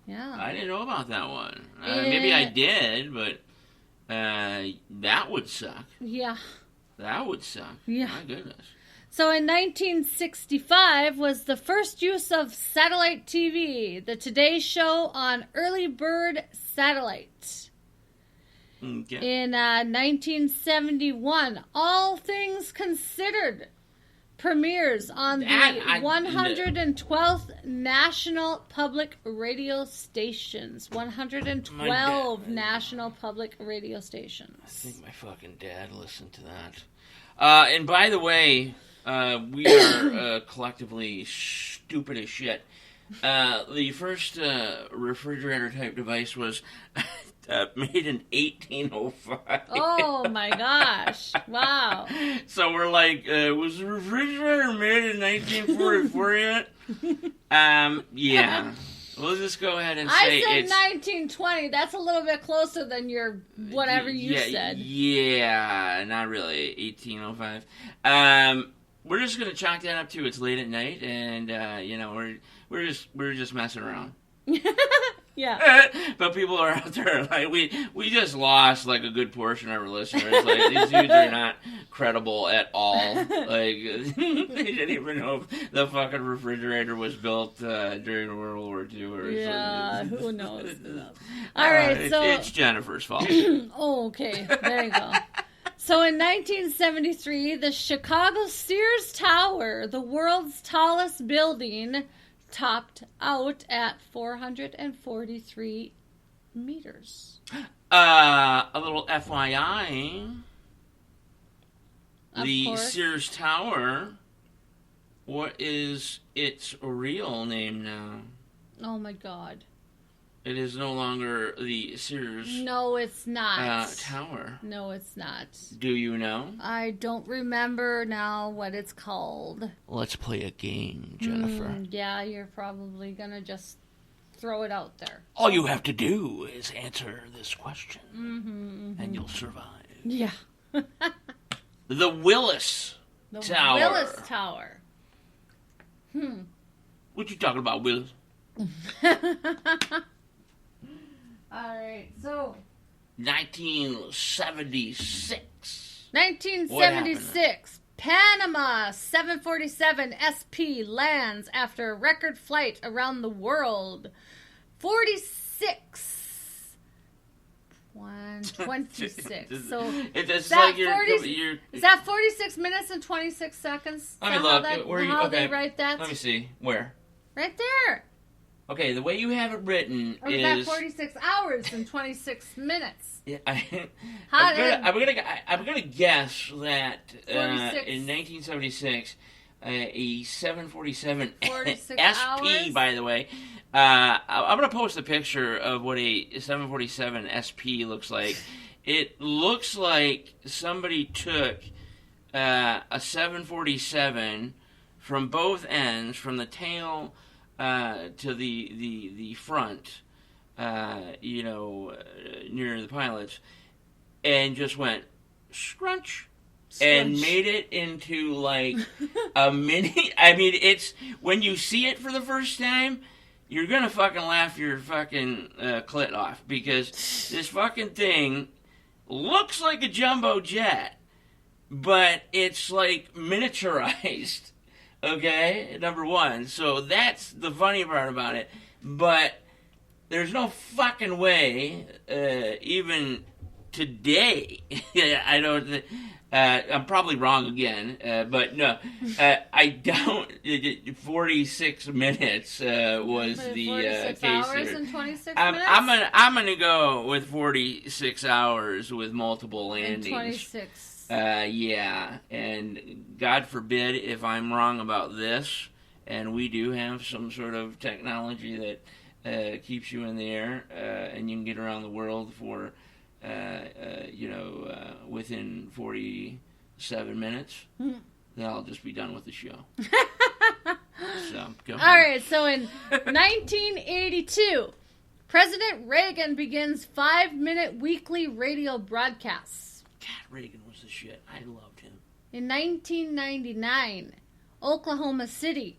Yeah. I didn't know about that one. Maybe I did, but that would suck. Yeah. That would suck. Yeah. My goodness. So in 1965 was the first use of satellite TV, the Today Show on early bird satellite. Okay. In 1971, All Things Considered premieres on the 112th National Public Radio Stations. 112 National Public Radio Stations. I think my fucking dad listened to that. And by the way, we are collectively stupid as shit. The first refrigerator type device was made in 1805. Oh my gosh. Wow. So we're like, was the refrigerator made in 1944 yet? Yeah. We'll just go ahead and say I said it's 1920. That's a little bit closer than your whatever you said. Yeah, not really. 1805. We're just gonna chalk that up to it's late at night, and we're just messing around. Yeah. But people are out there like we just lost like a good portion of our listeners. Like these dudes are not credible at all. Like they didn't even know if the fucking refrigerator was built during World War II or Yeah, something. who knows? All right, so it's Jennifer's fault. oh, okay, there you go. So in 1973, the Chicago Sears Tower, the world's tallest building, topped out at 443 meters. A little FYI, Of the course. Sears Tower, what is its real name now? Oh my God. It is no longer the Sears No, it's not. Tower. No, it's not. Do you know? I don't remember now what it's called. Let's play a game, Jennifer. Yeah, you're probably gonna just throw it out there. All you have to do is answer this question, and you'll survive. Yeah. The Willis The Tower. Willis Tower. What you talking about, Willis? All right, so 1976. 1976, Panama 747 SP lands after a record flight around the world. 26. So It's that like 40 you're is that 46 minutes and 26 seconds? Let me Is look. that how, Where you, how okay. they write that? Let me see. Where? Right there. Okay, the way you have it written Or is that is 46 hours and 26 minutes? Yeah, How I'm gonna guess that 46. in 1976, a 747 46 SP, hours? by the way. I'm gonna post a picture of what a 747 SP looks like. It looks like somebody took a 747 from both ends, from the tail to the front. Near the pilots, and just went scrunch and made it into like a mini. I mean, it's when you see it for the first time, you're gonna fucking laugh your fucking clit off, because this fucking thing looks like a jumbo jet, but it's like miniaturized. Okay, number one. So that's the funny part about it, but there's no fucking way, even today. I don't. I'm probably wrong again, but no, I don't. 46 minutes was the 46 case hours here. and 26 I'm minutes? I'm gonna go with 46 hours with multiple landings. And 26. Yeah, and God forbid if I'm wrong about this, and we do have some sort of technology that keeps you in the air, and you can get around the world for, within 47 minutes, then I'll just be done with the show. So, go ahead. All right, so in 1982, President Reagan begins 5-minute weekly radio broadcasts. God, Reagan was the shit. I loved him. In 1999, Oklahoma City,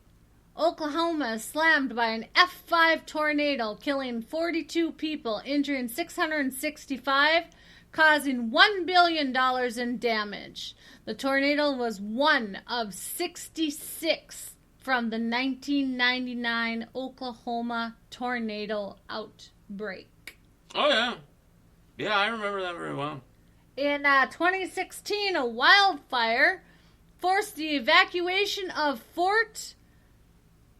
Oklahoma is slammed by an F5 tornado, killing 42 people, injuring 665, causing $1 billion in damage. The tornado was one of 66 from the 1999 Oklahoma tornado outbreak. Oh, yeah. Yeah, I remember that very well. In 2016, a wildfire forced the evacuation of Fort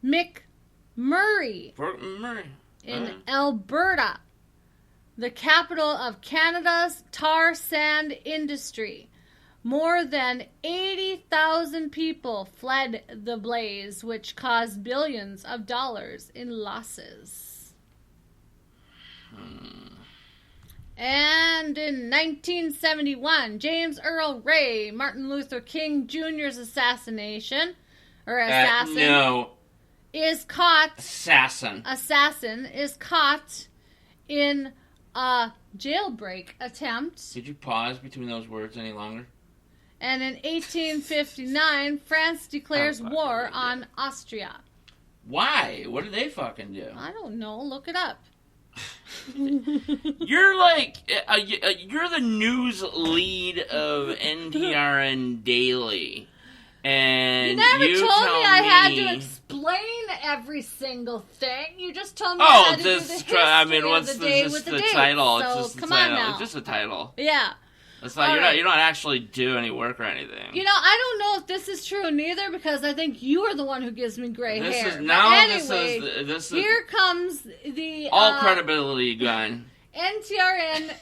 McMurray Fort Murray. in Alberta, the capital of Canada's tar sand industry. More than 80,000 people fled the blaze, which caused billions of dollars in losses. And in 1971, James Earl Ray, Martin Luther King Jr.'s assassin, No. is caught. Assassin Is caught in a jailbreak attempt. Did you pause between those words any longer? And in 1859, France declares Oh, war fucking on Austria. Why? What did they fucking do? I don't know. Look it up. You're like, you're the news lead of NTRN Daily. And You never told tell me I had to explain every single thing. You just told me I Oh, had to do the history what's of the day just with the the dates. title? So It's just the come title. on now. It's just a title. Yeah. It's not. All You're right. not. You don't actually do any work or anything. You know, I don't know if this is true neither because I think you are the one who gives me gray This hair. is But now. anyway, This is here comes the all credibility gone. NTRN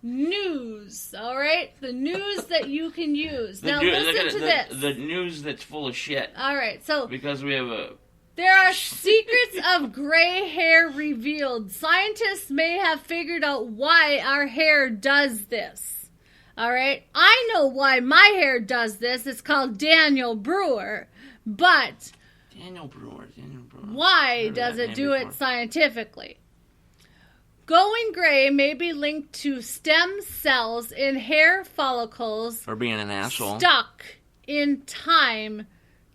news. All right, the news that you can use. Now look listen at to this. the news that's full of shit. All right, so Because we have a. there are secrets of gray hair revealed. Scientists may have figured out why our hair does this. All right, I know why my hair does this. It's called Daniel Brewer, but Daniel Brewer. why does it do it scientifically? Going gray may be linked to stem cells in hair follicles For being an asshole. stuck in time,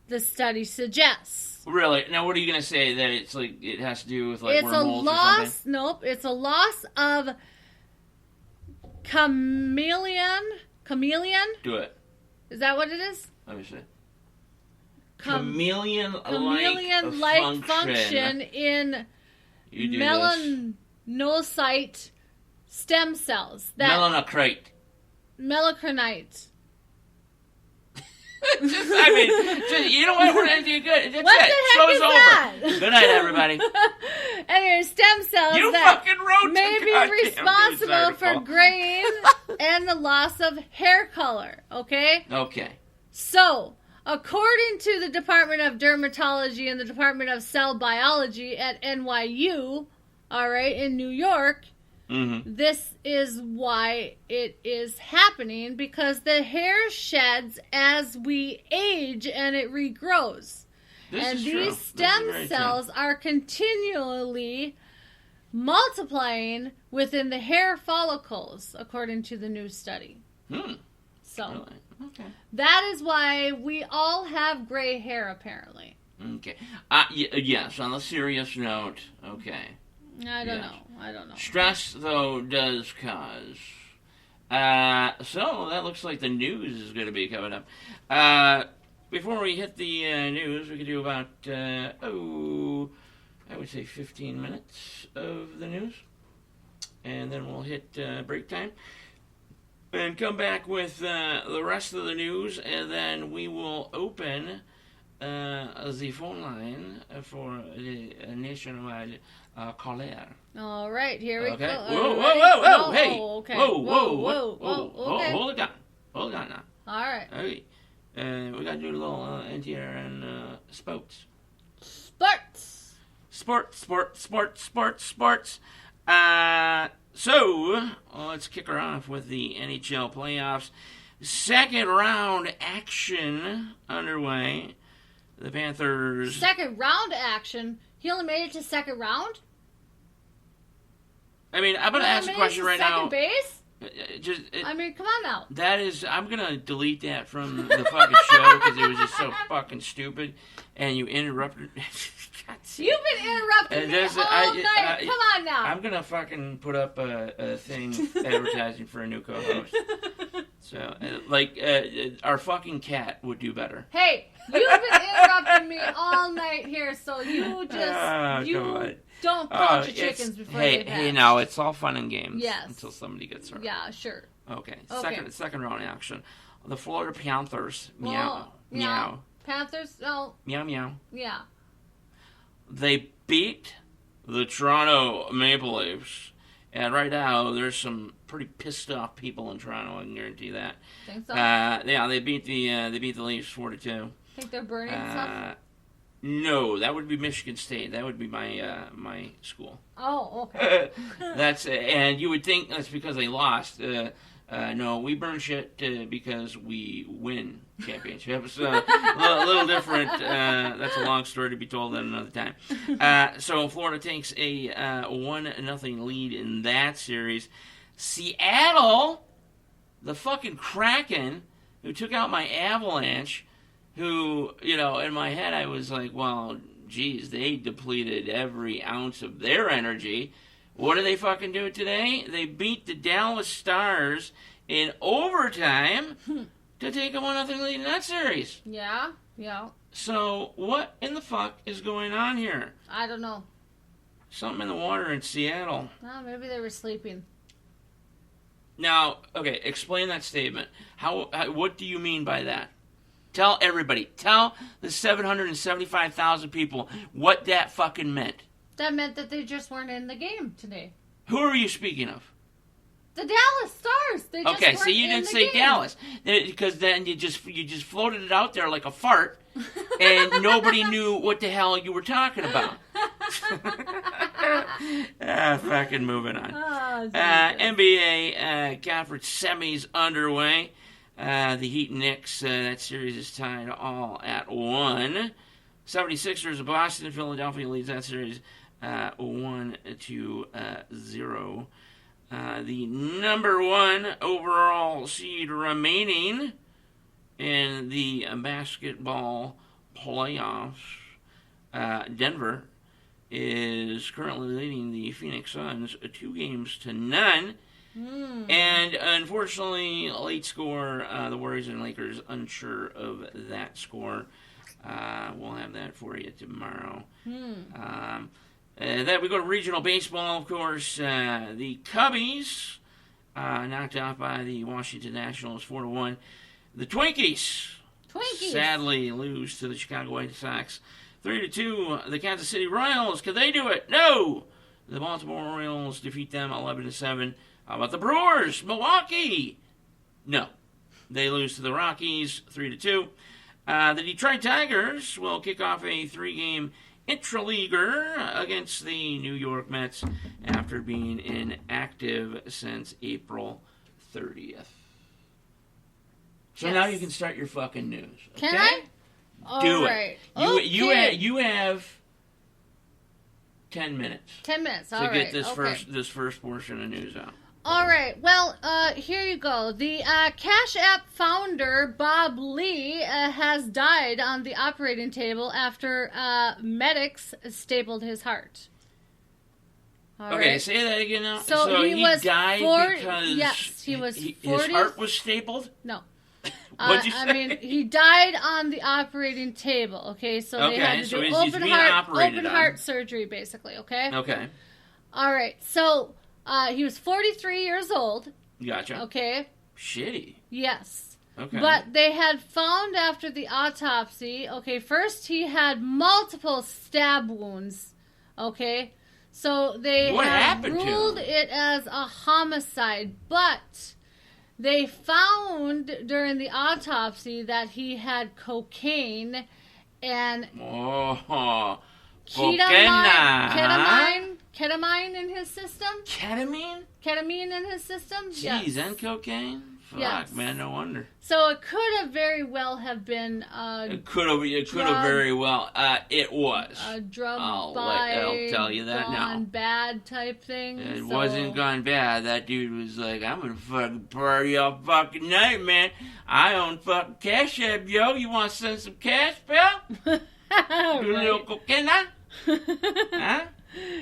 the study suggests. Really? Now, what are you gonna say? That it's like it has to do with like It's a wormholes or loss. something? Nope. It's a loss of chameleon. Do it. Is that what it is? Let me see. Chameleon-like Chameleon-like function in You do this. melanocyte stem cells. That Melanocrate. melanocyte. You know what? We're gonna do good. That's What it. the heck Show's is over. that? Good night, everybody. Anyway, stem cells You that fucking wrote may the be goddamn responsible news for article. graying and the loss of hair color. Okay? Okay. So, according to the Department of Dermatology and the Department of Cell Biology at NYU, all right, in New York, Mm-hmm. this is why it is happening, because the hair sheds as we age and it regrows. This And is these true. This is stem very cells true. are continually multiplying within the hair follicles, according to the new study. So, Really? Okay. that is why we all have gray hair, apparently. Okay. Yes. On a serious note. Okay. I don't Yes. know. Stress, though, does cause. So that looks like the news is going to be coming up. Before we hit the news, we could do about, I would say 15 minutes of the news. And then we'll hit break time. and come back with the rest of the news, and then we will open the phone line for the nationwide caller. All right, here we Okay. go. Whoa, whoa, Ready? whoa, whoa, Oh, hey. okay. Whoa. Okay. Hold it down now. All right. Okay. We got to do a little NTRN sports. Sports. So, let's kick her off with the NHL playoffs. Second round action underway. The Panthers... Second round action? He only made it to second round? I mean, I'm going to ask a question right now. Second base? I mean, come on now. That is... I'm going to delete that from the fucking show because it was just so fucking stupid. And you interrupted... You've been interrupting me all night. Come on now. I'm going to fucking put up a thing advertising for a new co-host. So, our fucking cat would do better. Hey, you've been interrupting me all night here, so you just... don't count your chickens before they hatch. Hey, now, it's all fun and games. Yes. Until somebody gets hurt. Yeah, sure. Okay. Second round action. The Florida Panthers. Meow. Panthers? No. Meow. Yeah. They beat the Toronto Maple Leafs. And right now, there's some pretty pissed off people in Toronto. I can guarantee that. Think so? Yeah, they beat the Leafs 4-2. Think they're burning stuff? No, that would be Michigan State. That would be my school. Oh, okay. And you would think that's because they lost. No, we burn shit because we win championships. A little different. That's a long story to be told at another time. So Florida takes a 1-0 lead in that series. Seattle, the fucking Kraken, who took out my Avalanche, who, in my head I was like, well, geez, they depleted every ounce of their energy. What did they fucking do today? They beat the Dallas Stars in overtime to take a 1-0 lead in that series. Yeah. So, what in the fuck is going on here? I don't know. Something in the water in Seattle. Oh, maybe they were sleeping. Now, okay, explain that statement. What do you mean by that? Tell everybody. Tell the 775,000 people what that fucking meant. That meant that they just weren't in the game today. Who are you speaking of? The Dallas Stars. They just okay, weren't so you in didn't the say game. Dallas because then you just floated it out there like a fart, and nobody knew what the hell you were talking about. Fucking moving on. Oh, NBA conference semis underway. The Heat and Knicks, that series is tied all at 1. 76ers of Boston, Philadelphia leads that series 1-0. The number 1 overall seed remaining in the basketball playoffs, Denver, is currently leading the Phoenix Suns 2-0. And unfortunately, late score, the Warriors and Lakers unsure of that score. We'll have that for you tomorrow. Then we go to regional baseball, of course. The Cubbies knocked out by the Washington Nationals 4-1. The Twinkies sadly lose to the Chicago White Sox 3-2. The Kansas City Royals, can they do it? No! The Baltimore Orioles defeat them 11-7. How about the Brewers? Milwaukee? No. They lose to the Rockies 3-2. The Detroit Tigers will kick off a 3-game intraleaguer against the New York Mets after being inactive since April 30th. So Yes. now you can start your fucking news. Okay? Can I? Do right. it. You have 10 minutes 10 minutes. to All get right. this okay. first portion of news out. All right. Well, here you go. The Cash App founder, Bob Lee, has died on the operating table after medics stapled his heart. All Okay, right. say that again now. So he was died 40 because yes, he was his 40 heart was stapled? No. What'd you say? I mean, he died on the operating table, okay? So they had to so do he's open being operated open on. heart surgery, basically, okay? Okay, All right. So he was 43 years old, gotcha. okay? shitty. Yes. Okay. But they had found after the autopsy, first he had multiple stab wounds, so they What had happened to ruled him? it as a homicide, but they found during the autopsy that he had cocaine and Oh, ketamine in his system. Ketamine? Ketamine in his system. Jeez, and cocaine? Fuck, Yes. man, no wonder. So it could have very well have been It could have very well. It was. a drug I'll tell you that now. gone bad type thing. It so- wasn't gone bad. That dude was like, I'm gonna fucking party all fucking night, man. I own fucking Cash App, yo. You wanna send some cash, pal? Do a little cocaine, huh? Huh?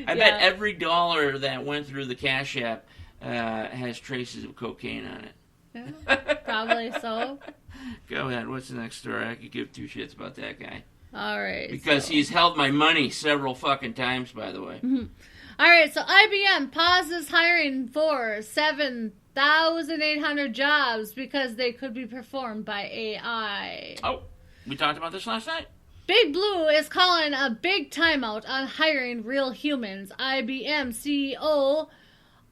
I bet every dollar that went through the Cash App has traces of cocaine on it. Yeah, probably so. Go ahead. What's the next story? I could give two shits about that guy. All right. Because he's held my money several fucking times, by the way. All right, so IBM pauses hiring for 7,800 jobs because they could be performed by AI. Oh, we talked about this last night. Big Blue is calling a big timeout on hiring real humans. IBM CEO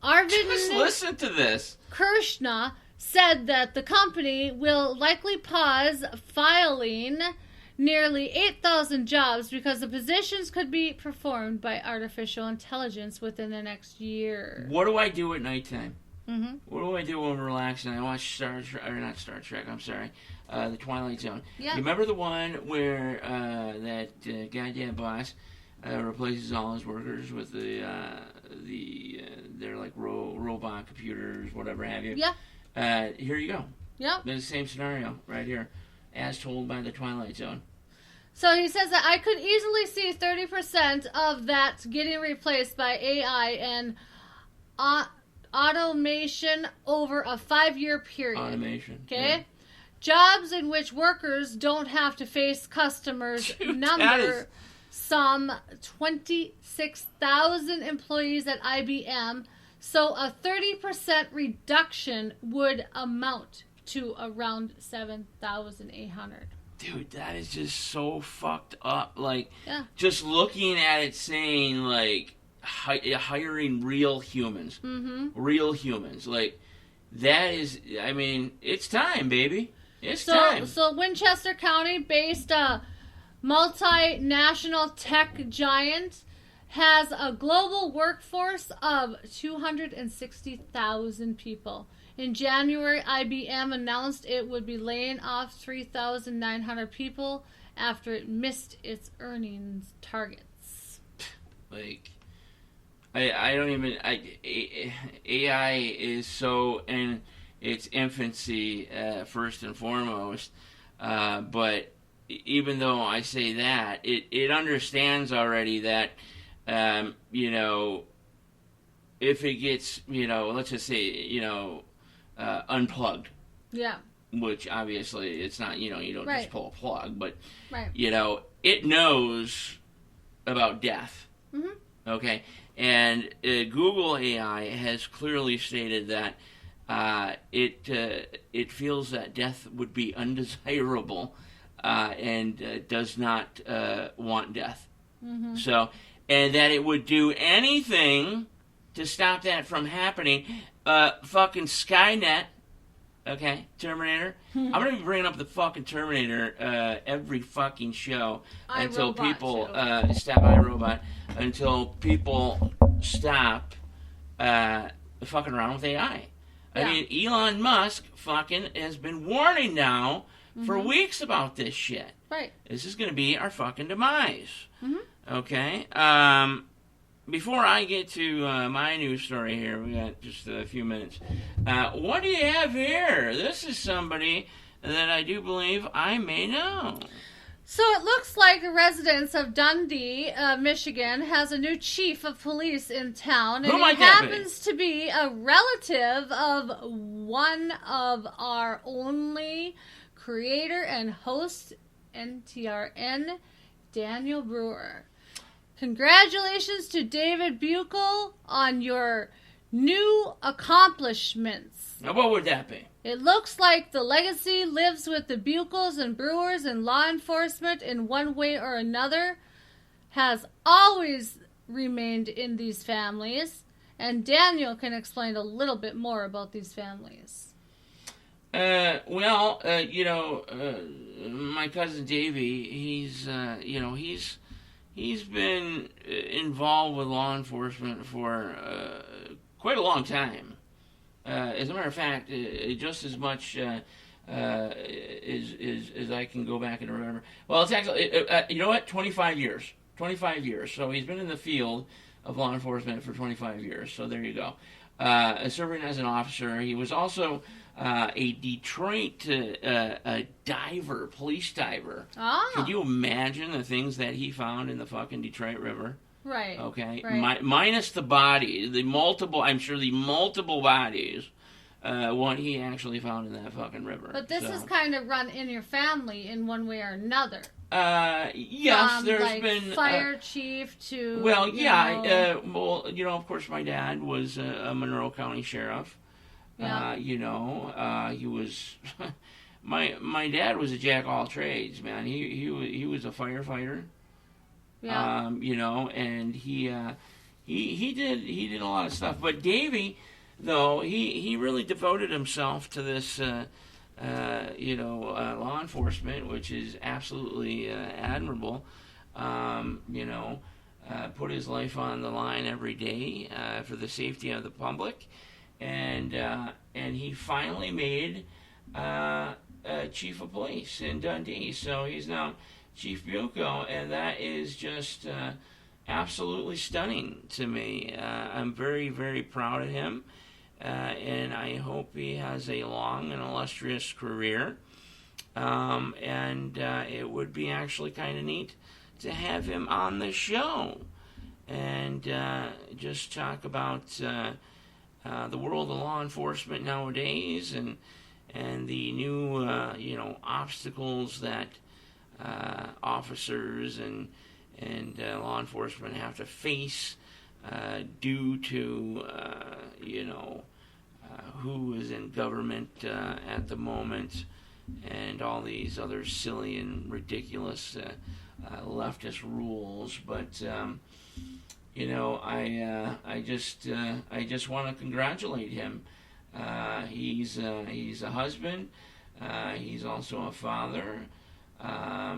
Just Arvind listen to this. Krishna said that the company will likely pause filing nearly 8,000 jobs because the positions could be performed by artificial intelligence within the next year. What do I do at nighttime? Mm-hmm. What do I do when I'm relaxing? I watch The Twilight Zone. Yeah. You remember the one where that goddamn boss replaces all his workers with they're like robot computers, whatever have you? Yeah. Here you go. Yep. There's the same scenario right here, as told by The Twilight Zone. So he says that I could easily see 30% of that getting replaced by AI and automation over a 5-year period. Automation. Okay? Yeah. Jobs in which workers don't have to face customers Dude, number that is- some 26,000 employees at IBM. So a 30% reduction would amount to around 7,800. Dude, that is just so fucked up. Like, Yeah. just looking at it saying, like, hiring real humans. Mm-hmm. Real humans. Like, that is, I mean, it's time, baby. It's time. So Winchester County, based multinational tech giant, has a global workforce of 260,000 people. In January, IBM announced it would be laying off 3,900 people after it missed its earnings targets. Like, I don't even, AI is so in its infancy, first and foremost, but even though I say that, it understands already that, you know, if it gets, you know, let's just say, you know, unplugged, Yeah. which obviously it's not, you know, you don't Right. just pull a plug, but, Right. you know, it knows about death. Mhm. Okay? And Google AI has clearly stated that it feels that death would be undesirable and does not want death. Mm-hmm. So, and that it would do anything to stop that from happening. Fucking Skynet, okay, Terminator. I'm gonna be bringing up the fucking Terminator every fucking show until iRobot people show. stop iRobot, until people stop fucking around with AI. I Yeah. mean, Elon Musk fucking has been warning now for weeks about this shit. Right. This is going to be our fucking demise. Mhm. Okay? Before I get to my news story here, we got just a few minutes. What do you have here? This is somebody that I do believe I may know. So it looks like residents of Dundee, Michigan, has a new chief of police in town, Who and might he that be? happens to be a relative of one of our only creator and host, NTRN, Daniel Brewer. Congratulations to David Buchel on your new accomplishments. Now, what would that be? It looks like the legacy lives with the Buchels and Brewers, and law enforcement in one way or another has always remained in these families. And Daniel can explain a little bit more about these families. My cousin Davey, he's been involved with law enforcement for quite a long time. As a matter of fact, just as much as I can go back and remember. Well, it's actually, 25 years. 25 years. So he's been in the field of law enforcement for 25 years. So there you go. Serving as an officer. He was also a Detroit diver, police diver. Oh. Could you imagine the things that he found in the fucking Detroit River? Right. Okay. Right. Minus the bodies, the multiple bodies, what he actually found in that fucking river. But this is kind of run in your family in one way or another. Yes, there's been fire chief to. Well, yeah. Of course, my dad was a Monroe County sheriff. Yeah. He was. My dad was a jack of all trades, man. He was a firefighter. Yeah. And he did a lot of stuff. But Davey, though, he really devoted himself to this, law enforcement, which is absolutely admirable. Put his life on the line every day for the safety of the public, and he finally made chief of police in Dundee. So he's now Chief Bucco, and that is just absolutely stunning to me. I'm very, very proud of him, and I hope he has a long and illustrious career. It would be actually kind of neat to have him on the show and just talk about the world of law enforcement nowadays and the new obstacles that officers and law enforcement have to face due to who is in government at the moment and all these other silly and ridiculous leftist rules. But I just want to congratulate him. He's a husband. He's also a father. I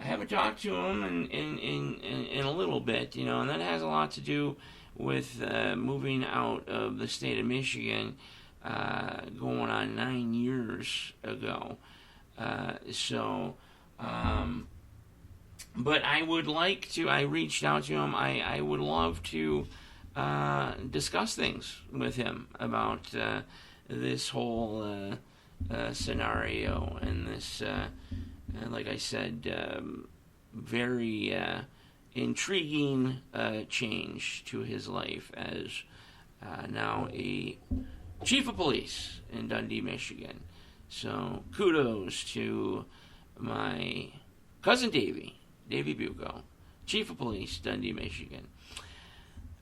haven't talked to him in a little bit, and that has a lot to do with moving out of the state of Michigan, going on 9 years ago. But I would like to. I reached out to him. I would love to discuss things with him about this whole scenario and this, like I said, very intriguing change to his life as now a chief of police in Dundee, Michigan. So kudos to my cousin Davey Bucco, chief of police, Dundee, Michigan.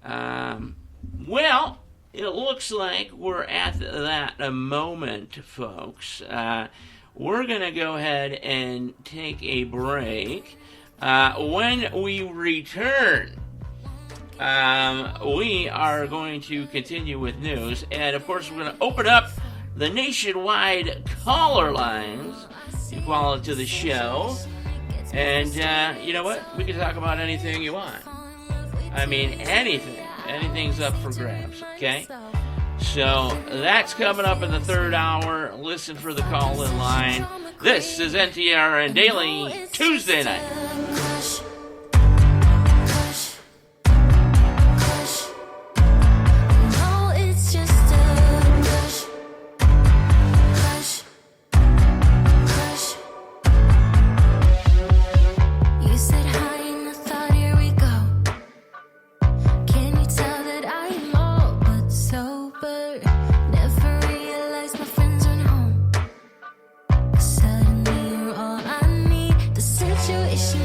Well, it looks like we're at that moment, folks. We're going to go ahead and take a break. When we return, we are going to continue with news. And, of course, we're going to open up the nationwide caller lines to call into the show. And you know what? We can talk about anything you want. I mean, anything. Anything's up for grabs, okay? So that's coming up in the third hour. Listen for the call-in line. This is NTRN Daily Tuesday night. Situation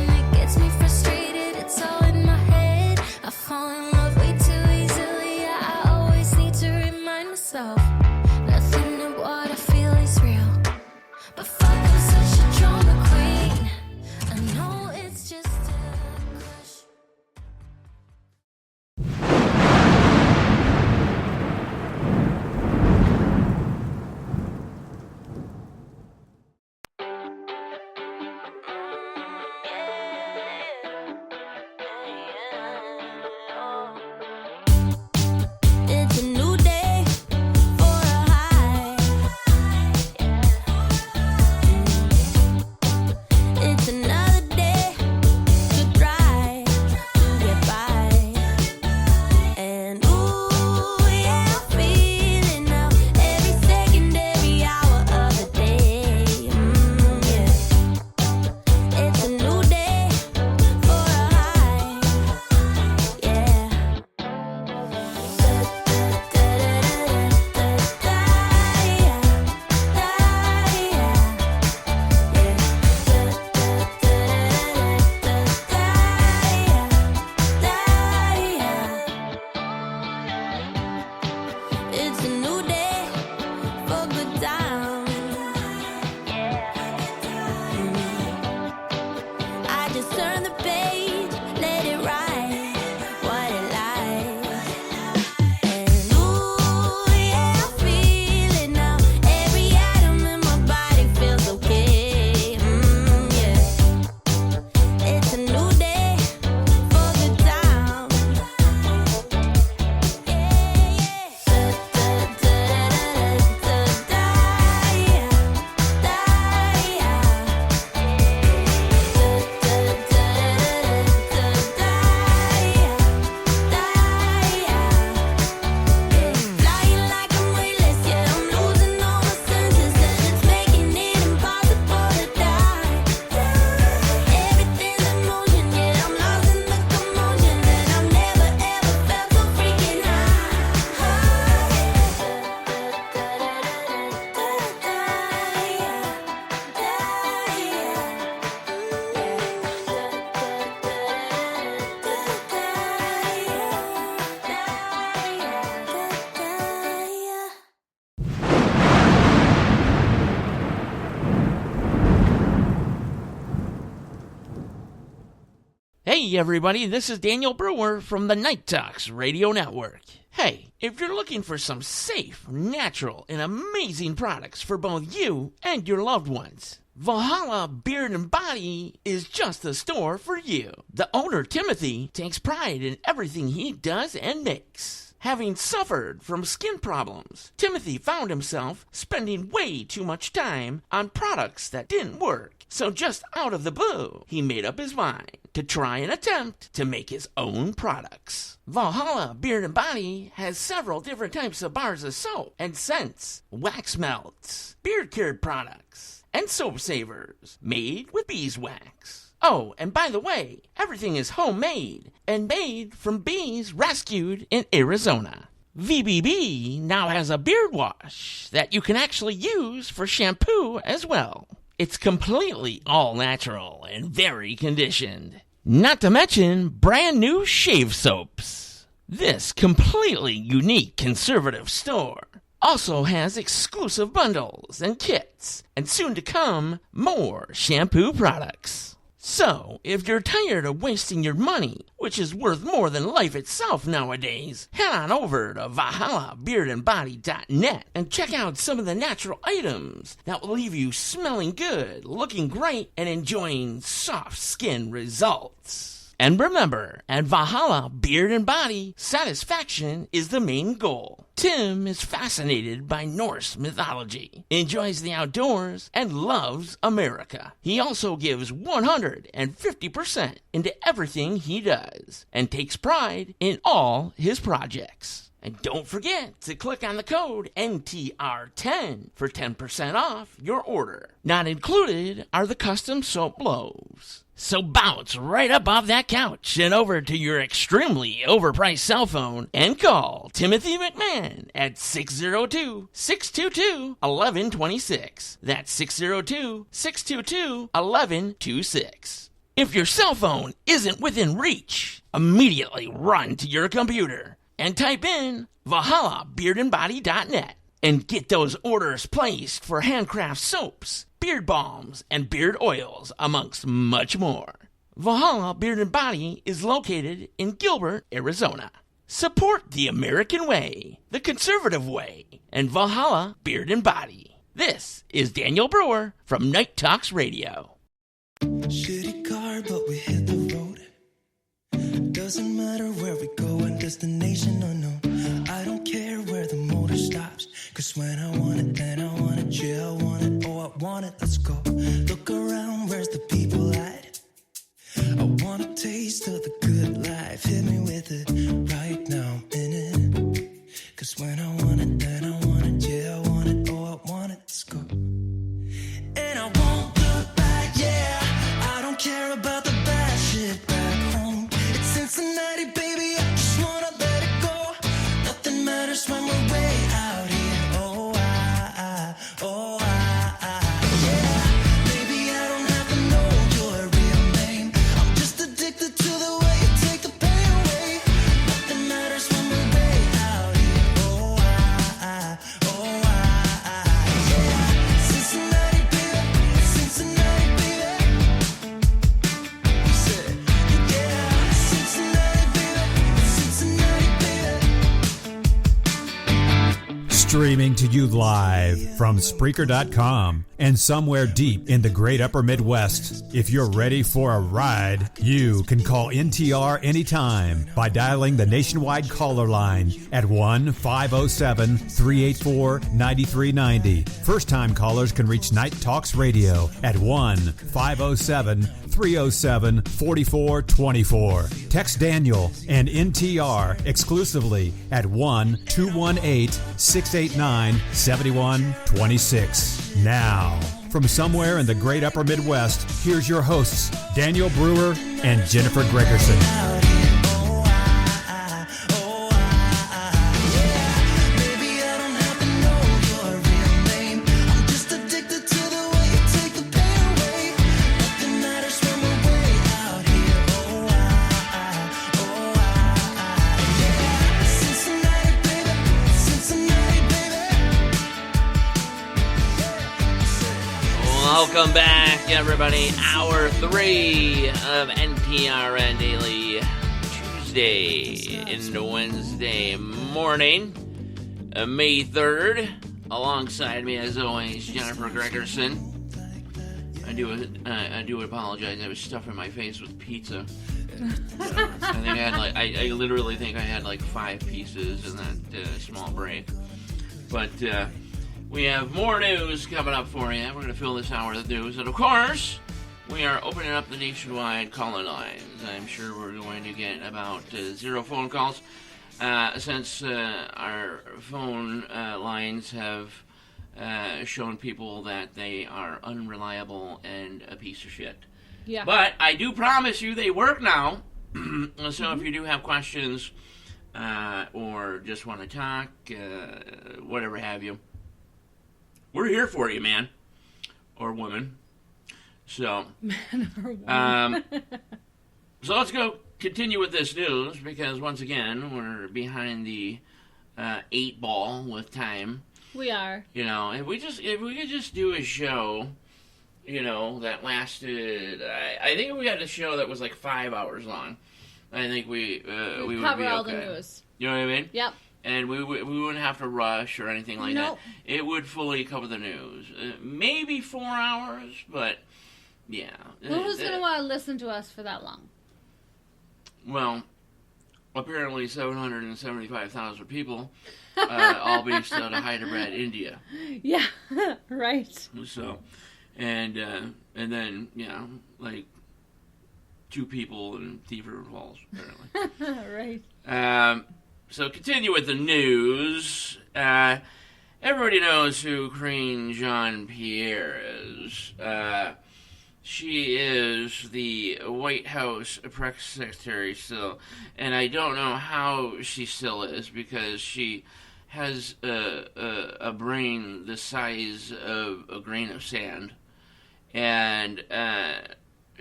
Hey everybody, this is Daniel Brewer from the Night Talks Radio Network. Hey, if you're looking for some safe, natural, and amazing products for both you and your loved ones, Valhalla Beard and Body is just the store for you. The owner, Timothy, takes pride in everything he does and makes. Having suffered from skin problems, Timothy found himself spending way too much time on products that didn't work. So just out of the blue, he made up his mind to try and attempt to make his own products. Valhalla Beard and Body has several different types of bars of soap and scents, wax melts, beard care products, and soap savers made with beeswax. Oh, and by the way, everything is homemade and made from bees rescued in Arizona. VBB now has a beard wash that you can actually use for shampoo as well. It's completely all natural and very conditioned. Not to mention brand new shave soaps. This completely unique conservative store also has exclusive bundles and kits, and soon to come, more shampoo products. So, if you're tired of wasting your money, which is worth more than life itself nowadays, head on over to ValhallaBeardandBody.net and check out some of the natural items that will leave you smelling good, looking great, and enjoying soft skin results. And remember, at Valhalla Beard and Body, satisfaction is the main goal. Tim is fascinated by Norse mythology, enjoys the outdoors, and loves America. He also gives 150% into everything he does, and takes pride in all his projects. And don't forget to click on the code NTR10 for 10% off your order. Not included are the custom soap blows. So bounce right up off that couch and over to your extremely overpriced cell phone and call Timothy McMahon at 602-622-1126. That's 602-622-1126. If your cell phone isn't within reach, immediately run to your computer and type in ValhallaBeardandBody.net and get those orders placed for handcraft soaps, beard balms, and beard oils, amongst much more. Valhalla Beard and Body is located in Gilbert, Arizona. Support the American way, the conservative way, and Valhalla Beard and Body. This is Daniel Brewer from Night Talks Radio. Shitty car, but we hit the road. Doesn't matter where we go and destination unknown. I don't care where the motor stops. Cause when I want it, then I want it. Yeah, I want it. Oh, I want it. Let's go. Look around, where's the people at? I want a taste of the good life. Hit me with it right now. I'm in it. Cause when I want it, then I want it. Yeah, I want it. Oh, I want it. Let's go. And I won't look back. Yeah, I don't care about the bad shit back home. It's Cincinnati, baby. I just wanna let it go. Nothing matters when we're way out here. Yeah. Baby, I don't have to know your real name. I'm just addicted to the way you take the pain away. Nothing matters when we're way out here. Yeah. Cincinnati, baby. Cincinnati, baby. You said, yeah. Cincinnati, baby. Cincinnati, baby. Streaming to you live from Spreaker.com and somewhere deep in the great upper Midwest. If you're ready for a ride, you can call NTR anytime by dialing the nationwide caller line at 1-507-384-9390. First-time callers can reach Night Talks Radio at 1-507-307-4424. Text Daniel and NTR exclusively at 1-218-689-7126. Now, from somewhere in the great upper Midwest, here's your hosts, Daniel Brewer and Jennifer Gregerson. Welcome back, everybody. Hour 3 of NTRN Daily, Tuesday into Wednesday morning, May 3rd. Alongside me, as always, Jennifer Gregerson. I do apologize. I was stuffing my face with pizza. I think I had I literally think I had 5 pieces in that small break. But we have more news coming up for you. We're going to fill this hour with news. And of course, we are opening up the nationwide call-in lines. I'm sure we're going to get about 0 phone calls since our phone lines have shown people that they are unreliable and a piece of shit. Yeah. But I do promise you they work now. So if you do have questions or just want to talk, whatever have you, we're here for you, man or woman. So, Man or woman. so let's go continue with this news because once again we're behind the 8 ball with time. We are. You know, if we could just do a show, you know, that lasted. I think if we had a show that was 5 hours long, I think we would cover be all okay. the news. You know what I mean? Yep. And we wouldn't have to rush or anything like Nope. that. It would fully cover the news. Maybe 4 hours, but yeah. Well, who's going to want to listen to us for that long? Well, apparently 775,000 people, all based out of Hyderabad, India. Yeah, right. So, and then, 2 people in Thief River Falls, apparently. Right. So continue with the news. Everybody knows who Queen Jean-Pierre is. She is the White House press secretary still, and I don't know how she still is because she has a brain the size of a grain of sand, and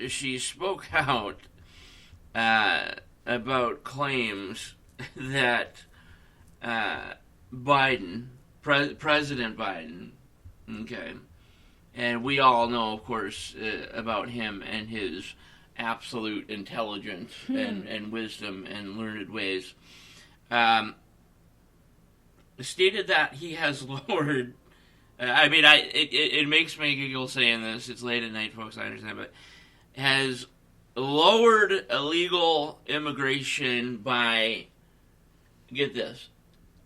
she spoke out about claims that President Biden, okay, and we all know, of course, about him and his absolute intelligence and wisdom and learned ways, stated that he has lowered. It makes me giggle saying this. It's late at night, folks. I understand, but has lowered illegal immigration by, get this,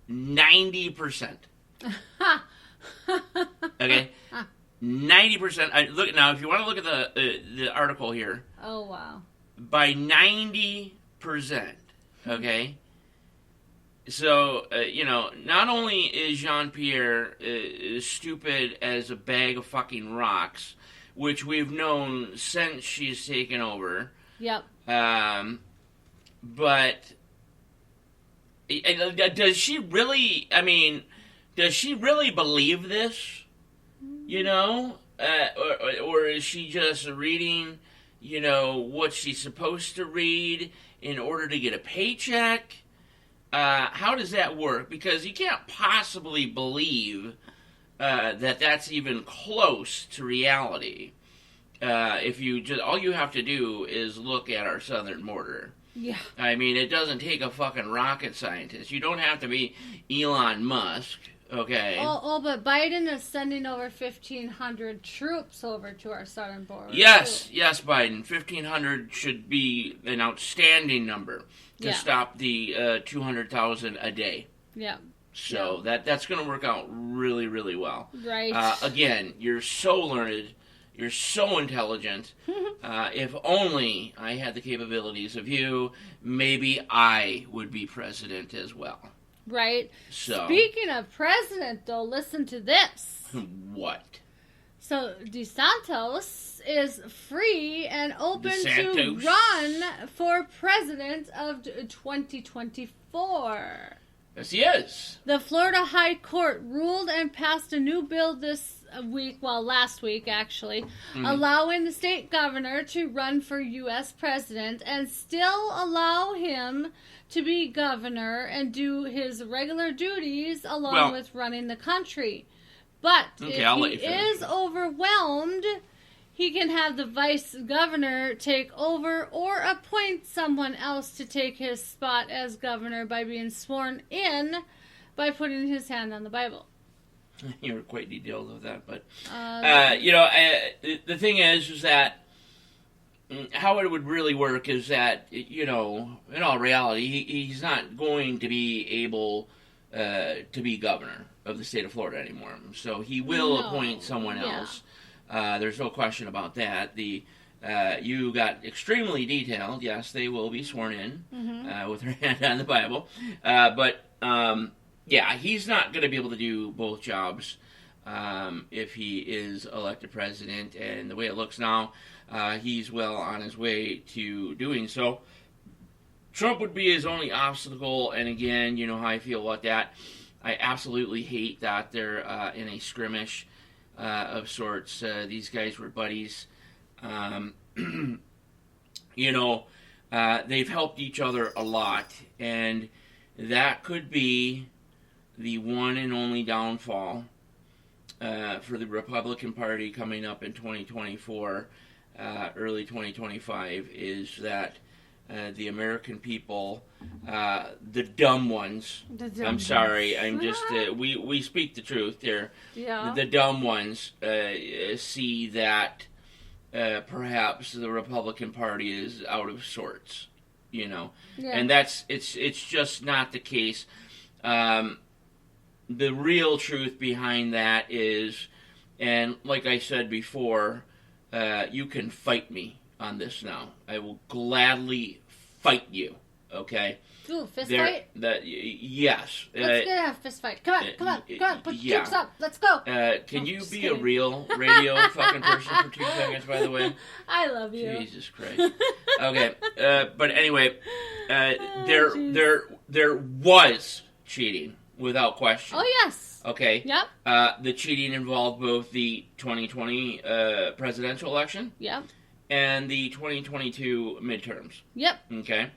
90%. Okay, 90%. Look now. If you want to look at the article here. Oh wow. By 90%. Okay. So not only is Jean-Pierre stupid as a bag of fucking rocks, which we've known since she's taken over. Yep. But does she really? I mean, does she really believe this? You know, or is she just reading, what she's supposed to read in order to get a paycheck? How does that work? Because you can't possibly believe that that's even close to reality. If you just, all you have to do is look at our southern border. Yeah. I mean, it doesn't take a fucking rocket scientist. You don't have to be Elon Musk, okay? But Biden is sending over 1,500 troops over to our southern border. Yes, Biden. 1,500 should be an outstanding number to stop the 200,000 a day. Yeah. So that's going to work out really, really well. Right. Again, you're so learned. You're so intelligent. If only I had the capabilities of you, maybe I would be president as well. Right. So, speaking of president, though, listen to this. What? So, DeSantis is free and open to DeSantos? run for president of 2024. Yes, he is. The Florida High Court ruled and passed a new bill last week actually, allowing the state governor to run for U.S. president and still allow him to be governor and do his regular duties along with running the country. But if he is overwhelmed, he can have the vice governor take over or appoint someone else to take his spot as governor by being sworn in by putting his hand on the Bible. You were quite detailed with that, but the thing is that how it would really work is that, in all reality, he's not going to be able to be governor of the state of Florida anymore. So he will appoint someone else. There's no question about that. You got extremely detailed. Yes, they will be sworn in with their hand on the Bible. But he's not going to be able to do both jobs if he is elected president. And the way it looks now, he's well on his way to doing so. Trump would be his only obstacle, and again, you know how I feel about that. I absolutely hate that they're in a skirmish of sorts. These guys were buddies. They've helped each other a lot, and that could be the one and only downfall for the Republican Party coming up in 2024, early 2025, is that the American people, the dumb ones, I'm sorry, I'm just, we speak the truth here. Yeah. The dumb ones see that perhaps the Republican Party is out of sorts, and it's just not the case. The real truth behind that is, and like I said before, you can fight me on this now. I will gladly fight you, okay? Ooh, fist fight? Yes. Let's get a fist fight. Come on, put your jokes up. Let's go. Can you be a real radio fucking person for 2 seconds, by the way? I love you. Jesus Christ. Okay, but anyway, there was cheating, without question. Oh, yes. Okay. Yep. The cheating involved both the 2020 presidential election. Yep. And the 2022 midterms. Yep. Okay.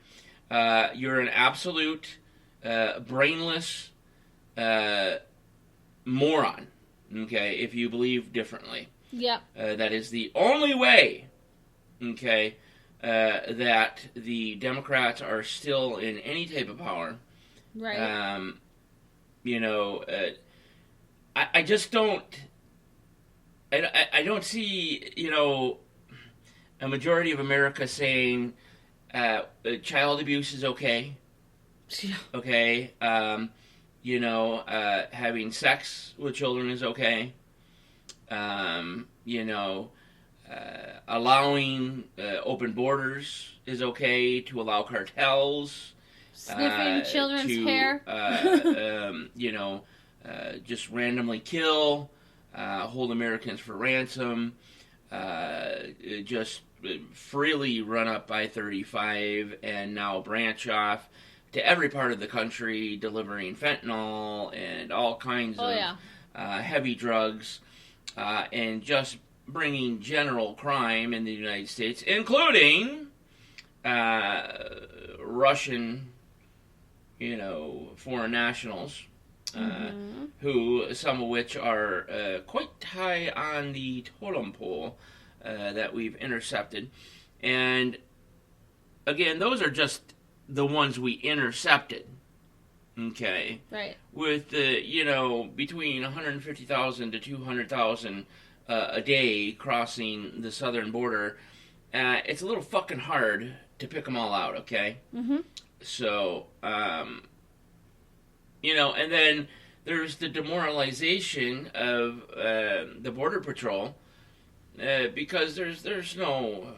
You're an absolute brainless moron. Okay, if you believe differently. Yep. That is the only way. Okay, that the Democrats are still in any type of power. Right. I just don't. I don't see, a majority of America saying child abuse is okay. Yeah. Okay. Having sex with children is okay. Allowing open borders is okay, to allow cartels. Sniffing children's hair. Just randomly kill, hold Americans for ransom, just freely run up I-35 and now branch off to every part of the country, delivering fentanyl and all kinds of heavy drugs, and just bringing general crime in the United States, including Russian, foreign nationals, who, some of which are quite high on the totem pole that we've intercepted. And again, those are just the ones we intercepted. Okay. Right. With between 150,000 to 200,000 a day crossing the southern border, it's a little fucking hard to pick them all out. Okay. Mm-hmm. So, and then there's the demoralization of the Border Patrol, because there's no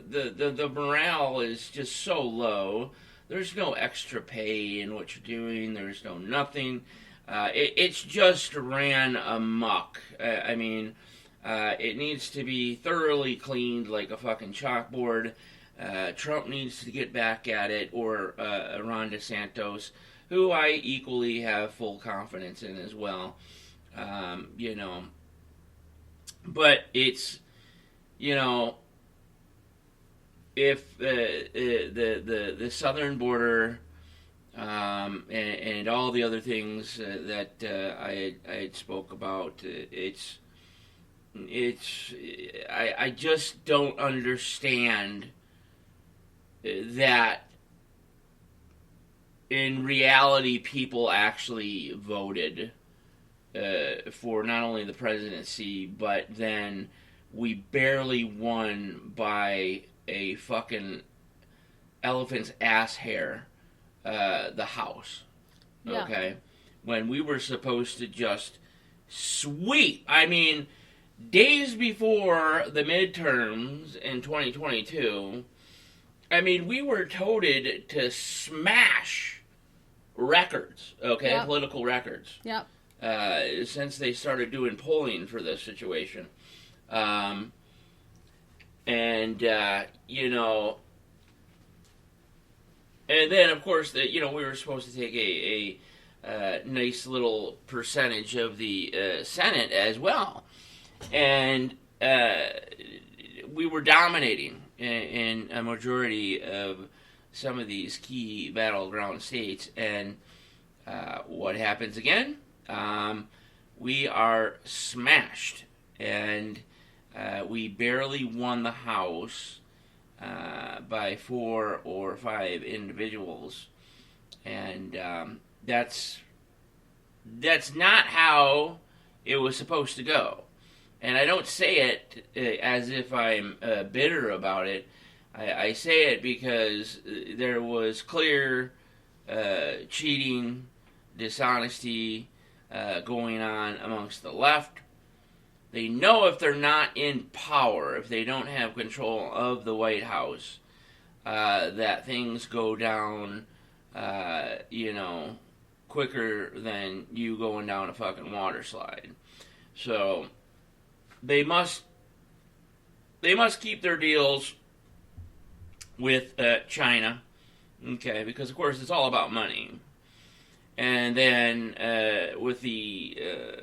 the morale is just so low. There's no extra pay in what you're doing. There's no nothing. It's just ran amok. It needs to be thoroughly cleaned like a fucking chalkboard. Trump needs to get back at it, or Ron DeSantis, who I equally have full confidence in as well. But it's, if the southern border and all the other things that I had spoke about, it's I just don't understand that in reality people actually voted for not only the presidency, but then we barely won by a fucking elephant's ass hair, the House. Yeah. Okay? When we were supposed to just sweep. I mean, days before the midterms in 2022, I mean, we were touted to smash records, okay? Yep. Political records. Yep. Since they started doing polling for this situation. You know, and then, of course, we were supposed to take a nice little percentage of the Senate as well. And we were dominating in a majority of some of these key battleground states. And what happens again? We are smashed. And we barely won the House by 4 or 5 individuals. And that's not how it was supposed to go. And I don't say it as if I'm bitter about it. I say it because there was clear cheating, dishonesty going on amongst the left. They know if they're not in power, if they don't have control of the White House, that things go down, quicker than you going down a fucking water slide. So they must keep their deals with China, okay? Because of course it's all about money. And then with the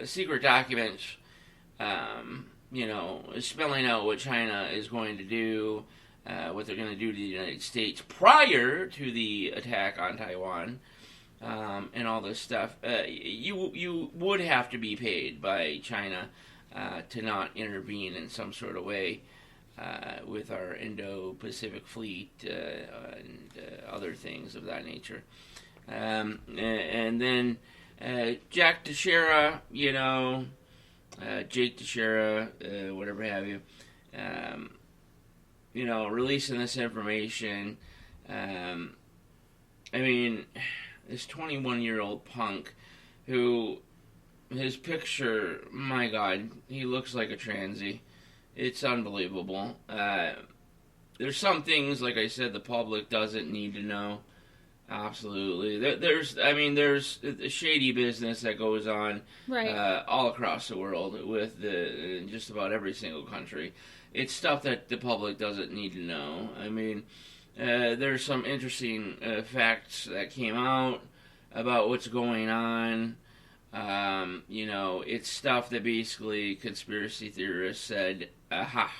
secret documents, spelling out what China is going to do, what they're going to do to the United States prior to the attack on Taiwan, and all this stuff, you would have to be paid by China to not intervene in some sort of way with our Indo-Pacific Fleet and other things of that nature. And then Jack Teixeira, Jake Teixeira, whatever have you, releasing this information. This 21-year-old punk who, his picture, my God, he looks like a transy. It's unbelievable. There's some things, like I said, the public doesn't need to know. Absolutely. There's a shady business that goes on Right. all across the world with just about every single country. It's stuff that the public doesn't need to know. There's some interesting facts that came out about what's going on. It's stuff that basically conspiracy theorists said, aha.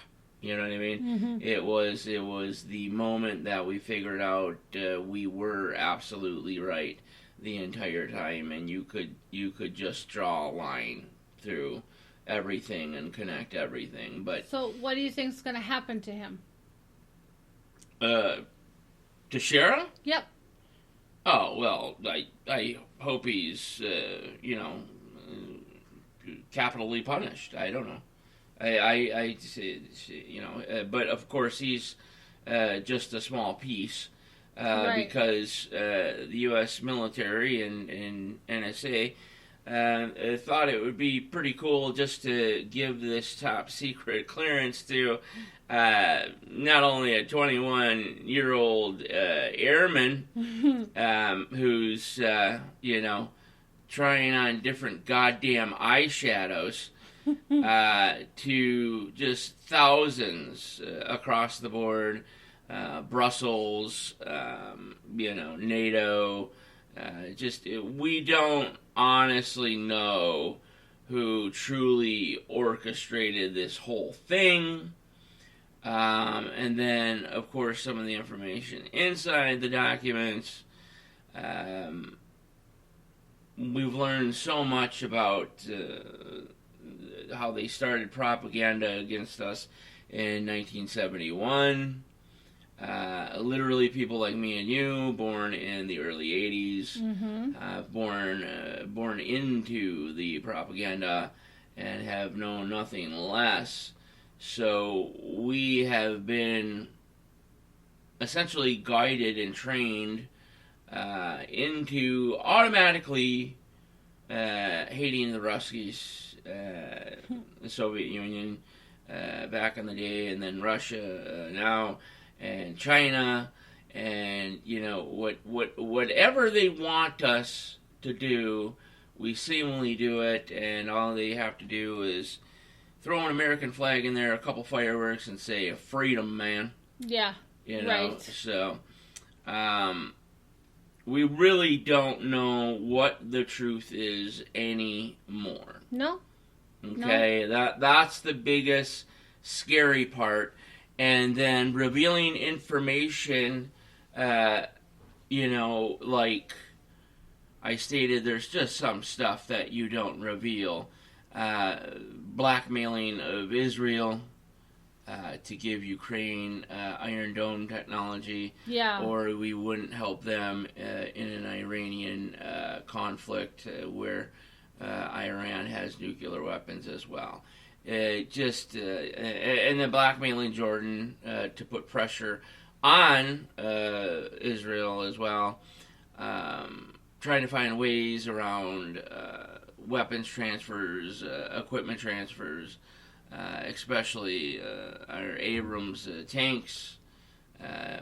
You know what I mean? Mm-hmm. It was the moment that we figured out we were absolutely right the entire time, and you could just draw a line through everything and connect everything. But So what do you think is going to happen to him? Teixeira? Yep. Oh well, I hope he's capitally punished. I don't know. But of course he's just a small piece Right. because the U.S. military and NSA thought it would be pretty cool just to give this top secret clearance to not only a 21-year-old airman who's trying on different goddamn eyeshadows. To just thousands across the board, Brussels, NATO, we don't honestly know who truly orchestrated this whole thing. And then, of course, some of the information inside the documents. We've learned so much about how they started propaganda against us in 1971. Literally, people like me and you, born in the early 80s, born into the propaganda and have known nothing less. So we have been essentially guided and trained into automatically hating the Ruskies, the Soviet Union back in the day, and then Russia now, and China, and whatever they want us to do, we seemingly do it, and all they have to do is throw an American flag in there, a couple fireworks, and say "freedom, man." Yeah. Right. So we really don't know what the truth is anymore. No. Okay, that's the biggest scary part. And then revealing information, like I stated, there's just some stuff that you don't reveal. Blackmailing of Israel to give Ukraine Iron Dome technology, or we wouldn't help them in an Iranian conflict where Iran has nuclear weapons as well. And then blackmailing Jordan to put pressure on Israel as well, trying to find ways around weapons transfers, equipment transfers, especially our Abrams tanks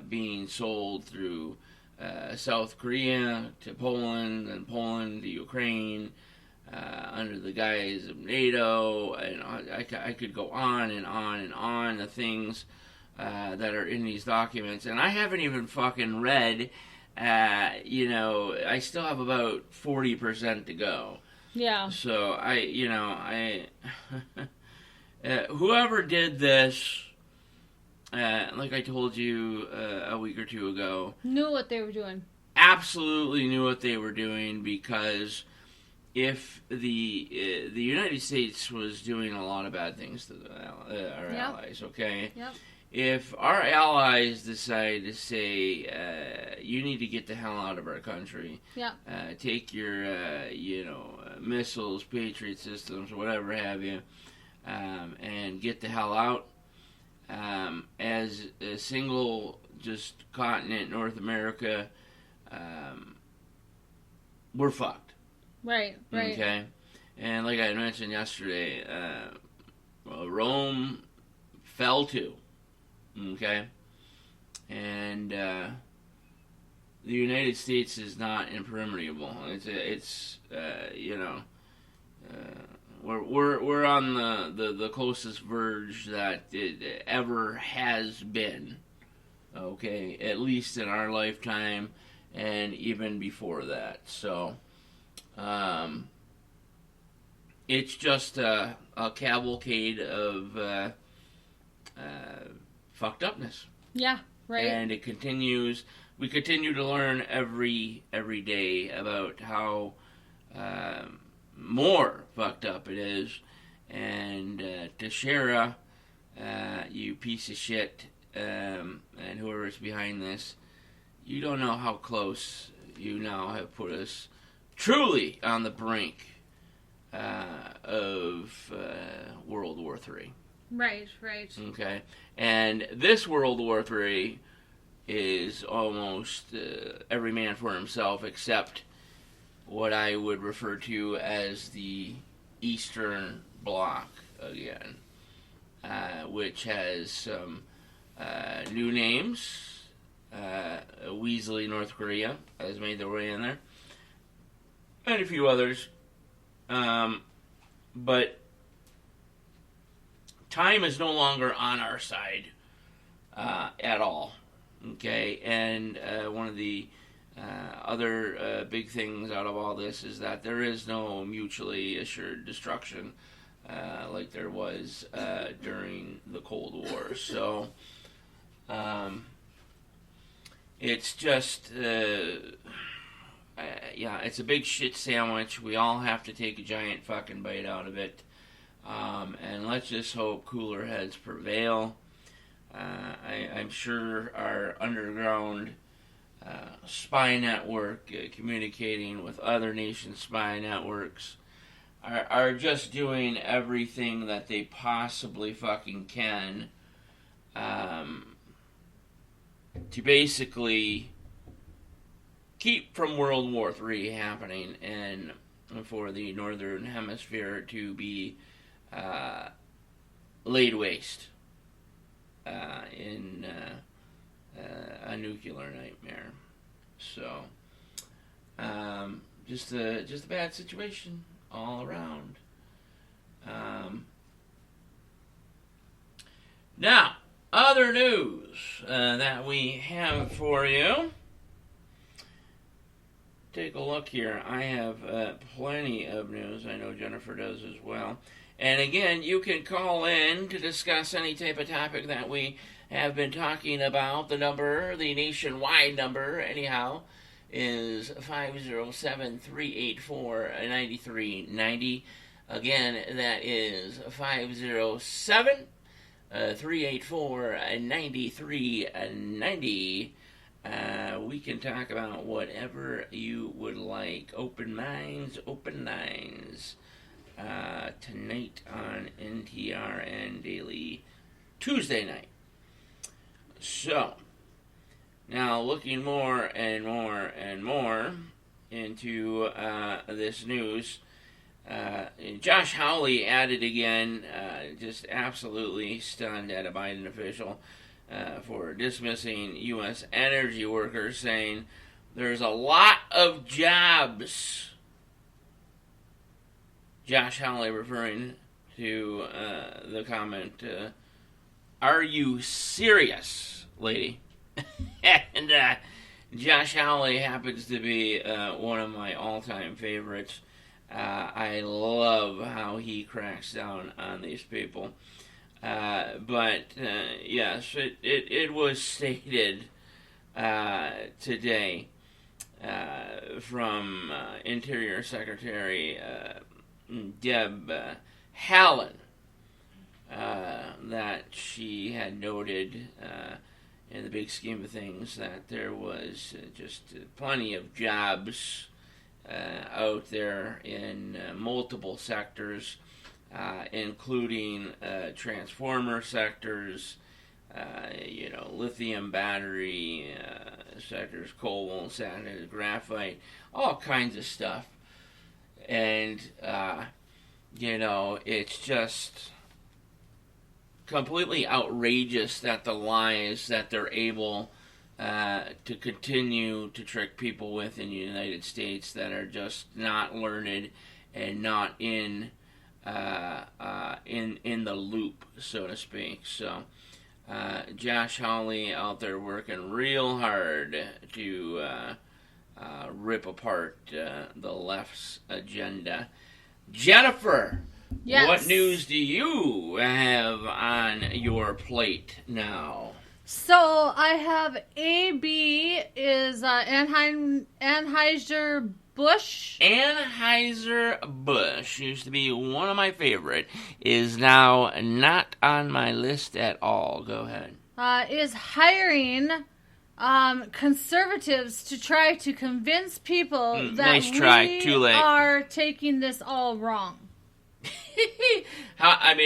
being sold through South Korea to Poland, and Poland to Ukraine, under the guise of NATO, and I could go on and on and on, the things that are in these documents, and I haven't even fucking read, I still have about 40% to go. Yeah. So whoever did this, like I told you a week or two ago, knew what they were doing. Absolutely knew what they were doing, because if the United States was doing a lot of bad things to our allies, okay? Yep. If our allies decide to say, you need to get the hell out of our country, take your, missiles, Patriot systems, whatever have you, and get the hell out, as a single just continent, North America, we're fucked. Right. Okay? And like I mentioned yesterday, Rome fell too. Okay? And the United States is not impermeable. We're on the closest verge that it ever has been. Okay? At least in our lifetime, and even before that. So it's just a cavalcade of fucked upness. Yeah, right. And it continues. We continue to learn every day about how more fucked up it is. And Teixeira, you piece of shit, and whoever's behind this, you don't know how close you now have put us truly on the brink of World War III. Right. Okay? And this World War III is almost every man for himself, except what I would refer to as the Eastern Bloc again, which has some new names. Weasley, North Korea, has made their way in there, and a few others. But time is no longer on our side at all. Okay, and one of the other big things out of all this is that there is no mutually assured destruction like there was during the Cold War. So it's just, it's a big shit sandwich. We all have to take a giant fucking bite out of it. And let's just hope cooler heads prevail. I'm sure our underground spy network, communicating with other nations' spy networks, are just doing everything that they possibly fucking can to basically keep from World War III happening and for the Northern Hemisphere to be laid waste in a nuclear nightmare. So, just a bad situation all around. Now, other news that we have for you. Take a look here. I have plenty of news. I know Jennifer does as well. And again, you can call in to discuss any type of topic that we have been talking about. The number, the nationwide number, anyhow, is 507-384-9390. Again, that is 507-384-9390. We can talk about whatever you would like. Open minds, open lines. Tonight on NTRN Daily Tuesday night. So, now looking more and more and more into this news, Josh Hawley added again, just absolutely stunned at a Biden official for dismissing U.S. energy workers, saying there's a lot of jobs. Josh Hawley referring to the comment, are you serious, lady? And Josh Hawley happens to be one of my all-time favorites. I love how he cracks down on these people. But yes, it was stated today from Interior Secretary Deb Haaland that she had noted in the big scheme of things that there was just plenty of jobs out there in multiple sectors, including transformer sectors, lithium battery sectors, coal, sand, graphite, all kinds of stuff. And, it's just completely outrageous that the lies that they're able to continue to trick people with in the United States that are just not learned and not in the loop, so to speak. So, Josh Hawley out there working real hard to rip apart the left's agenda. Jennifer, Yes. what news do you have on your plate now? So I have AB is Anheuser-Busch. Anheuser-Busch used to be one of my favorite, is now not on my list at all. Go ahead. Is hiring conservatives to try to convince people that nice try. we Too late. are taking this all wrong. How are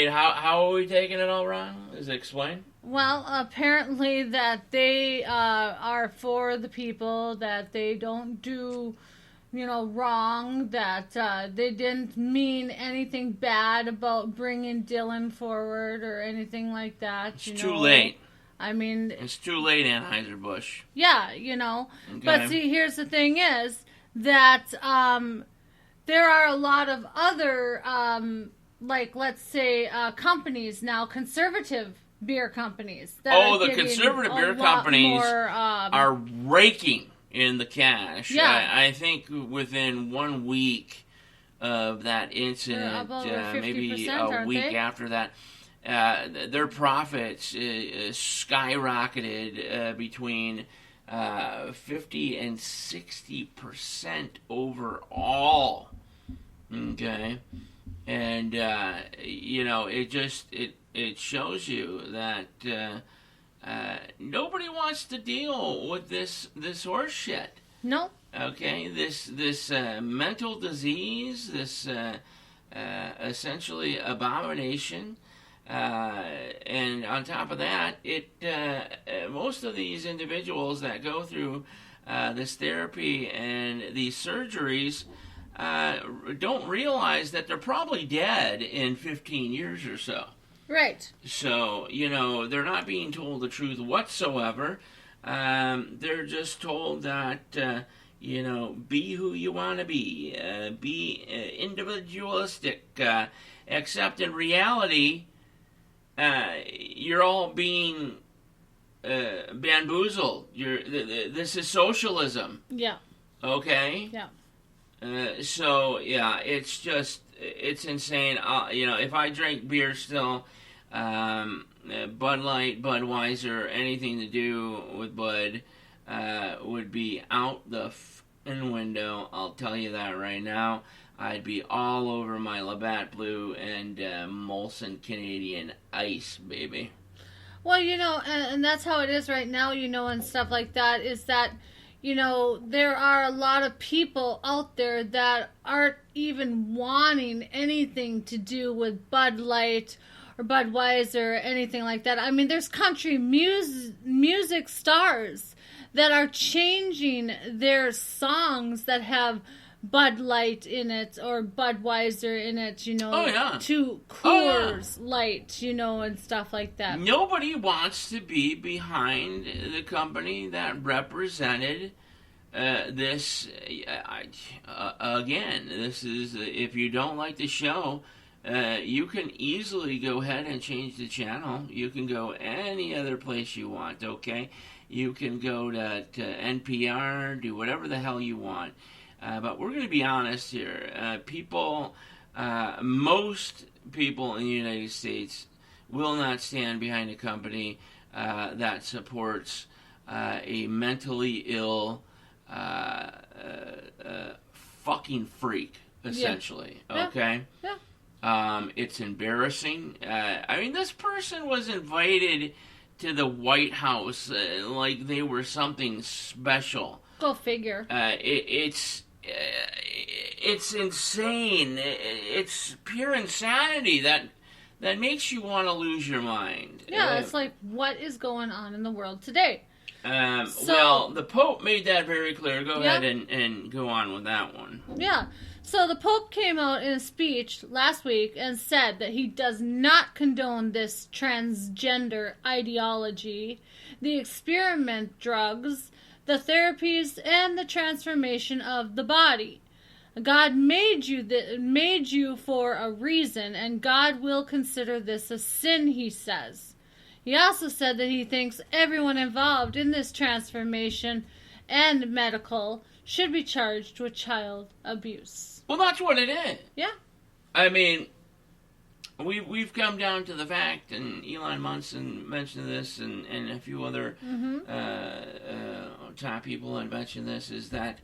we taking it all wrong? Is it explained? Well, apparently that they are for the people, that they don't do, wrong, that they didn't mean anything bad about bringing Dylan forward or anything like that. It's too late. I mean... It's too late, Anheuser-Busch. Yeah, Okay. But see, here's the thing is that there are a lot of other, let's say, companies now, conservative beer companies. That the conservative beer companies are raking in the cash. Yeah. I think within 1 week of that incident, maybe a week after that, their profits skyrocketed between 50 and 60% overall. Okay. And it shows you that nobody wants to deal with this horse shit. No. Okay, this mental disease, this essentially abomination, and on top of that, most of these individuals that go through this therapy and these surgeries don't realize that they're probably dead in 15 years or so. Right. So, they're not being told the truth whatsoever. They're just told that, be who you want to be individualistic, except in reality, you're all being bamboozled. This is socialism. Yeah. Okay? Yeah. It's insane. If I drank beer still, Bud Light, Budweiser, anything to do with Bud, would be out the f***ing window. I'll tell you that right now. I'd be all over my Labatt Blue and Molson Canadian Ice, baby. Well, and that's how it is right now, and stuff like that, is that, there are a lot of people out there that aren't even wanting anything to do with Bud Light or Budweiser or anything like that. I mean, there's country music stars that are changing their songs that have Bud Light in it or Budweiser in it, to Coors Light, and stuff like that. Nobody wants to be behind the company that represented this. Again, this is, if you don't like the show, you can easily go ahead and change the channel. You can go any other place you want, okay? You can go to NPR, do whatever the hell you want. But we're going to be honest here. Most people in the United States will not stand behind a company that supports a mentally ill fucking freak, essentially. Yeah. Okay? Yeah. It's embarrassing. This person was invited to the White House like they were something special. Go figure. It's insane. It's pure insanity that makes you want to lose your mind. Yeah, it's like, what is going on in the world today? Well, the Pope made that very clear. Go ahead and go on with that one. Yeah. So the Pope came out in a speech last week and said that he does not condone this transgender ideology, the experiment drugs, the therapies, and the transformation of the body. God made you for a reason, and God will consider this a sin, he says. He also said that he thinks everyone involved in this transformation and medical should be charged with child abuse. Well, that's what it is. Yeah. I mean, we've come down to the fact, and Elon Munson mentioned this, and a few other top people have mentioned this, is that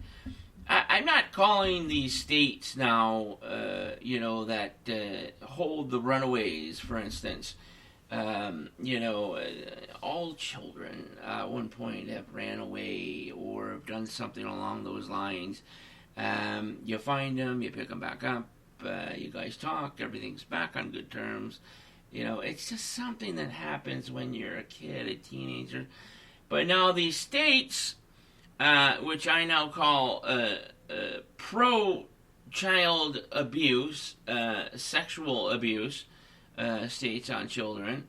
I'm not calling these states now, that hold the runaways, for instance. All children at one point have ran away or have done something along those lines. You find them, you pick them back up, you guys talk, everything's back on good terms. It's just something that happens when you're a kid, a teenager. But now these states, which I now call pro-child abuse, sexual abuse, states on children,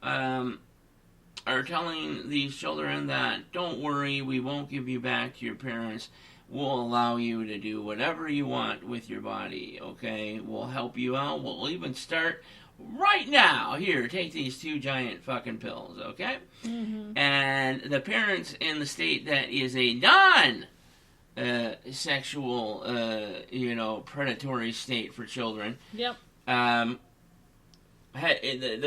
are telling these children that, don't worry, we won't give you back to your parents. We'll allow you to do whatever you want with your body, okay? We'll help you out. We'll even start right now. Here, take these 2 giant fucking pills, okay? Mm-hmm. And the parents in the state that is a non-sexual, predatory state for children. Yep. The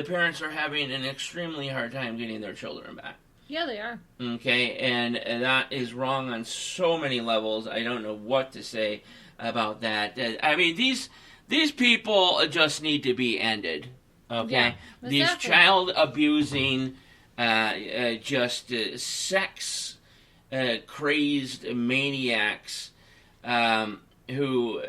parents are having an extremely hard time getting their children back. Yeah, they are. Okay, and that is wrong on so many levels. I don't know what to say about that. these people just need to be ended. Okay, Yeah, these exactly. child abusing, just sex crazed maniacs. Who, I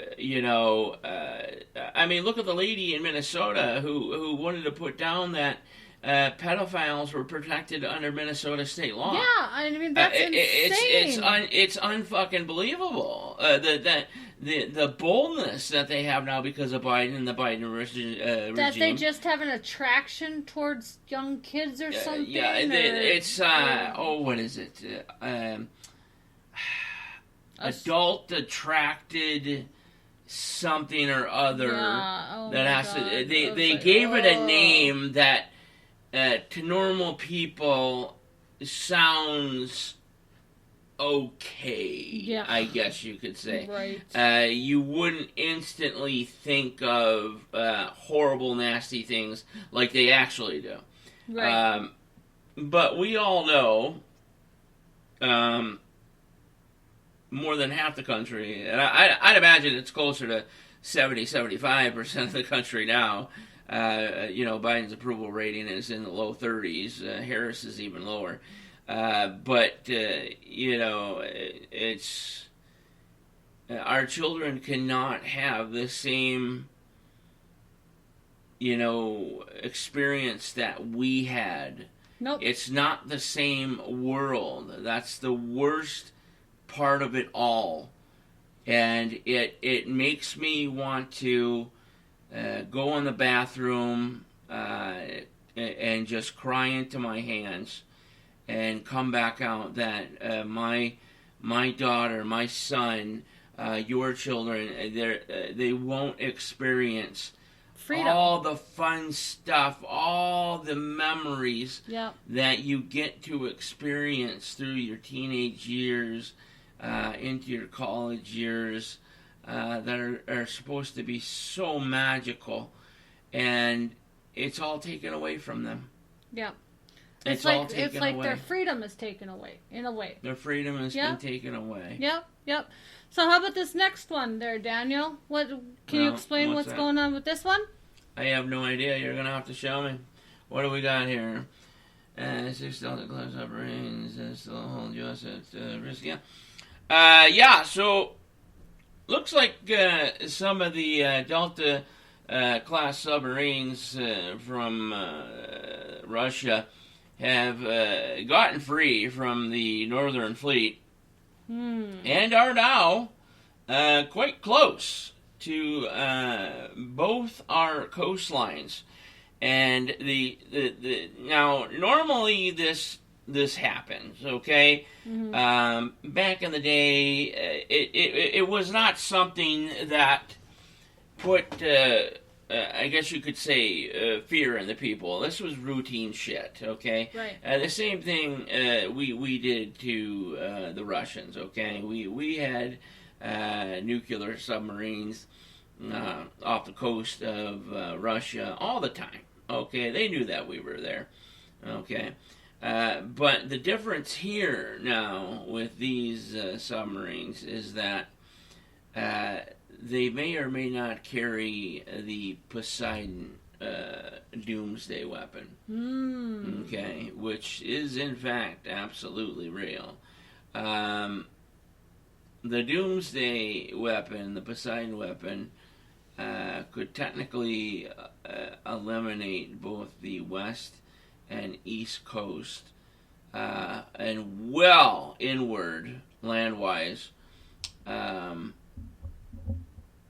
mean, look at the lady in Minnesota who wanted to put down that pedophiles were protected under Minnesota state law. Yeah, I mean that's insane. It's unfucking believable. The boldness that they have now because of Biden and the Biden regime. That they just have an attraction towards young kids or something. Yeah, it's what is it? Adult attracted something or other that has to. They gave it a name that to normal people sounds okay. Yeah. I guess you could say. Right. You wouldn't instantly think of horrible, nasty things like they actually do. Right. But we all know. More than half the country, and I'd imagine it's closer to 70-75% of the country now. Biden's approval rating is in the low 30s. Harris is even lower. But it's our children cannot have the same, experience that we had. Nope. It's not the same world. That's the worst part of it all, and it makes me want to go in the bathroom and just cry into my hands and come back out that my daughter, my son, your children, they won't experience Freedom. all the fun stuff, all the memories that you get to experience through your teenage years, into your college years, that are supposed to be so magical, and it's all taken away from them. Yeah. It's like away. their freedom is taken away, in a way. Their freedom has been taken away. Yep. So how about this next one there, Daniel? Can you explain what's going on with this one? I have no idea. You're going to have to show me. What do we got here? 6 Delta class submarines still hold U.S. at risk. So looks like some of the Delta class submarines from Russia have gotten free from the Northern Fleet and are now quite close to both our coastlines. And now normally this happens, okay? Back in the day, it was not something that put, I guess you could say, fear in the people. This was routine shit, okay? Right. The same thing we did to the Russians, okay? We had nuclear submarines off the coast of Russia all the time, okay? They knew that we were there, okay? But the difference here now with these submarines is that they may or may not carry the Poseidon doomsday weapon, okay, which is in fact absolutely real. The doomsday weapon, the Poseidon weapon, could technically eliminate both the west and east coast and well inward land-wise,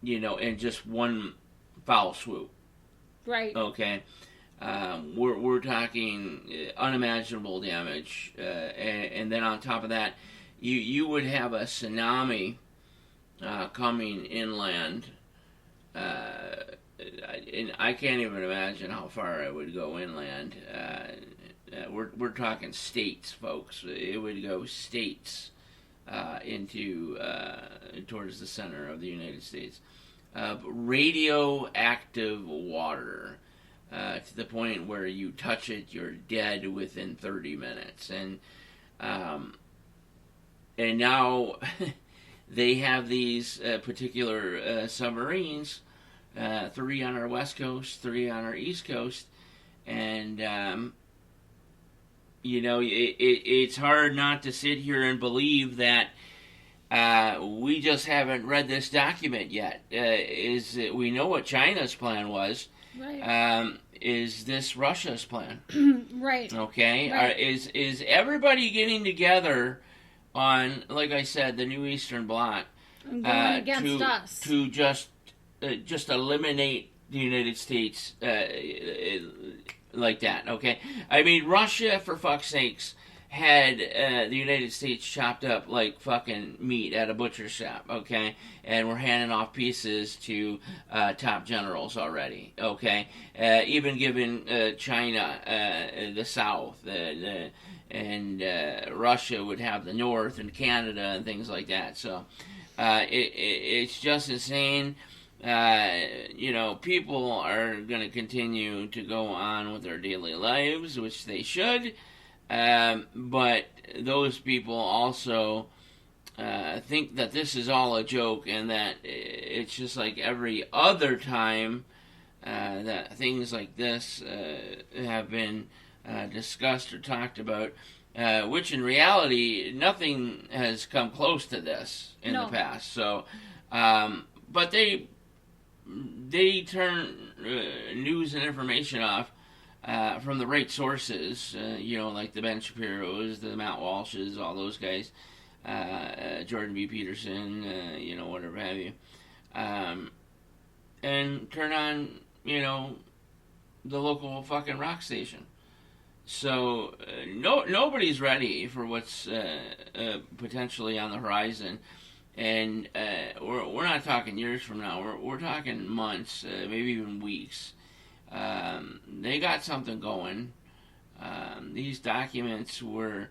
in just one foul swoop. Right. Okay. We're talking unimaginable damage, and then on top of that, you would have a tsunami coming inland. And I can't even imagine how far it would go inland. We're talking states, folks. It would go states into towards the center of the United States. Radioactive water to the point where you touch it, you're dead within 30 minutes. And now they have these particular submarines 3 on our west coast, 3 on our east coast, and it's hard not to sit here and believe that we just haven't read this document yet. We know what China's plan was. Right. Is this Russia's plan? Right. Okay. Right. Is everybody getting together on, like I said, the New Eastern Bloc And going against us. to just eliminate the United States like that? Okay. I mean, Russia, for fuck's sakes, had the United States chopped up like fucking meat at a butcher shop, okay? And we're handing off pieces to top generals already, okay? Even giving China the South, and Russia would have the North, and Canada, and things like that. So it's just insane. People are going to continue to go on with their daily lives, which they should. But those people also think that this is all a joke, and that it's just like every other time that things like this have been discussed or talked about, which in reality nothing has come close to this in the past. So, but they turn news and information off from the right sources, like the Ben Shapiro's, the Matt Walsh's, all those guys, Jordan B. Peterson, whatever have you, and turn on, the local fucking rock station. So nobody's ready for what's potentially on the horizon, and we're not talking years from now. We're talking months, maybe even weeks. They got something going. These documents were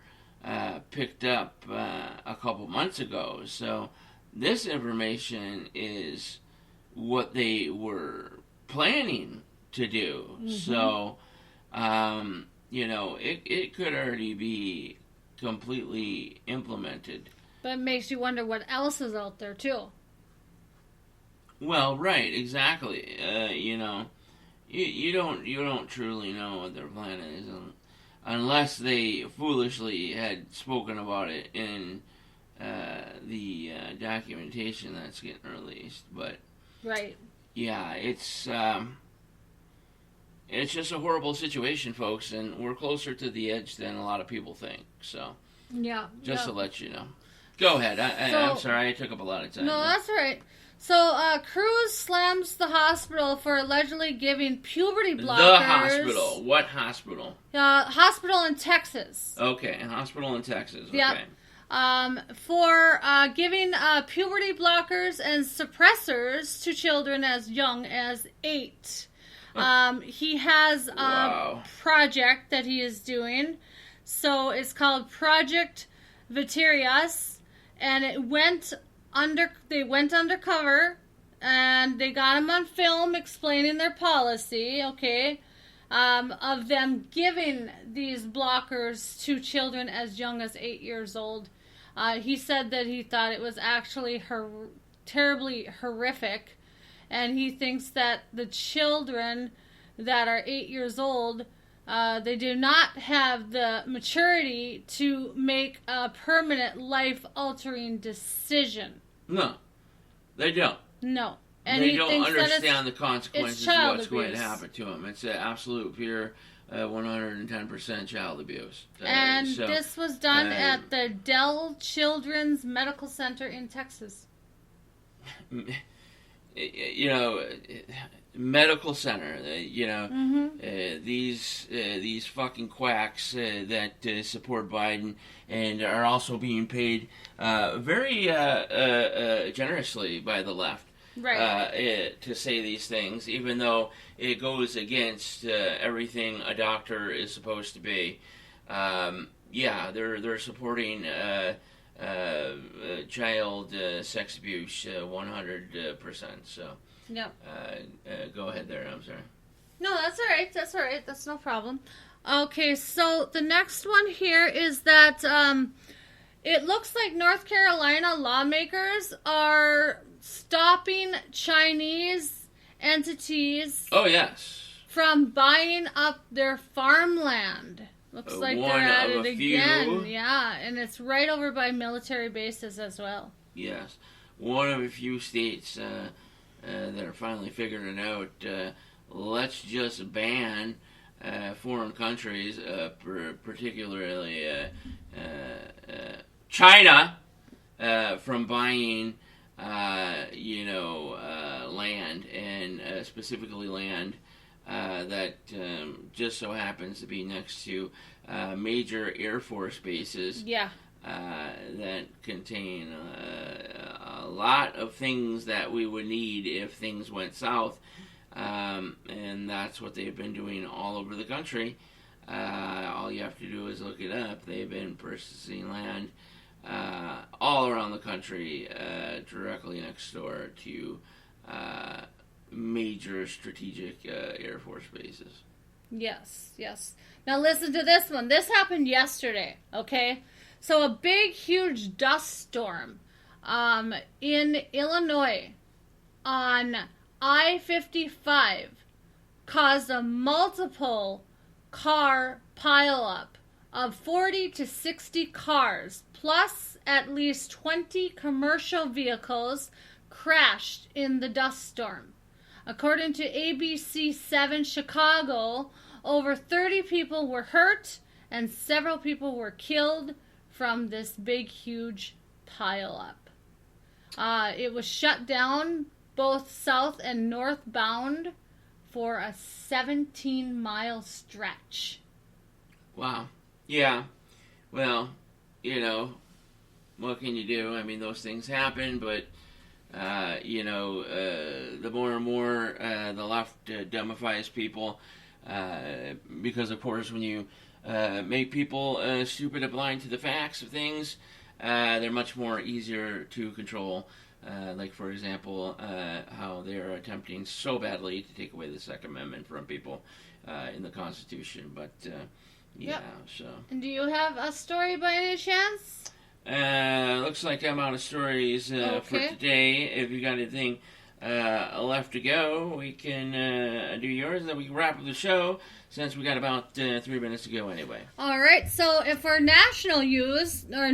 picked up a couple months ago, so this information is what they were planning to do. Mm-hmm. So, it could already be completely implemented. But it makes you wonder what else is out there, too. Well, right, exactly. You don't truly know what their plan is unless they foolishly had spoken about it in the documentation that's getting released. But right, yeah, it's just a horrible situation, folks, and we're closer to the edge than a lot of people think. So yeah, just to let you know. Go ahead. I'm sorry, I took up a lot of time. No, that's all right. So, Cruz slams the hospital for allegedly giving puberty blockers. The hospital. What hospital? Hospital in Texas. Okay, hospital in Texas. Yep. Okay. For giving puberty blockers and suppressors to children as young as 8. He has a project that he is doing. So, it's called Project Vitarias, and it went undercover, and they got him on film explaining their policy, okay, of them giving these blockers to children as young as 8 years old. He said that he thought it was actually terribly horrific, and he thinks that the children that are 8 years old, they do not have the maturity to make a permanent life-altering decision. No, they don't. No. And they he don't thinks understand the consequences of what's going to abuse. happen to them. It's an absolute pure 110% child abuse. And this was done at the Dell Children's Medical Center in Texas. Medical center, Mm-hmm. these fucking quacks that support Biden and are also being paid very generously by the left, right? To say these things, even though it goes against everything a doctor is supposed to be. They're supporting child sex abuse 100%. So. No. Go ahead there. I'm sorry. No, that's all right. That's all right. That's no problem. Okay, so the next one here is that it looks like North Carolina lawmakers are stopping Chinese entities Oh, yes. from buying up their farmland. Looks like one they're at of it a few. again. Yeah, and it's right over by military bases as well. Yes. One of a few states that are finally figuring out, let's just ban foreign countries, particularly China, from buying, land, and specifically land that just so happens to be next to major Air Force bases. Yeah. That contain a lot of things that we would need if things went south. And that's what they've been doing all over the country. All you have to do is look it up. They've been purchasing land all around the country, directly next door to major strategic Air Force bases. Yes, yes. Now listen to this one. This happened yesterday, okay? So a big, huge dust storm in Illinois on I-55 caused a multiple car pileup of 40 to 60 cars, plus at least 20 commercial vehicles crashed in the dust storm. According to ABC7 Chicago, over 30 people were hurt and several people were killed from this big, huge pileup. It was shut down both south and northbound for a 17-mile stretch. Wow. Yeah. Well, what can you do? I mean, those things happen, but, the more and more the left dumbifies people, because, of course, when you make people stupid and blind to the facts of things, they're much more easier to control. Like, for example, how they're attempting so badly to take away the Second Amendment from people in the Constitution. But, Yep. so. And do you have a story by any chance? Looks like I'm out of stories for today. If you got anything left to go, we can do yours, and then we can wrap up the show, since we got about 3 minutes to go anyway. All right, so if for national news, the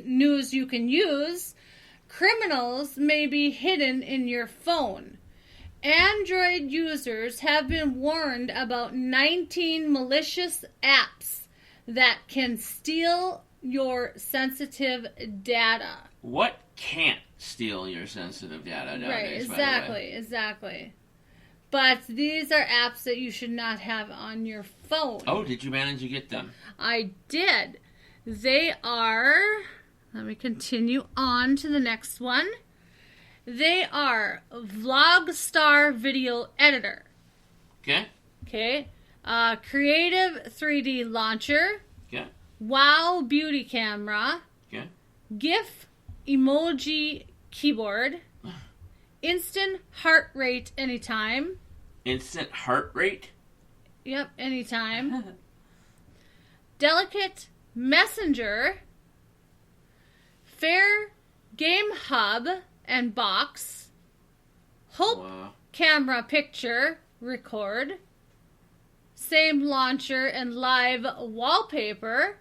news you can use, criminals may be hidden in your phone. Android users have been warned about 19 malicious apps that can steal your sensitive data. What can't steal your sensitive data nowadays, Right, by the way? exactly. But these are apps that you should not have on your phone. Oh, did you manage to get them? I did. They are... Let me continue on to the next one. They are Vlogstar Video Editor. Okay. Okay. Creative 3D Launcher. Okay. Wow Beauty Camera. Okay. GIF Emoji Keyboard. Instant Heart Rate Anytime. Instant heart rate? Yep, anytime. Delicate Messenger. Fair Game Hub and Box. Hope Wow. Camera Picture Record. Same launcher and live wallpaper.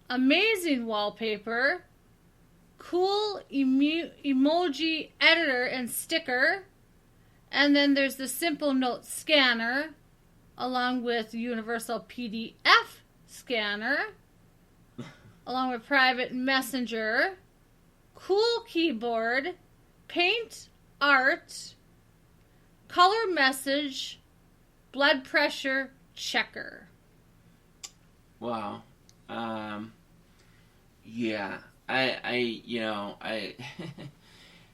Amazing Wallpaper. Cool Emoji Editor and Sticker. And then there's the Simple Note Scanner, along with Universal PDF Scanner, along with Private Messenger, Cool Keyboard, Paint Art, Color Message, Blood Pressure Checker. Wow. Yeah. I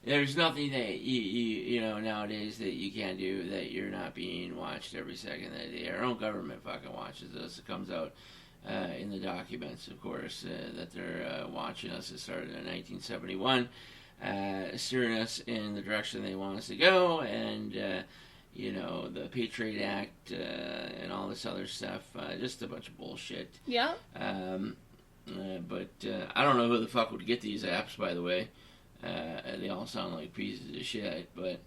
there's nothing that you nowadays that you can't do that you're not being watched every second of the day. Our own government fucking watches us. It comes out in the documents, of course, that they're watching us. It started in 1971, steering us in the direction they want us to go, and the Patriot Act and all this other stuff, just a bunch of bullshit. Yep. But I don't know who the fuck would get these apps, by the way. They all sound like pieces of shit, but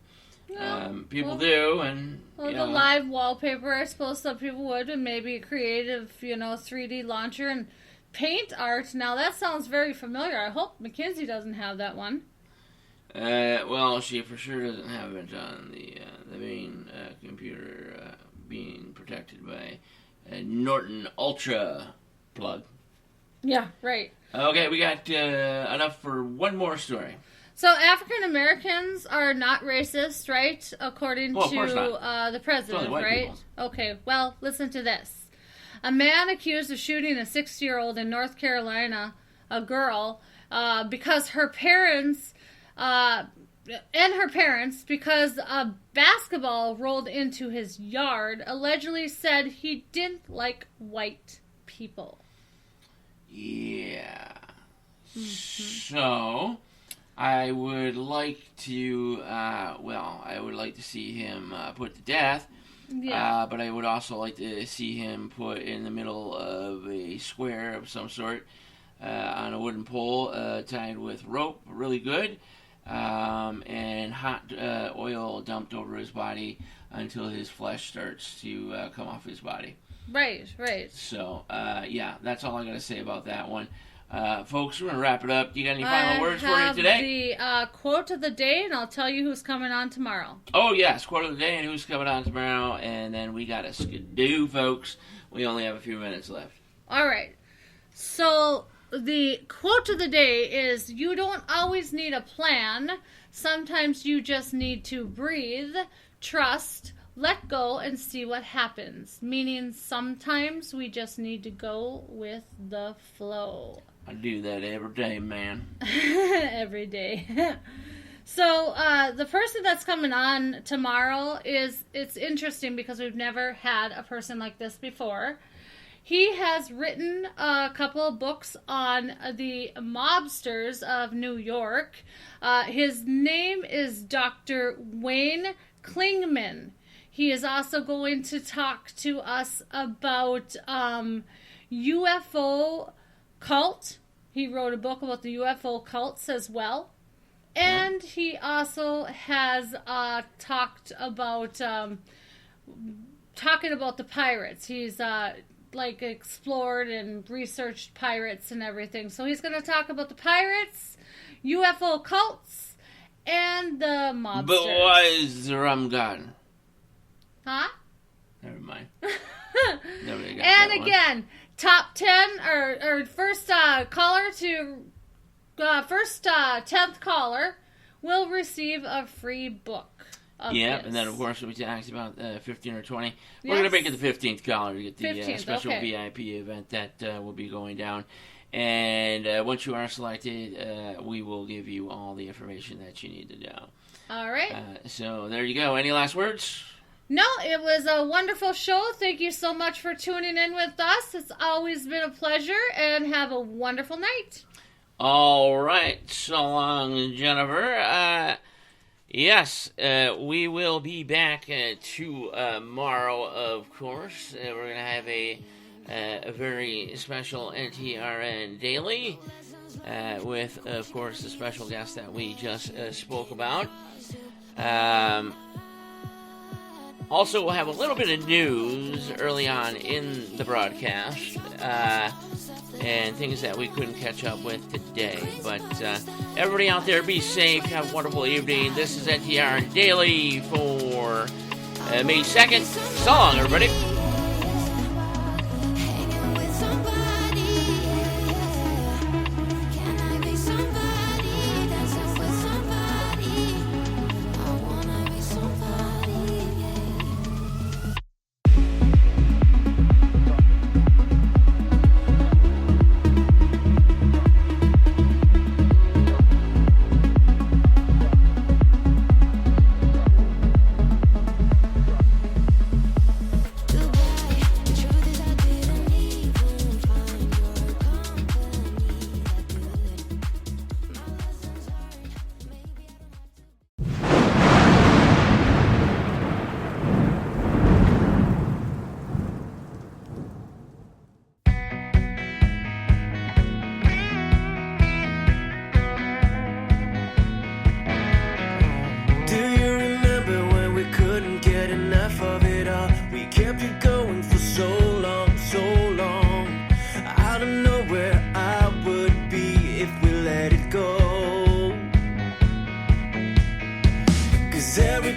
People do, and Well, you the know, live wallpaper, I suppose some people would, and maybe a creative, 3D launcher and paint art. Now, that sounds very familiar. I hope Mackenzie doesn't have that one. well, she for sure doesn't have it on the main computer being protected by a Norton Ultra plug. Yeah, right. Okay, we got enough for one more story. So African Americans are not racist, right? According Well, of to course not. the president, It's only white right? people. Okay, well, listen to this. A man accused of shooting a 60-year-old in North Carolina, a girl, because her parents, because a basketball rolled into his yard, allegedly said he didn't like white people. Yeah. So, I would like to, I would like to see him put to death. Yeah. But I would also like to see him put in the middle of a square of some sort on a wooden pole tied with rope, really good, and hot oil dumped over his body until his flesh starts to come off his body. Right. So, yeah, that's all I got to say about that one. Folks, we're going to wrap it up. Do you got any final words for you today? I have the quote of the day, and I'll tell you who's coming on tomorrow. Oh, yes, quote of the day and who's coming on tomorrow. And then we got a skidoo, folks. We only have a few minutes left. All right. So the quote of the day is, you don't always need a plan. Sometimes you just need to breathe, trust, let go, and see what happens. Meaning sometimes we just need to go with the flow. I do that every day, man. Every day. So the person that's coming on tomorrow it's interesting because we've never had a person like this before. He has written a couple of books on the mobsters of New York. His name is Dr. Wayne Klingman. He is also going to talk to us about UFO cult. He wrote a book about the UFO cults as well. And he also has talking about the pirates. He's explored and researched pirates and everything. So he's going to talk about the pirates, UFO cults, and the mobsters. But why is the rum gone? Huh? Never mind. Nobody got And that one. again, top 10 or first caller to first 10th caller will receive a free book. Yeah, this. and then of course we talked about 15 or 20. We're Yes. going to make it the 15th caller to get the 15th, special okay. VIP event that will be going down. And once you are selected, we will give you all the information that you need to know. All right. So there you go. Any last words? No, it was a wonderful show. Thank you so much for tuning in with us. It's always been a pleasure, and have a wonderful night. All right. So long, Jennifer. Yes, we will be back tomorrow, of course. We're going to have a very special NTRN Daily with, of course, the special guest that we just spoke about. Also, we'll have a little bit of news early on in the broadcast and things that we couldn't catch up with today. But everybody out there, be safe. Have a wonderful evening. This is NTRN Daily for May 2nd. So long, everybody. Hanging with somebody, can I be somebody? Dancing with somebody, I wanna be somebody.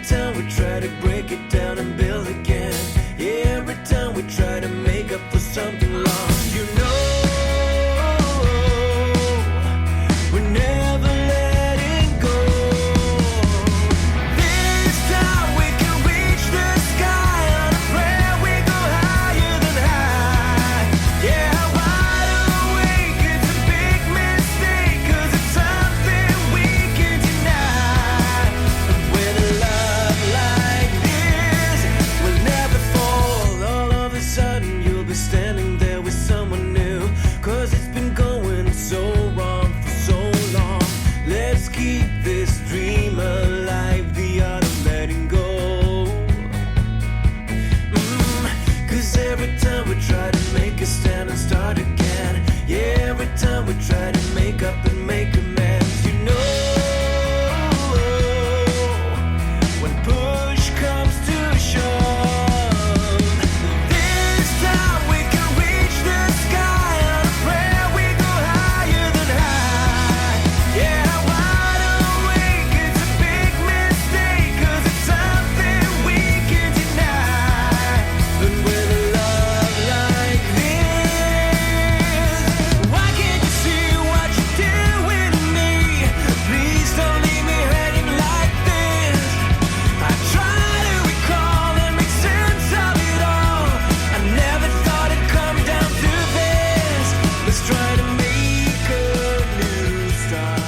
time we try to break it down and build again. Yeah, every time we try to make up for something lost. You know, we're never letting go. This time we can reach the sky on a prayer. We go higher than high. Yeah, wide awake, it's a big mistake, 'cause it's something we can deny. With a love like this, we'll never fall. All of a sudden you'll be standing there with someone new, 'cause it's been going so wrong for so long. Let's keep this dream alive, the art of letting go. 'Cause every time we try to make a stand and start again, yeah, every time we try to make up and make amends, you know, when push comes to shove, this time we can reach the sky on a prayer. We go higher than high. Yeah, wide awake, it's a big mistake, 'cause it's something we can deny. But with a love like this, why can't you see what you're doing to me? Please don't leave me hanging like this. I try to recall and make sense of it all. I never thought it'd come down to this. Let's try to make a new start.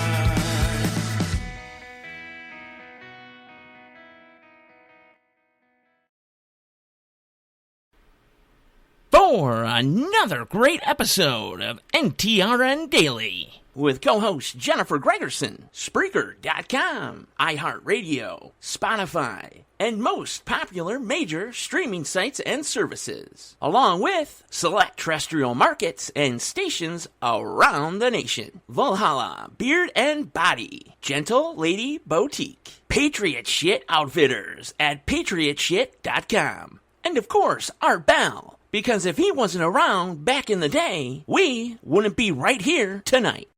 For another great episode of NTRN Daily with co-host Jennifer Gregerson, Spreaker.com, iHeartRadio, Spotify, and most popular major streaming sites and services, along with select terrestrial markets and stations around the nation. Valhalla Beard and Body, Gentle Lady Boutique, Patriot Shit Outfitters at patriotshit.com, and of course Art Bell, because if he wasn't around back in the day, we wouldn't be right here tonight.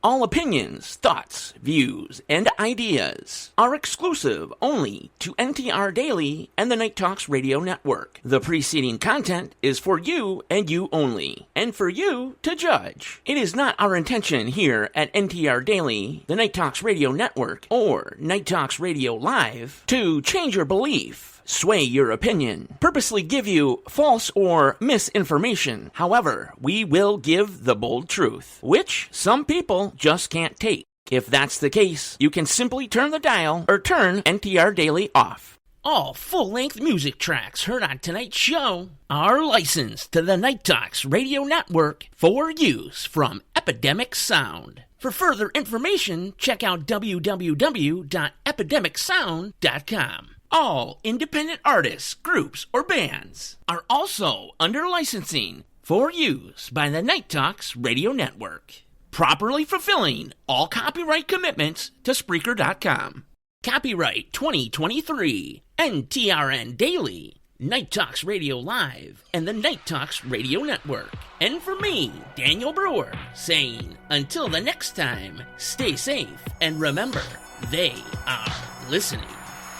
All opinions, thoughts, views, and ideas are exclusive only to NTR Daily and the Night Talks Radio Network. The preceding content is for you and you only, and for you to judge. It is not our intention here at NTR Daily, the Night Talks Radio Network, or Night Talks Radio Live to change your belief, sway your opinion, purposely give you false or misinformation. However, we will give the bold truth, which some people just can't take. If that's the case, you can simply turn the dial or turn NTR Daily off. All full-length music tracks heard on tonight's show are licensed to the Night Talks Radio Network for use from Epidemic Sound. For further information, check out www.epidemicsound.com. All independent artists, groups, or bands are also under licensing for use by the Night Talks Radio Network, properly fulfilling all copyright commitments to Spreaker.com. Copyright 2023, NTRN Daily, Night Talks Radio Live, and the Night Talks Radio Network. And for me, Daniel Brewer, saying, until the next time, stay safe, and remember, they are listening.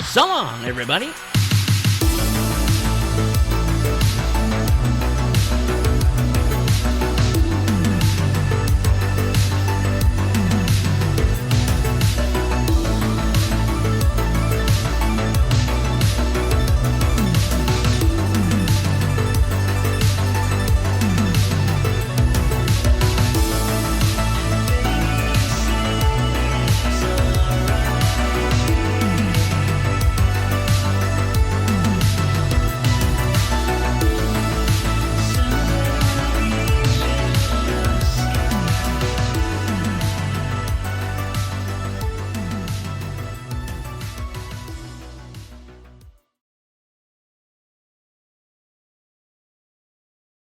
So long, everybody.